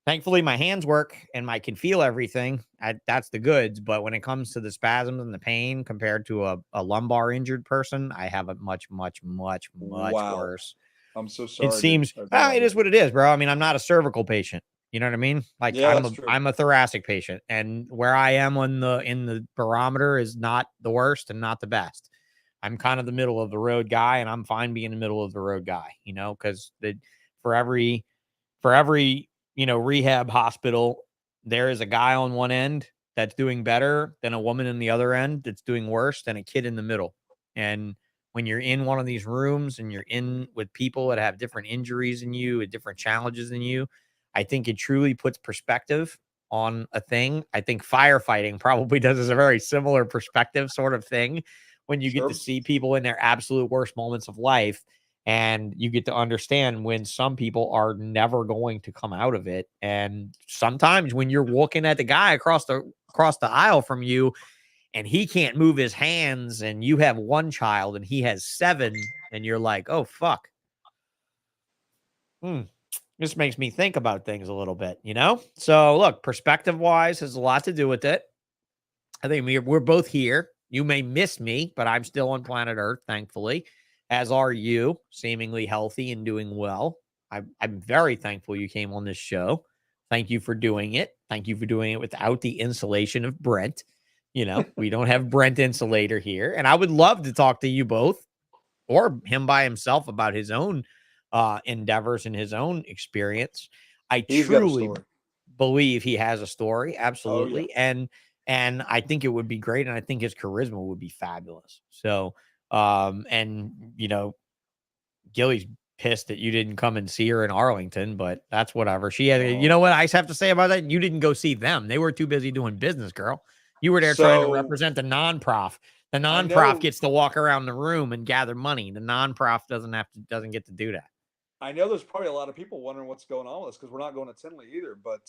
Thankfully, my hands work and I can feel everything. That's the goods. But when it comes to the spasms and the pain compared to a lumbar injured person, I have it much worse. I'm so sorry. It seems it is what it is, bro. I mean, I'm not a cervical patient. You know what I mean? Like I'm a thoracic patient, and where I am in the barometer is not the worst and not the best. I'm kind of the middle of the road guy, and I'm fine being the middle of the road guy, because for every rehab hospital, there is a guy on one end that's doing better than a woman in the other end that's doing worse than a kid in the middle. And when you're in one of these rooms and you're in with people that have different injuries than you and different challenges than you, I think it truly puts perspective on a thing. I think firefighting probably does a very similar perspective sort of thing when you get Sure. to see people in their absolute worst moments of life, and you get to understand when some people are never going to come out of it. And sometimes when you're looking at the guy across the aisle from you and he can't move his hands and you have one child and he has 7, and you're like, oh fuck. This makes me think about things a little bit, you know? So look, perspective wise has a lot to do with it. I think we're both here. You may miss me, but I'm still on planet Earth, thankfully, as are you, seemingly healthy and doing well. I'm very thankful you came on this show. Thank you for doing it. Thank you for doing it without the insulation of Brent. You know, we don't have Brent Insulator here. And I would love to talk to you both or him by himself about his own endeavors and his own experience. I He's got a truly story. believe he has a story. Oh, yeah. Absolutely. And I think it would be great. And I think his charisma would be fabulous. So, and you know, Gilly's pissed that you didn't come and see her in Arlington, but that's whatever. She had, you know what I have to say about that? You didn't go see them. They were too busy doing business, girl. You were there trying to So, represent the non-prof. The I non-prof know- gets to walk around the room and gather money. The non-prof doesn't get to do that. I know there's probably a lot of people wondering what's going on with us because we're not going to Tinley either. But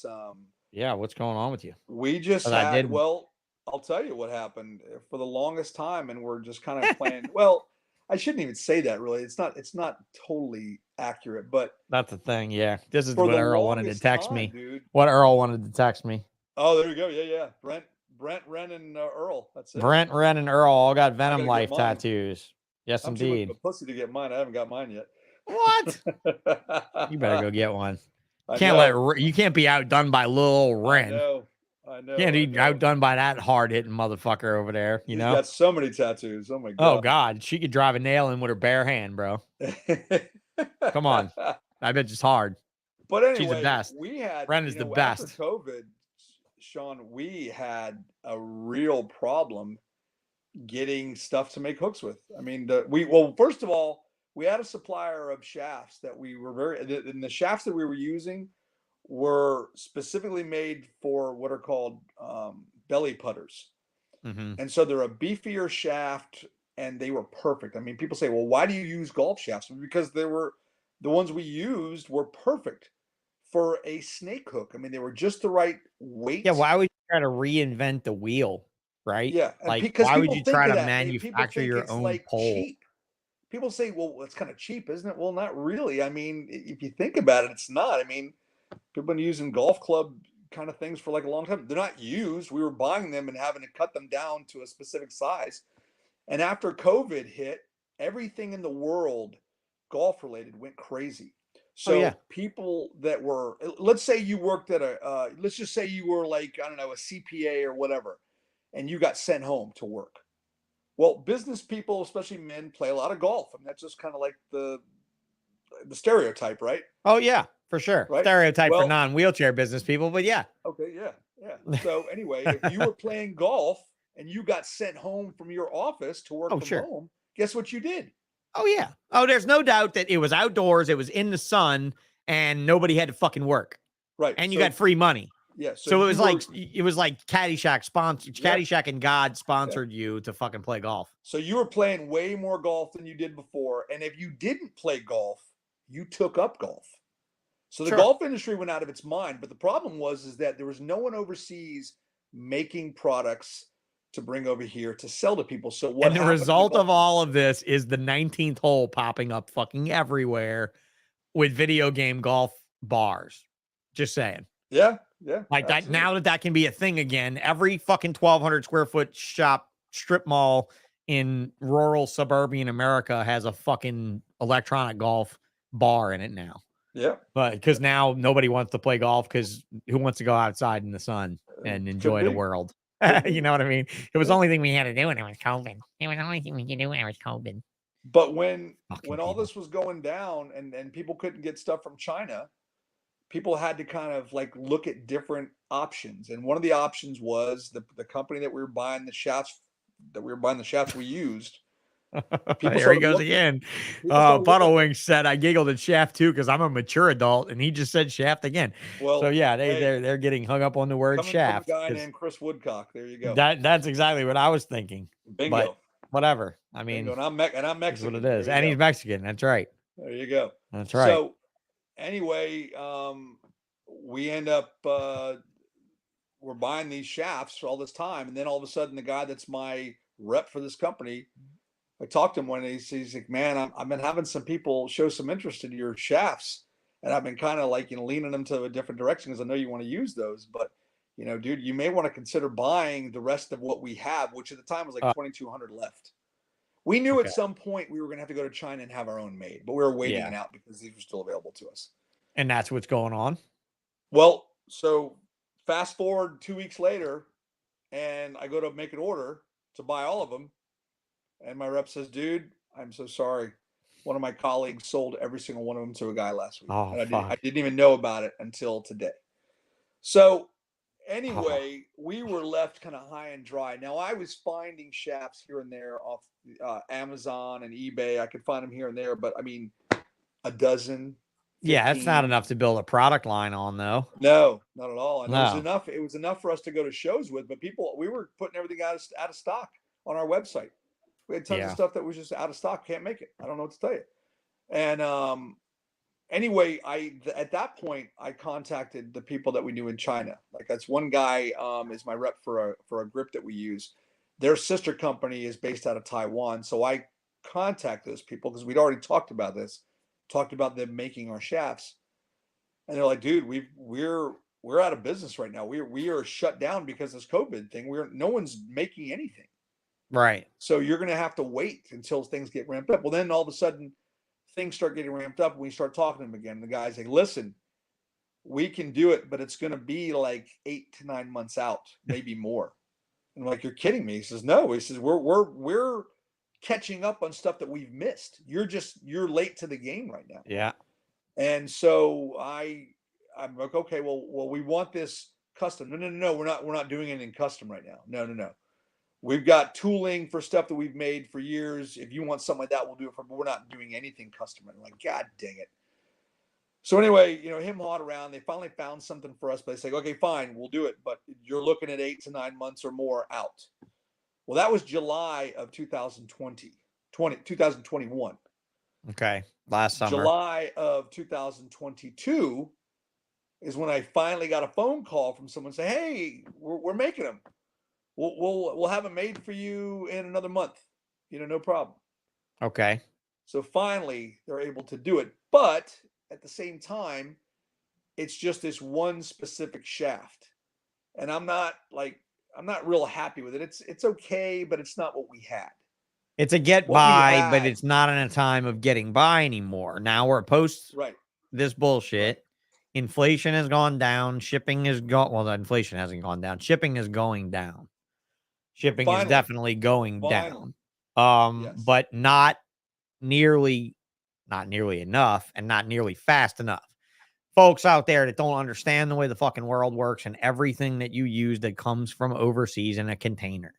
Yeah, what's going on with you? we just 'Cause I had, did- well, I'll tell you what happened for the longest time, and we're just kind of playing. Well, I shouldn't even say that really. It's not totally accurate, but That's the thing. Yeah, this is for what the Earl wanted to longest text time, me. dude. What Earl wanted to text me. Oh, there you go. Yeah, yeah. Brent, Ren, and Earl. That's it. Brent, Ren, and Earl all got gotta Venom get Life mine. tattoos. Yes, I'm too much indeed. of a pussy to get mine. I haven't got mine yet. What? You better go get one. I Can't know. you can't be outdone by little Ren. I know. Can't I be know. outdone by that hard hitting motherfucker over there. You He's know. got so many tattoos. Oh my Oh god. God, she could drive a nail in with her bare hand, bro. Come on. I bet it's hard. But anyway, She's the best. we had, Ren is the best. after COVID, Sean, we had a real problem getting stuff to make hooks with. I mean, well, first of all, we had a supplier of shafts that we were and the shafts that we were using were specifically made for what are called belly putters. Mm-hmm. And so they're a beefier shaft and they were perfect. I mean, people say, well, why do you use golf shafts? Because the ones we used were perfect for a snake hook. I mean, they were just the right weight. Yeah, why would you try to reinvent the wheel, right? Yeah, like because why would people you think try of to that. People manufacture think your it's own like pole? cheap. People say, well, it's kind of cheap, isn't it? Well, not really. I mean, if you think about it, it's not. I mean, people have been using golf club kind of things for like a long time. They're not used. We were buying them and having to cut them down to a specific size. And after COVID hit, everything in the world golf related went crazy. So people that were, let's say you worked at let's just say you were like, I don't know, a CPA or whatever, and you got sent home to work. Well, business people, especially men, play a lot of golf. I mean, that's just kind of like the stereotype, right? Oh yeah, for sure. Right? Stereotype for Well, non-wheelchair business people, but yeah. Okay, yeah. So anyway, if you were playing golf and you got sent home from your office to work from home, guess what you did? Oh yeah. Oh, there's no doubt that it was outdoors, it was in the sun, and nobody had to fucking work. Right. And you got free money. Yeah. So it was like Caddyshack sponsored. Caddyshack and God sponsored you to fucking play golf. So you were playing way more golf than you did before, and if you didn't play golf, you took up golf. So the golf industry went out of its mind. But the problem is that there was no one overseas making products to bring over here to sell to people. So what? And the result of all of this is the 19th hole popping up fucking everywhere with video game golf bars. Just saying. Yeah. Like that. Now that can be a thing again, every fucking 1,200 square foot strip mall in rural suburban America has a fucking electronic golf bar in it now. Yeah. But because now nobody wants to play golf because who wants to go outside in the sun and enjoy the world? You know what I mean? It was the only thing we had to do when it was COVID. It was the only thing we could do when it was COVID. But when all this was going down and people couldn't get stuff from China, people had to kind of like look at different options. And one of the options was the company that we were buying the shafts we used There he goes looking. again. People started looking. Puddlewing said I giggled at Shaft too because I'm a mature adult, and he just said Shaft again. Well, So yeah, hey, they're getting hung up on the word coming from a Shaft. guy 'cause named Chris Woodcock. There you go. that's exactly what I was thinking. Bingo. But whatever. I mean, Bingo. And I'm that's what Mexican. it is. There you And he's go. Mexican. That's right. There you go. That's right. So anyway, we end up we're buying these shafts for all this time, and then all of a sudden, the guy that's my rep for this company, I talked to him one day. He's like, "Man, I've been having some people show some interest in your shafts, and I've been kind of like leaning them to a different direction because I know you want to use those, but." Dude, you may want to consider buying the rest of what we have, which at the time was like 2,200 left. We knew at some point we were going to have to go to China and have our own made, but we were waiting it out because these were still available to us. And that's what's going on. Well, so fast forward 2 weeks later, and I go to make an order to buy all of them. And my rep says, "Dude, I'm so sorry. One of my colleagues sold every single one of them to a guy last week. Oh, and I didn't even know about it until today." So anyway, we were left kind of high and dry. Now, I was finding shafts here and there off Amazon and eBay. I could find them here and there, but I mean, a dozen. 15. Yeah, it's not enough to build a product line on, though. No, not at all. And No. it was enough for us to go to shows with, but we were putting everything out of stock on our website. We had tons of stuff that was just out of stock. Can't make it. I don't know what to tell you. And anyway, at that point I contacted the people that we knew in China. Like, that's one guy is my rep for a grip that we use. Their sister company is based out of Taiwan, so I contact those people because we'd already talked about them making our shafts, and they're like, "Dude, we're out of business right now. We are shut down because of this COVID thing. No one's making anything, right? So you're going to have to wait until things get ramped up." Well, then all of a sudden things start getting ramped up and we start talking to them again. And the guy's like, "Listen, we can do it, but it's going to be like 8 to 9 months out, maybe more." And I'm like, "You're kidding me." He says, "No." He says, we're catching up on stuff that we've missed. You're late to the game right now. Yeah. And so I'm like, "Okay, well, we want this custom." No, we're not doing anything custom right now. No. We've got tooling for stuff that we've made for years. If you want something like that, we'll do it but we're not doing anything custom. And I'm like, "God dang it." So anyway, him hawed around. They finally found something for us, but they say, "Okay, fine, we'll do it, but you're looking at 8 to 9 months or more out." Well, that was July of 2021. Okay. Last summer. July of 2022 is when I finally got a phone call from someone saying, "Hey, we're making them. We'll have them made for you in another month. No problem." Okay. So finally they're able to do it, but at the same time, it's just this one specific shaft, and I'm not real happy with it. It's okay, but it's not what we had. It's a get by, but it's not in a time of getting by anymore. Now we're post this bullshit. Right. Inflation has gone down. Shipping is well, the inflation hasn't gone down. Shipping is going down. Shipping is definitely going down. Yes. But not nearly enough and not nearly fast enough. Folks out there that don't understand the way the fucking world works and everything that you use that comes from overseas in a container.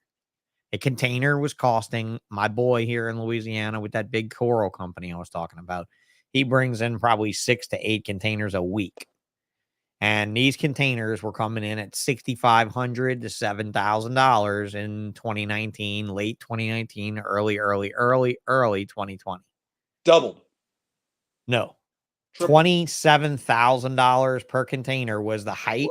A container was costing my boy here in Louisiana with that big coral company I was talking about. He brings in probably 6 to 8 containers a week. And these containers were coming in at $6,500 to $7,000 in 2019, late 2019, early 2020. Doubled. No. $27,000 per container was the height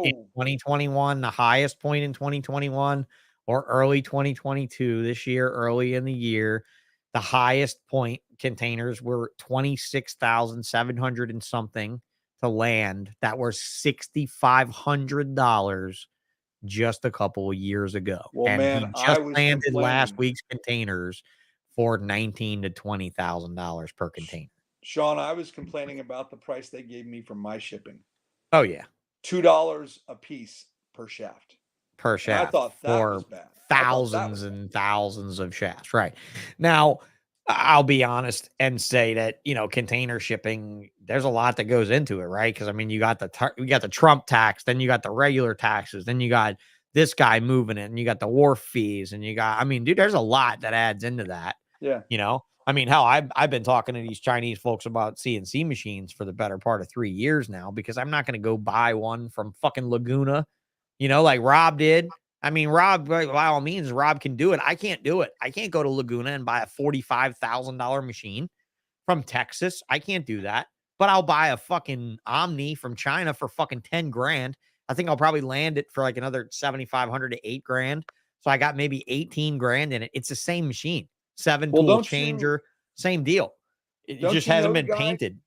in 2021, the highest point in 2021 or early 2022. This year, early in the year, the highest point containers were 26,700 and something to land. That were $6,500 just a couple of years ago. Well, and man, he just landed last week's containers for $19,000 to $20,000 per container. Sean, I was complaining about the price they gave me for my shipping. Oh, yeah. $2 a piece per shaft. Per shaft. And I thought that was bad. Thousands and thousands of shafts. Right. Now, I'll be honest and say that, container shipping, there's a lot that goes into it, right? Because, I mean, you got the Trump tax, then you got the regular taxes, then you got this guy moving it, and you got the wharf fees, and you got, I mean, dude, there's a lot that adds into that. Yeah. You know, I mean, hell, I've been talking to these Chinese folks about CNC machines for the better part of 3 years now, because I'm not going to go buy one from fucking Laguna, you know, like Rob did. I mean, Rob, by all means, Rob can do it. I can't do it. I can't go to Laguna and buy a $45,000 machine from Texas. I can't do that. But I'll buy a fucking Omni from China for fucking 10 grand. I think I'll probably land it for like another 7,500 to 8 grand. So I got maybe 18 grand in it. It's the same machine. 7-tool changer, same deal. It just hasn't been painted.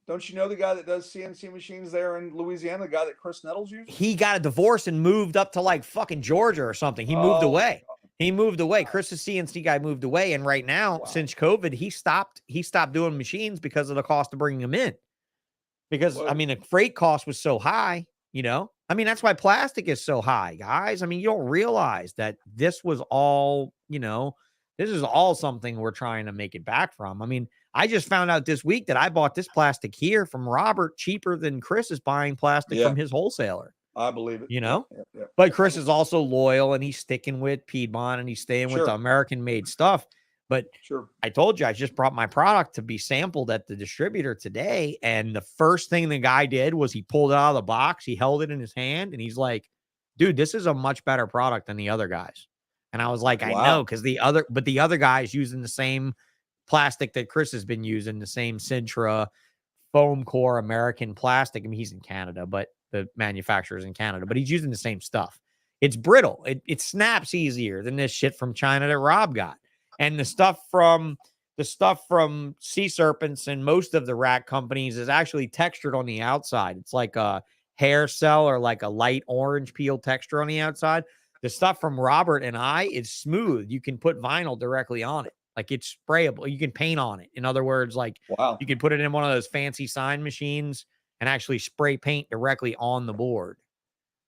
Don't you know the guy that does CNC machines there in Louisiana, the guy that Chris Nettles uses? He got a divorce and moved up to like fucking Georgia or something. He moved away. He moved away. Chris's CNC guy moved away. And right now, since COVID, he stopped doing machines because of the cost of bringing them in. Because, I mean, the freight cost was so high, you know? I mean, that's why plastic is so high, guys. I mean, you don't realize that this was all, you know, this is all something we're trying to make it back from. I mean, I just found out this week that I bought this plastic here from Robert cheaper than Chris is buying plastic from his wholesaler. I believe it. You know? Yeah. But Chris is also loyal, and he's sticking with Piedmont, and he's staying with the American-made stuff. But I told you, I just brought my product to be sampled at the distributor today, and the first thing the guy did was he pulled it out of the box, he held it in his hand, and he's like, dude, this is a much better product than the other guys. And I was like, I know, because the other guy's using the same plastic that Chris has been using, the same Sintra foam core American plastic. I mean, he's in Canada, but the manufacturer's in Canada, but he's using the same stuff. It's brittle. It snaps easier than this shit from China that Rob got. And the stuff from C-SERPENTS and most of the rack companies is actually textured on the outside. It's like a hair cell or like a light orange peel texture on the outside. The stuff from Robert and I is smooth. You can put vinyl directly on it. Like it's sprayable. You can paint on it. In other words, like you can put it in one of those fancy sign machines and actually spray paint directly on the board,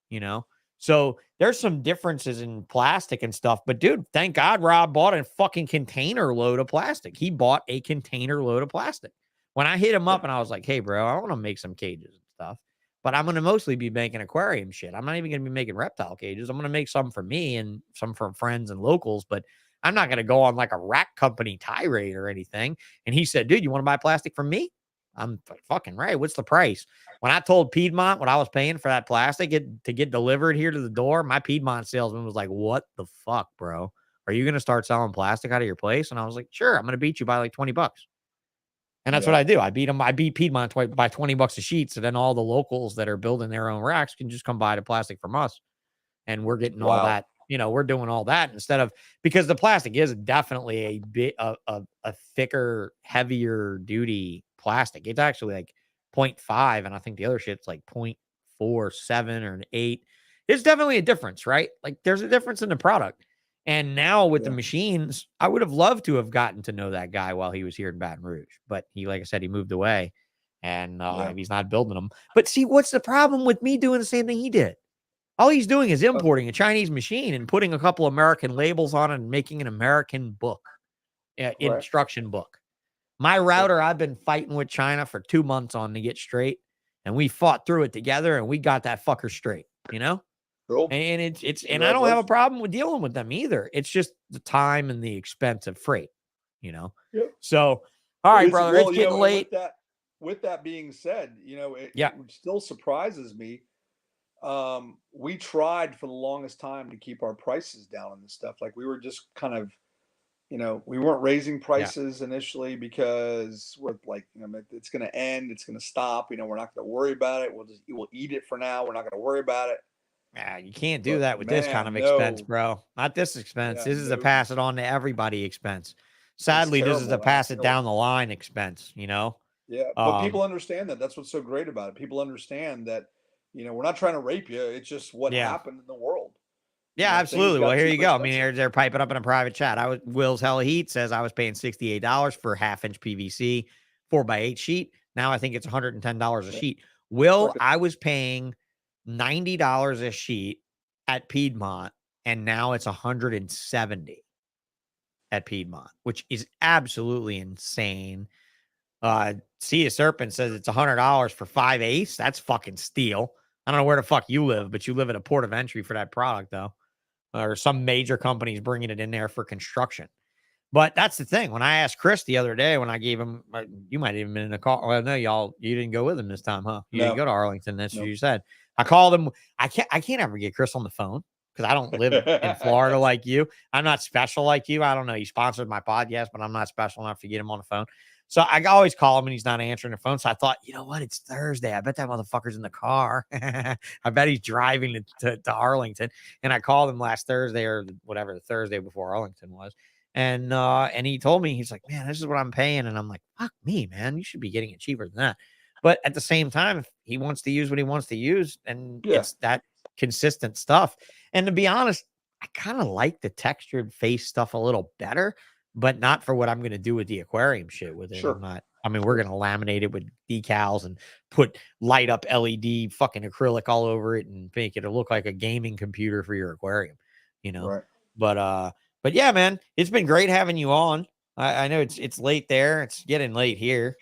you know? So there's some differences in plastic and stuff, but dude, thank God Rob bought a fucking container load of plastic. He bought a container load of plastic. When I hit him up and I was like, hey bro, I want to make some cages and stuff, but I'm going to mostly be making aquarium shit. I'm not even going to be making reptile cages. I'm going to make some for me and some for friends and locals, but I'm not going to go on like a rack company tirade or anything. And he said, dude, you want to buy plastic from me? I'm fucking right. What's the price? When I told Piedmont what I was paying for that plastic to get delivered here to the door, my Piedmont salesman was like, what the fuck, bro? Are you going to start selling plastic out of your place? And I was like, sure, I'm going to beat you by like $20. And that's what I do. I beat Piedmont by $20 a sheet. So then all the locals that are building their own racks can just come buy the plastic from us. And we're getting all that, you know, we're doing all that instead of, because the plastic is definitely a bit of a thicker, heavier duty plastic. It's actually like 0.5. And I think the other shit's like 0.47 or an 8. There's definitely a difference, right? Like there's a difference in the product. And now with the machines, I would have loved to have gotten to know that guy while he was here in Baton Rouge. But he, like I said, he moved away and he's not building them. But see, what's the problem with me doing the same thing he did? All he's doing is importing a Chinese machine and putting a couple American labels on it and making an American book, instruction book. My router, I've been fighting with China for 2 months on to get straight. And we fought through it together and we got that fucker straight, you know? Cool. And it's and I don't have a problem with dealing with them either. It's just the time and the expense of freight, you know? Yep. So, all right, brother, it's getting late. With that being said, you know, it still surprises me. We tried for the longest time to keep our prices down on this stuff. Like we were just kind of, you know, we weren't raising prices initially because we're like, you know, it's going to end. It's going to stop. You know, we're not going to worry about it. We'll eat it for now. We're not going to worry about it. You can't do that with this kind of expense, bro. Not this expense. This is a pass it on to everybody expense. Sadly, this is a pass it down the line expense, you know? Yeah, but people understand that. That's what's so great about it. People understand that, you know, we're not trying to rape you. It's just what happened in the world. Yeah, you know, absolutely. Well, here you go. I mean, they're piping up in a private chat. Will's Hella Heat says I was paying $68 for 1/2-inch PVC 4x8 sheet. Now I think it's $110 a sheet. Will, I was paying $90 a sheet at Piedmont, and now it's $170 at Piedmont, which is absolutely insane. C-SERPENTS says it's $100 for 5/8. That's fucking steal. I don't know where the fuck you live, but you live at a port of entry for that product, though, or some major companies bringing it in there for construction. But that's the thing. When I asked Chris the other day, when I gave him, you might have even been in a call. Well, no, you didn't go with him this time, huh? You didn't go to Arlington. That's what you said. I called him. I can't ever get Chris on the phone because I don't live in Florida like you. I'm not special like you. I don't know. He sponsored my podcast, but I'm not special enough to get him on the phone. So I always call him and he's not answering the phone. So I thought, you know what? It's Thursday. I bet that motherfucker's in the car. I bet he's driving to Arlington. And I called him last Thursday or whatever the Thursday before Arlington was. And he told me, he's like, man, this is what I'm paying. And I'm like, fuck me, man. You should be getting it cheaper than that. But at the same time, if he wants to use what he wants to use, and it's that consistent stuff. And to be honest, I kind of like the textured face stuff a little better, but not for what I'm going to do with the aquarium shit with it. Sure. We're going to laminate it with decals and put light up LED fucking acrylic all over it and make it look like a gaming computer for your aquarium, you know? Right. But yeah, man, it's been great having you on. I know it's late there. It's getting late here.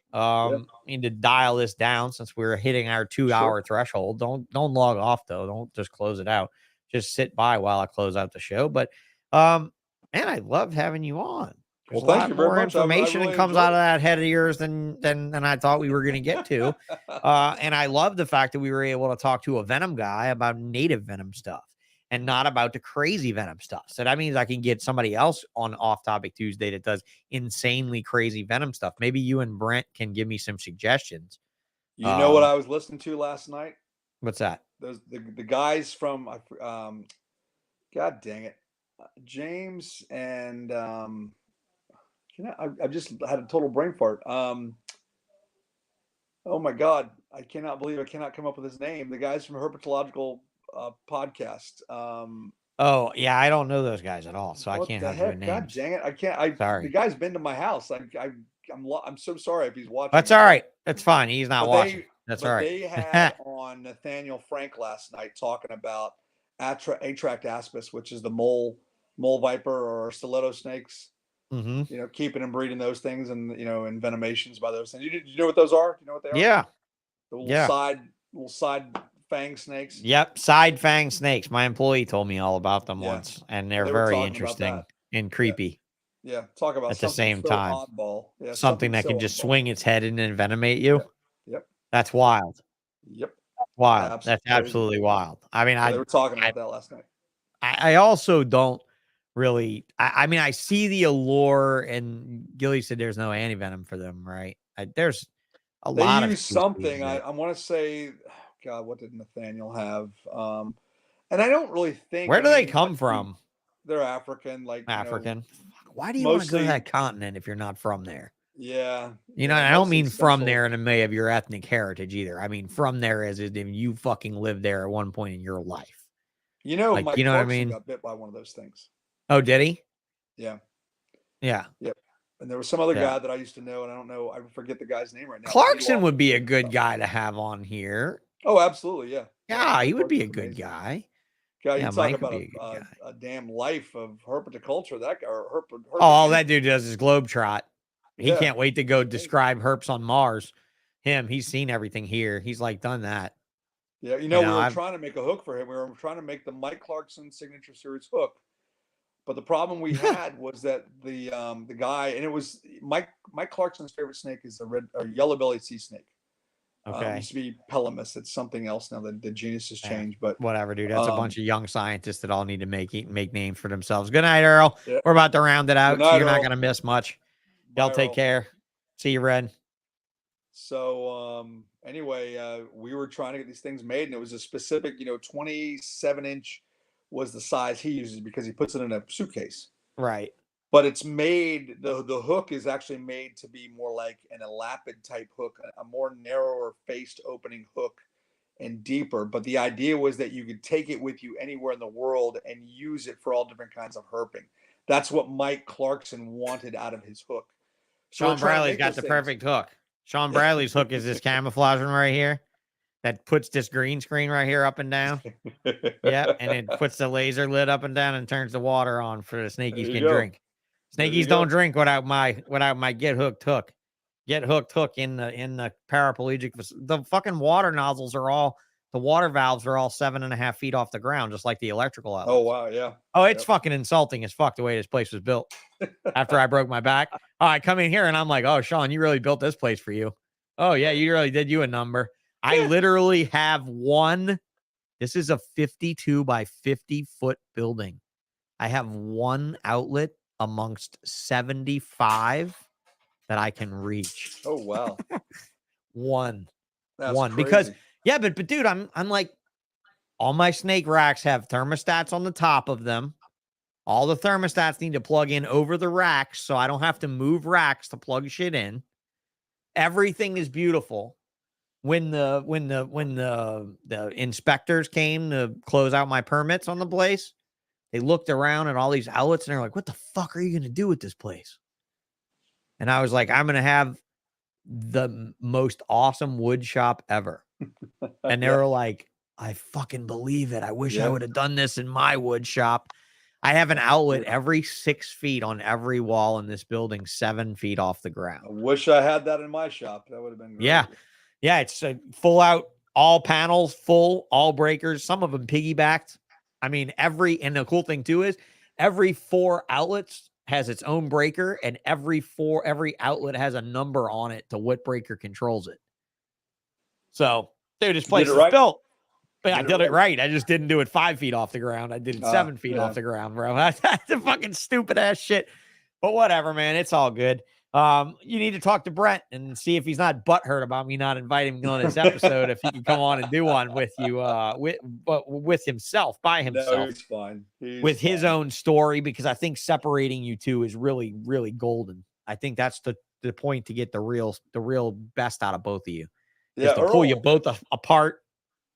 Need to dial this down since we're hitting our 2-hour threshold. Don't log off though. Don't just close it out. Just sit by while I close out the show. But man, I loved having you on. There's Well, thank you very more much. information really that comes out of that head of yours than I thought we were going to get to. And I love the fact that we were able to talk to a Venom guy about native Venom stuff and not about the crazy Venom stuff. So that means I can get somebody else on Off Topic Tuesday that does insanely crazy Venom stuff. Maybe you and Brent can give me some suggestions. You know what I was listening to last night? What's that? The guys from God dang it, James and I just had a total brain fart. Oh my God, I cannot believe I cannot come up with his name. The guys from Herpetological podcast. Oh yeah, I don't know those guys at all, so I can't have their names. God dang it, I can't. Sorry. The guy's been to my house. I'm so sorry if he's watching. That's all right. That's fine. He's not watching. That's all right. They had on Nathaniel Frank last night talking about Atract aspis, which is the mole viper or stiletto snakes. Mm-hmm. You know, keeping and breeding those things, and and venomations by those things. You know what those are? You know what they are? Yeah. The little side fang snakes. Yep, side fang snakes. My employee told me all about them once, and they're very interesting and creepy. Yeah, talk about at the same so time. Oddball. Yeah, something that can just swing its head and envenomate you. Yep. That's wild. Yep. Wild. Absolutely. That's absolutely wild. I mean, they were talking about that last night. I also don't really. I mean, I see the allure, and Gilly said there's no antivenom for them, right? There's a lot. They use something. I want to say, God, what did Nathaniel have? And I don't really think. Where do they come from? They're African, African. Why do you want to go to that continent if you're not from there? Yeah. I don't mean from there in a way of your ethnic heritage either. I mean from there as if you fucking lived there at one point in your life. You know, like, you know what I mean? Got bit by one of those things. Oh, did he? Yeah. Yeah. Yep. And there was some other guy that I used to know, and I don't know. I forget the guy's name right now. Clarkson would be a good guy to have on here. Oh, absolutely. Yeah. Yeah, he would be a good guy. God, you talk about a damn life of herpetoculture. That guy, or all that dude does is globetrot. He can't wait to go describe herps on Mars. He's seen everything here. He's like done that. Yeah, we were trying to make a hook for him. We were trying to make the Mike Clarkson Signature Series hook, but the problem we had was that the guy, and it was Mike Clarkson's favorite snake is a yellow-bellied sea snake. Okay. It used to be Pelamis. It's something else now. The genus has changed, but whatever, dude. That's a bunch of young scientists that all need to make names for themselves. Good night, Earl. Yeah. We're about to round it out. Night, so you're not going to miss much. Y'all take care. See you, Red. So anyway, we were trying to get these things made, and it was a specific, 27-inch was the size he uses because he puts it in a suitcase. Right. But it's made, the hook is actually made to be more like an elapid type hook, a more narrower faced opening hook and deeper. But the idea was that you could take it with you anywhere in the world and use it for all different kinds of herping. That's what Mike Clarkson wanted out of his hook. Sean Bradley's got the perfect hook. Sean Bradley's hook is this camouflage one right here that puts this green screen right here up and down. Yeah, and it puts the laser lid up and down and turns the water on for the snakies can drink. Snakies don't drink without my get hooked hook. Get hooked hook in the paraplegic. The fucking water nozzles are all The water valves are all 7.5 feet off the ground, just like the electrical outlets. Oh, wow. Yeah. Oh, it's fucking insulting as fuck the way this place was built. After I broke my back, I come in here and I'm like, oh, Sean, you really built this place for you. Oh, yeah, you really did you a number. I literally have one. This is a 52 by 50 foot building. I have one outlet amongst 75 that I can reach. Oh, wow. One. That's one. crazy. Because, yeah, but dude, I'm like, all my snake racks have thermostats on the top of them. All the thermostats need to plug in over the racks, so I don't have to move racks to plug shit in. Everything is beautiful. When the inspectors came to close out my permits on the place, they looked around at all these outlets and they're like, "What the fuck are you going to do with this place?" And I was like, "I'm going to have the most awesome wood shop ever." And they were like, "I fucking believe it. I wish I would have done this in my wood shop." I have an outlet every 6 feet on every wall in this building, 7 feet off the ground. I wish I had that in my shop. That would have been great. Yeah. Yeah. It's a full out, all panels, full, all breakers, some of them piggybacked. I mean, and the cool thing too is every 4 outlets has its own breaker, and every outlet has a number on it to what breaker controls it. So, dude, this place is built. But I did it right. I just didn't do it 5 feet off the ground. I did it 7 feet off the ground, bro. That's a fucking stupid ass shit. But whatever, man. It's all good. You need to talk to Brent and see if he's not butthurt about me not inviting him on this episode. If he can come on and do one with you, with himself, by himself. No, he's fine. With his own story, because I think separating you two is really, really golden. I think that's the point to get the real best out of both of you. Yeah, is to pull you both apart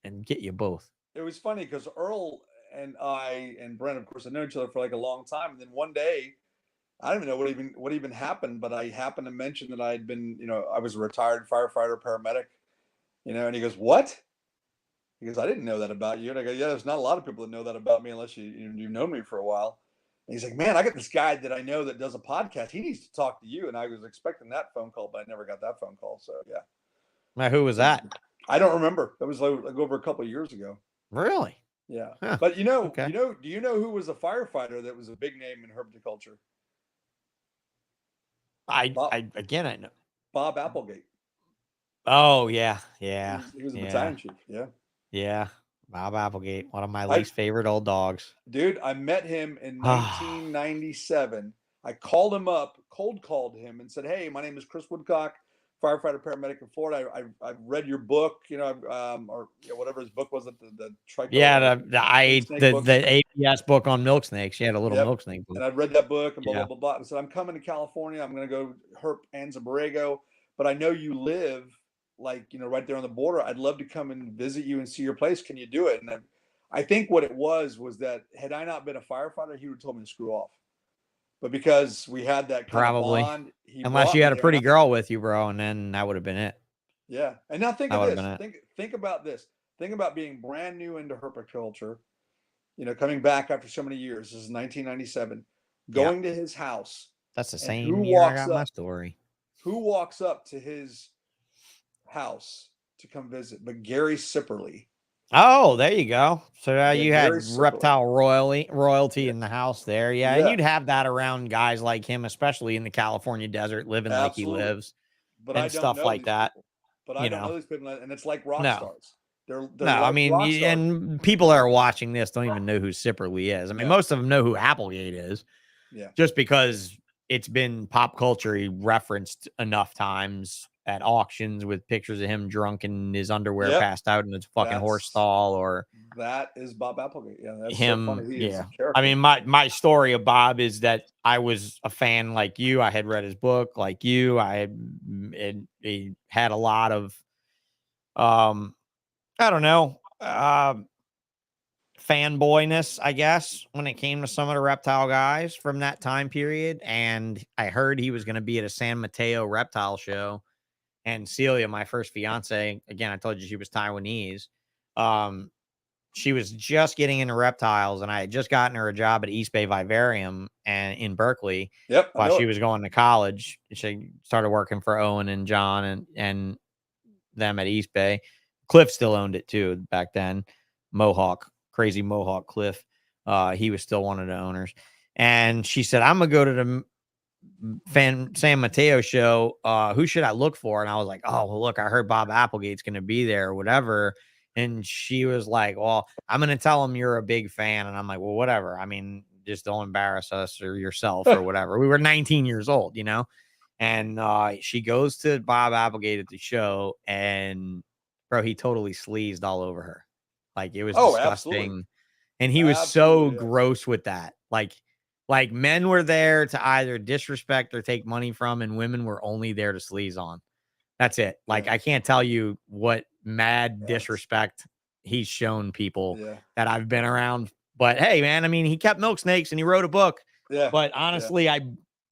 and get you both. It was funny because Earl and I and Brent, of course, had known each other for like a long time. And then one day, I don't even know what even happened, but I happened to mention that I had been, I was a retired firefighter, paramedic, and he goes, "What?" He goes, "I didn't know that about you." And I go, "Yeah, there's not a lot of people that know that about me unless you've known me for a while." And he's like, "Man, I got this guy that I know that does a podcast. He needs to talk to you." And I was expecting that phone call, but I never got that phone call. So yeah. Now, who was that? I don't remember. That was like over a couple of years ago. Really? Yeah. Huh. But Okay. do you know who was a firefighter that was a big name in herpetoculture? I know Bob Applegate. Oh yeah. Yeah. He was a battalion chief. Yeah. Yeah. Bob Applegate, one of my least favorite old dogs. Dude, I met him in 1997. I called him up, cold called him and said, "Hey, my name is Chris Woodcock, firefighter paramedic in Florida. I've read your book, or whatever his book was, the tricho. Yeah, the APS book on milk snakes. She had a little milk snake book. And I'd read that book and blah blah blah. And said, "I'm coming to California. I'm going to go herp Anza Borrego, but I know you live right there on the border. I'd love to come and visit you and see your place. Can you do it?" And I think what it was that had I not been a firefighter, he would have told me to screw off. But because we had that kind of bond, unless you had a pretty girl with you, bro, and then that would have been it. Yeah. And now think of this. Think about this. Think about being brand new into herpetoculture, coming back after so many years. This is 1997. Going to his house. That's the same year I got my story. Who walks up to his house to come visit? But Gary Sipperly. Oh, there you go. So you had reptile royalty in the house there. Yeah. And you'd have that around guys like him, especially in the California desert, living like he lives, but and stuff like that. But I don't know these people, and it's like rock stars. They're no, I mean, and people that are watching this don't even know who Sipperly is. I mean, most of them know who Applegate is. Yeah. Just because it's been pop culture referenced enough times at auctions with pictures of him drunk in his underwear, passed out in his fucking horse stall, or that is Bob Applegate. Yeah, that's him. So funny. I mean, my story of Bob is that I was a fan like you. I had read his book like you. He had a lot of, I don't know, fanboyness, I guess, when it came to some of the reptile guys from that time period. And I heard he was going to be at a San Mateo reptile show. And Celia, my first fiance, again, I told you she was Taiwanese. She was just getting into reptiles, and I had just gotten her a job at East Bay Vivarium and in Berkeley. Yep. While she was going to college, she started working for Owen and John and them at East Bay. Cliff still owned it too back then. Mohawk, crazy Mohawk Cliff. He was still one of the owners. And she said, I'm gonna go to the San Mateo show. Who should I look for? And I was like, oh, well, look, I heard Bob Applegate's gonna be there or whatever. And she was like, well, I'm gonna tell him you're a big fan. And I'm like, well, whatever. I mean, just don't embarrass us or yourself or whatever. We were 19 years old, you know. And she goes to Bob Applegate at the show, and bro, he totally sleazed all over her. Like, it was disgusting. Absolutely. And he was so gross with that. Like men were there to either disrespect or take money from, and women were only there to sleaze on. That's it. Like, I can't tell you what mad disrespect he's shown people that I've been around. But hey, man, I mean, he kept milk snakes and he wrote a book. Yeah. But honestly, I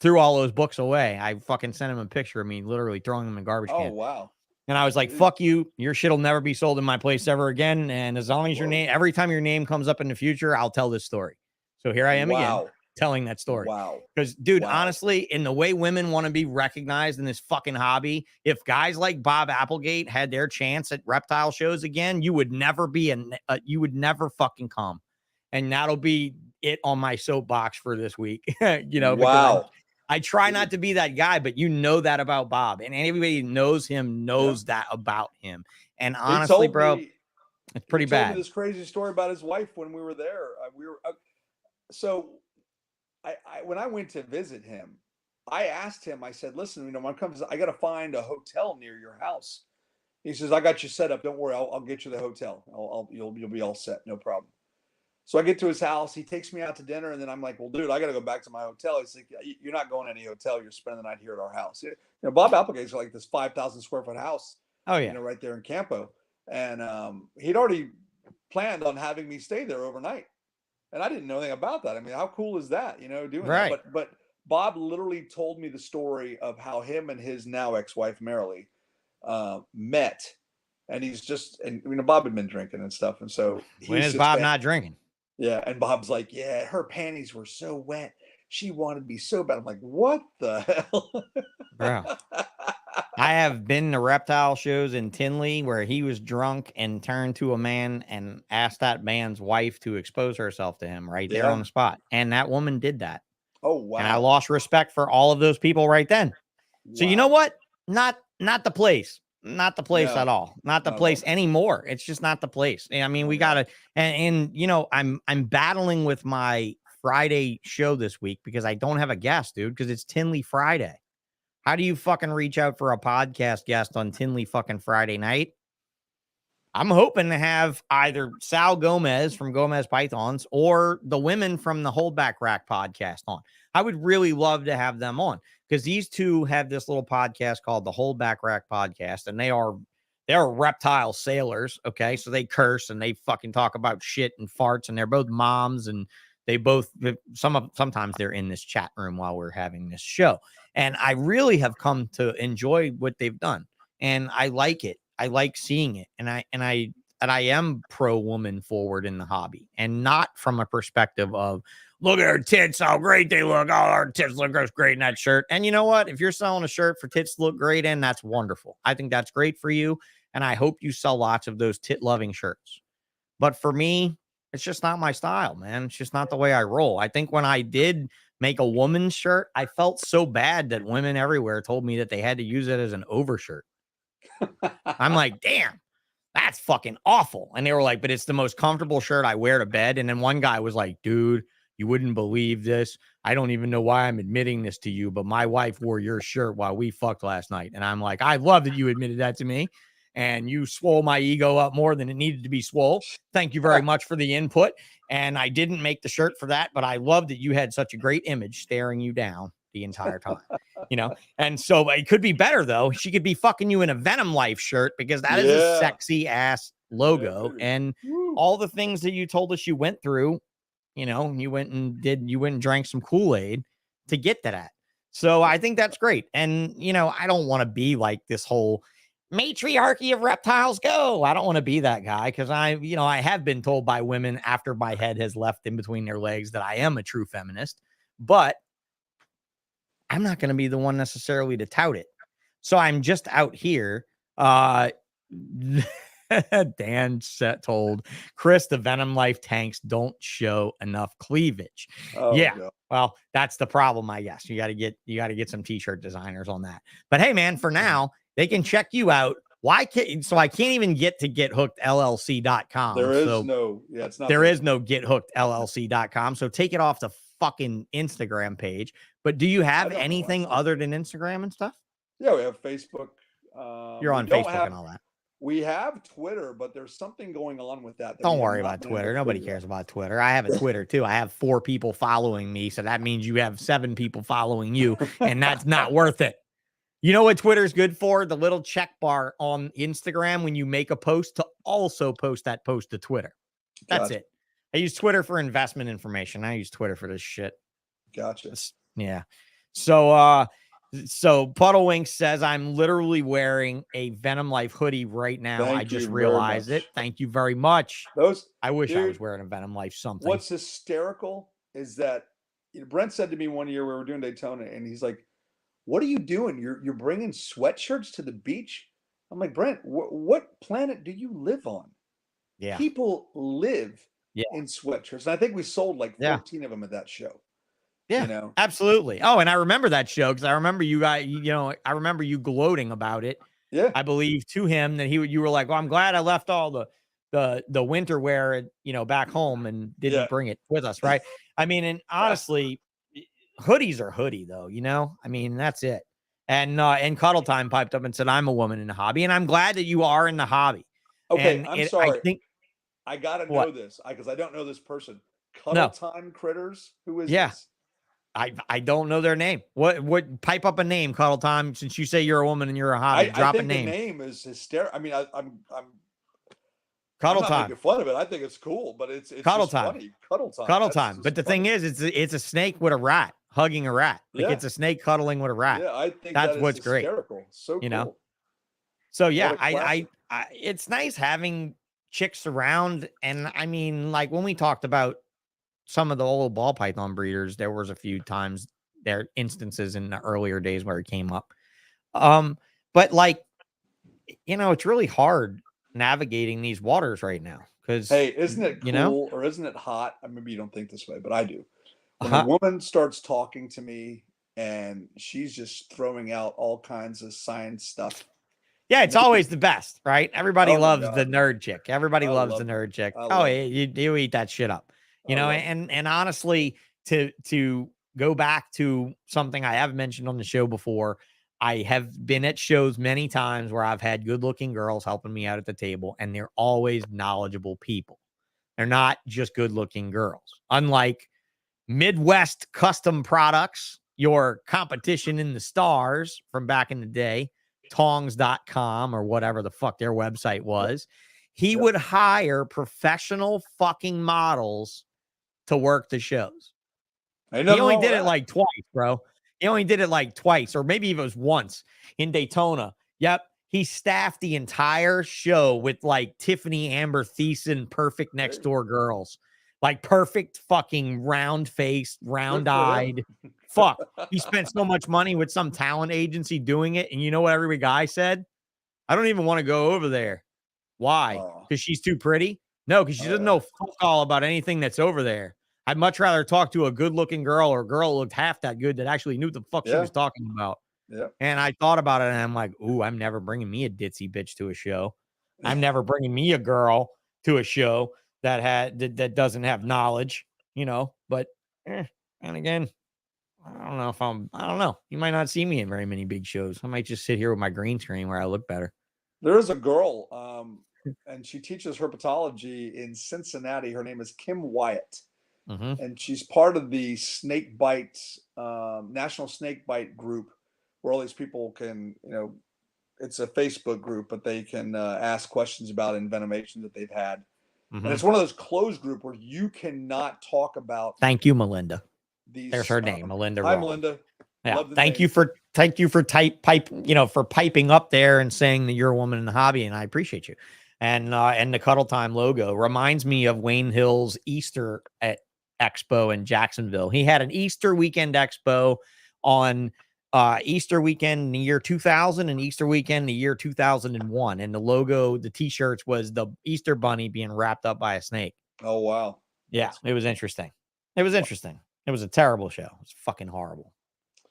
threw all those books away. I fucking sent him a picture of me literally throwing them in garbage can. Oh, wow. And I was like, fuck you. Your shit will never be sold in my place ever again. And as long as your name, every time your name comes up in the future, I'll tell this story. So here I am again telling that story. Wow. Because, dude, honestly, in the way women want to be recognized in this fucking hobby, if guys like Bob Applegate had their chance at reptile shows again, you would never be you would never fucking come. And that'll be it on my soapbox for this week. You know, wow. I try not to be that guy, but you know that about Bob, and anybody who knows him knows that about him. And honestly, bro, it's pretty bad. He told me this crazy story about his wife when we were there. So when I went to visit him, I asked him, I said, listen, you know, when I come, I got to find a hotel near your house. He says, I got you set up. Don't worry. I'll get you the hotel. You'll be all set. No problem. So I get to his house. He takes me out to dinner, and then I'm like, well, dude, I got to go back to my hotel. He's like, you're not going to any hotel. You're spending the night here at our house. You know, Bob Applegate's like this 5,000 square foot house. Oh, yeah. You know, right there in Campo. And he'd already planned on having me stay there overnight. And I didn't know anything about that. I mean, how cool is that, you know, doing that? But Bob literally told me the story of how him and his now ex-wife, Marilee, met. And he's just, and you know, Bob had been drinking and stuff. And so when is Bob not drinking? Yeah. And Bob's like, yeah, her panties were so wet. She wanted me so bad. I'm like, what the hell? Bro. I have been to reptile shows in Tinley where he was drunk and turned to a man and asked that man's wife to expose herself to him right there on the spot. And that woman did that. Oh, wow. And I lost respect for all of those people right then. Wow. So you know what? Not the place. Not the place at all. Not the place anymore. It's just not the place. I mean, we gotta, and you know, I'm battling with my Friday show this week because I don't have a guest, dude, because it's Tinley Friday. How do you fucking reach out for a podcast guest on Tinley fucking Friday night? I'm hoping to have either Sal Gomez from Gomez Pythons or the women from the Holdback Rack podcast on. I would really love to have them on because these two have this little podcast called the Holdback Rack podcast, and they're reptile sailors. Okay. So they curse and they fucking talk about shit and farts, and they're both moms, and they both, sometimes they're in this chat room while we're having this show. And I really have come to enjoy what they've done. And I like it. I like seeing it. And I am pro woman forward in the hobby, and not from a perspective of, look at her tits, how great they look. Oh, our tits look great in that shirt. And you know what? If you're selling a shirt for tits to look great in, that's wonderful. I think that's great for you. And I hope you sell lots of those tit loving shirts. But for me, it's just not my style, man. It's just not the way I roll. I think when I did make a woman's shirt, I felt so bad that women everywhere told me that they had to use it as an overshirt. I'm like, damn, that's fucking awful. And they were like, but it's the most comfortable shirt I wear to bed. And then one guy was like, dude, you wouldn't believe this. I don't even know why I'm admitting this to you, but my wife wore your shirt while we fucked last night. And I'm like, I love that you admitted that to me. And you swole my ego up more than it needed to be swole. Thank you very much for the input. And I didn't make the shirt for that, but I love that you had such a great image staring you down the entire time, you know? And so it could be better though. She could be fucking you in a VENOMlife shirt, because that is a sexy ass logo. And all the things that you told us you went through, you know, you went and drank some Kool-Aid to get to that. So I think that's great. And, you know, I don't want to be like this whole matriarchy of reptiles go. I don't want to be that guy, because I have been told by women after my head has left in between their legs that I am a true feminist, but I'm not going to be the one necessarily to tout it. So I'm just out here Dan told Chris the Venom Life tanks don't show enough cleavage. Oh, Yeah. God. Well, that's the problem, I guess. You got to get some t-shirt designers on that. But hey, man, for now, they can check you out. Why can't I can't even get to gethookedllc.com. There is so no, yeah, it's not. there is no gethookedllc.com. So take it off the fucking Instagram page. But do you have anything other than Instagram and stuff? Yeah, we have Facebook. You're on Facebook and all that. We have Twitter, but there's something going on with that. Don't worry about Twitter. Nobody cares about Twitter. I have a Twitter too. I have 4 people following me. So that means you have 7 people following you. And that's not worth it. You know what Twitter is good for? The little check bar on Instagram when you make a post to also post that post to Twitter. That's it. I use Twitter for investment information. I use Twitter for this shit. Gotcha. Yeah. So Puddlewink says, I'm literally wearing a Venom Life hoodie right now. I just realized it. Thank you very much. I wish I was wearing a Venom Life something. What's hysterical is that Brent said to me one year we were doing Daytona, and he's like, what are you doing? You're bringing sweatshirts to the beach? I'm like, Brent, what planet do you live on? Yeah. People live in sweatshirts. And I think we sold like 14 of them at that show. Yeah, you know? Absolutely. Oh, and I remember that show because I remember you guys, I remember you gloating about it. Yeah. I believe to him that you were like, well, I'm glad I left all the winter wear, back home and didn't bring it with us. Right. I mean, and honestly, hoodies are hoodie though, I mean, that's it. And Cuddle Time piped up and said, I'm a woman in the hobby, and I'm glad that you are in the hobby. Okay. And I'm sorry. I think I got to know this because I don't know this person. Cuddle Time Critters. Who is this? I don't know their name. What pipe up a name, Cuddle Time, since you say you're a woman and you're a hobby. Drop a name. The name is hysterical. I mean, I'm Cuddle I'm not Time. making fun of it. I think it's cool, but it's Cuddle just Time. funny. Cuddle Time. Cuddle Time. But the thing is, it's a snake with a rat hugging a rat. Like it's a snake cuddling with a rat. Yeah, I think that's what's hysterical. great. So cool. So yeah, I it's nice having chicks around. And I mean, like when we talked about some of the old ball python breeders, there was a few times instances in the earlier days where it came up. But like, it's really hard navigating these waters right now because, hey, isn't it cool or isn't it hot? Maybe you don't think this way, but I do. When a woman starts talking to me and she's just throwing out all kinds of science stuff. Yeah, it's always the best, right? Everybody loves the nerd chick. Everybody loves the nerd chick. Oh, you eat that shit up. And honestly, to go back to something I have mentioned on the show before, I have been at shows many times where I've had good-looking girls helping me out at the table, and they're always knowledgeable people. They're not just good-looking girls. Unlike Midwest Custom Products, your competition in the stars from back in the day, tongs.com or whatever the fuck their website was, he would hire professional fucking models to work the shows. He only did it like twice, bro. He only did it like twice, or maybe it was once in Daytona. Yep. He staffed the entire show with like Tiffany Amber Thiessen, perfect next door girls, like perfect fucking round faced, round eyed. Fuck. He spent so much money with some talent agency doing it. And you know what every guy said? I don't even want to go over there. Why? Because she's too pretty? No, because she doesn't know fuck all about anything that's over there. I'd much rather talk to a good-looking girl or a girl who looked half that good that actually knew what the fuck she was talking about. Yeah. And I thought about it, and I'm like, ooh, I'm never bringing me a ditzy bitch to a show. I'm never bringing me a girl to a show that doesn't have knowledge, But and again, I don't know. You might not see me in very many big shows. I might just sit here with my green screen where I look better. There is a girl, and she teaches herpetology in Cincinnati. Her name is Kim Wyatt. Mm-hmm. And she's part of the snake bite, national snake bite group, where all these people can, it's a Facebook group, but they can ask questions about envenomation that they've had. Mm-hmm. And it's one of those closed group where you cannot talk about. Thank you, Melinda. There's her name, Melinda. Hi, Melinda. Yeah. Thank you for piping up there and saying that you're a woman in the hobby, and I appreciate you. And the Cuddle Time logo reminds me of Wayne Hill's Easter Expo in Jacksonville. He had an Easter weekend expo on Easter weekend in the year 2000 and Easter weekend in the year 2001. And the logo, the t-shirts was the Easter bunny being wrapped up by a snake. Oh, wow. Yeah, it was interesting. It was interesting. It was a terrible show. It was fucking horrible.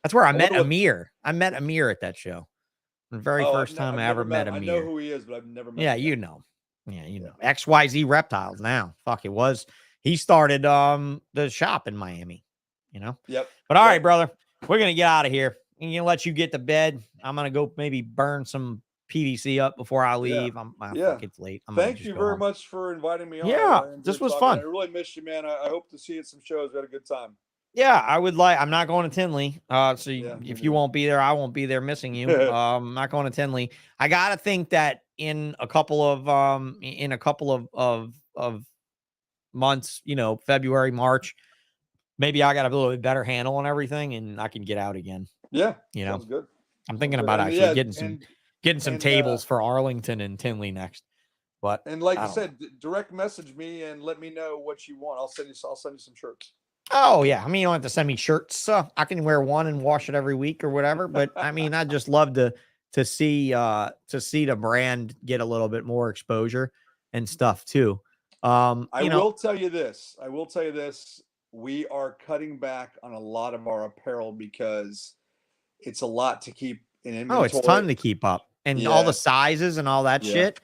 That's where I met Amir. I met Amir at that show. The very first time I ever met Amir. I know who he is, but I've never met him. Yeah, you know. Yeah, you know. XYZ Reptiles now. Fuck, it was. He started the shop in Miami, you know? Yep. But all right, brother. We're going to get out of here. I'm going to let you get to bed. I'm going to go maybe burn some PVC up before I leave. Fuck, it's late. Thank you very much for inviting me on. Yeah, this was fun. I really missed you, man. I hope to see you at some shows. We had a good time. Yeah, I would like. I'm not going to Tinley. If you won't be there, I won't be there missing you. I'm not going to Tinley. I gotta think that in a couple of months, you know, February, March, maybe I got a little bit better handle on everything, and I can get out again. Yeah, you know, sounds good. I'm thinking about actually getting some tables for Arlington and Tinley next. But like you said, direct message me and let me know what you want. I'll send you some shirts. Oh yeah, I mean, you don't have to send me shirts. I can wear one and wash it every week or whatever. But I mean, I just love to see the brand get a little bit more exposure and stuff too. I will tell you this. We are cutting back on a lot of our apparel because it's a lot to keep in inventory. Oh, it's a ton to keep up, and all the sizes and all that shit.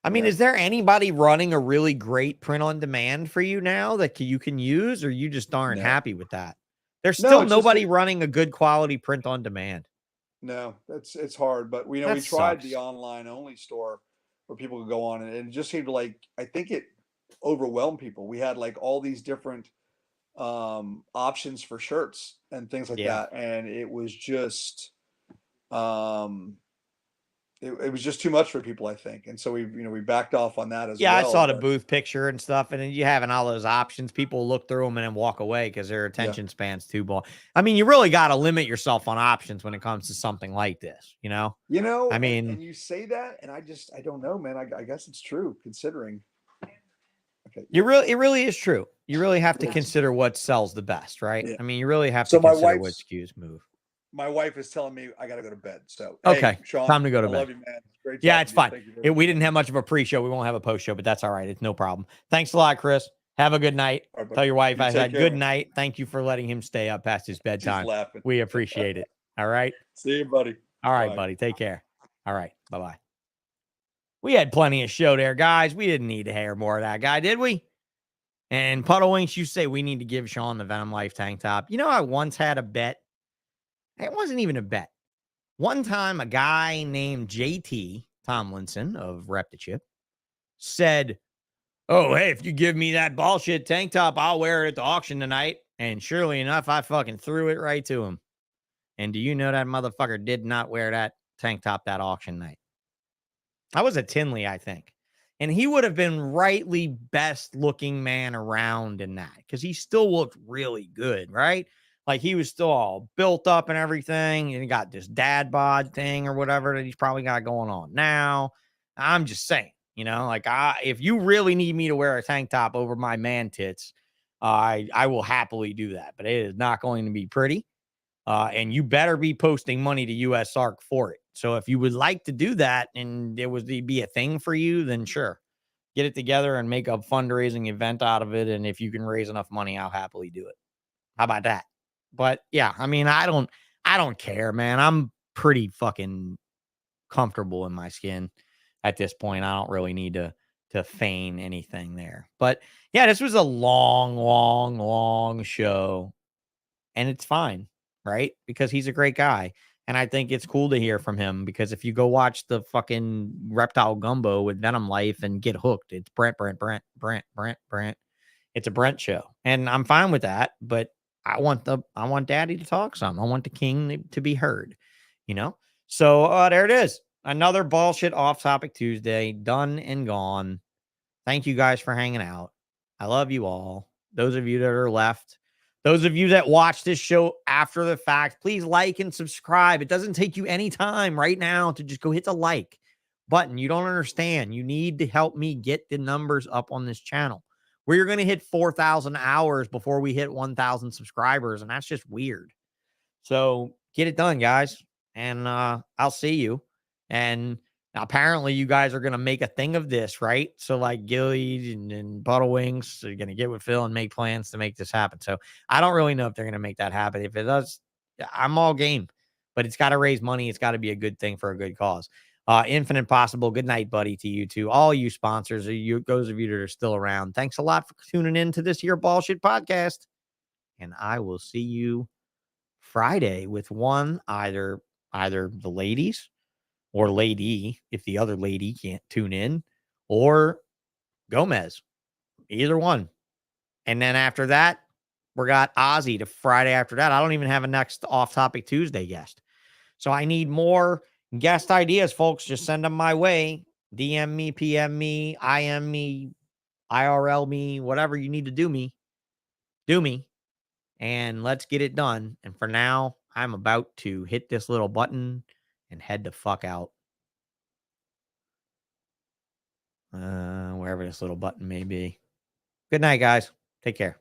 I mean, is there anybody running a really great print on demand for you now that you can use, or you just aren't happy with that? There's still nobody running a good quality print on demand. No, it's hard, but we tried the online only store where people could go on, and it just seemed like, I think it overwhelmed people. We had like all these different options for shirts and things like that, and it was just it was just too much for people, I think. And so we backed off on that as well. Yeah, I saw the booth picture and stuff, and then you having all those options. People look through them and then walk away because their attention span's too long. I mean, you really got to limit yourself on options when it comes to something like this, you know? I mean, and you say that, and I don't know, man. I guess it's true, considering. Okay. It really is true. You really have to consider what sells the best, right? Yeah. I mean, you really have to consider what SKUs move. My wife is telling me I got to go to bed. So, okay, hey, Sean, time to go to bed. I love you, man. Great. Yeah, it's fine. We didn't have much of a pre-show. We won't have a post-show, but that's all right. It's no problem. Thanks a lot, Chris. Have a good night. Right, tell your wife I said good night. Thank you for letting him stay up past his bedtime. We appreciate it. All right. See you, buddy. All right, buddy. Take care. All right. Bye-bye. We had plenty of show there, guys. We didn't need to hear more of that guy, did we? And Puddle Winks, you say we need to give Sean the Venom Life tank top. You know, I once had a bet. It wasn't even a bet. One time, a guy named JT Tomlinson of Reptile said, "Oh, hey, if you give me that bullshit tank top, I'll wear it at the auction tonight." And surely enough, I fucking threw it right to him. And do you know that motherfucker did not wear that tank top that auction night? I was at Tinley, I think. And he would have been rightly best looking man around in that because he still looked really good, right? Like he was still all built up and everything. And he got this dad bod thing or whatever that he's probably got going on now. I'm just saying, you know, like if you really need me to wear a tank top over my man tits, I will happily do that. But it is not going to be pretty. And you better be posting money to USARK for it. So if you would like to do that and there would be a thing for you, then sure, get it together and make a fundraising event out of it. And if you can raise enough money, I'll happily do it. How about that? But yeah, I mean, I don't care, man. I'm pretty fucking comfortable in my skin at this point. I don't really need to feign anything there. But yeah, this was a long show, and it's fine, right? Because he's a great guy. And I think it's cool to hear from him because if you go watch the fucking Reptile Gumbo with Venom Life and get hooked, it's Brent. It's a Brent show. And I'm fine with that, but I want daddy to talk some. I want the king to be heard, you know? So there it is. Another bullshit off topic Tuesday, done and gone. Thank you guys for hanging out. I love you all. Those of you that are left, those of you that watch this show after the fact, please like and subscribe. It doesn't take you any time right now to just go hit the like button. You don't understand. You need to help me get the numbers up on this channel. We're going to hit 4,000 hours before we hit 1,000 subscribers, and that's just weird. So Get it done, guys. And I'll see you. And apparently you guys are going to make a thing of this, right? So like Gilly and Buttle Wings are going to get with Phil and make plans to make this happen. So I don't really know if they're going to make that happen. If it does, I'm all game. But it's got to raise money. It's got to be a good thing for a good cause. Infinite Possible, good night, buddy, to you two. All you sponsors, those of you that are still around, thanks a lot for tuning in to this here Bullshit podcast. And I will see you Friday with one, either the ladies or lady, if the other lady can't tune in, or Gomez, either one. And then after that, we got Ozzy to Friday after that. I don't even have a next Off Topic Tuesday guest. So I need more guest ideas, folks. Just send them my way. DM me, PM me, IM me, IRL me, whatever you need to do me. Do me. And let's get it done. And for now, I'm about to hit this little button and head the fuck out. Wherever this little button may be. Good night, guys. Take care.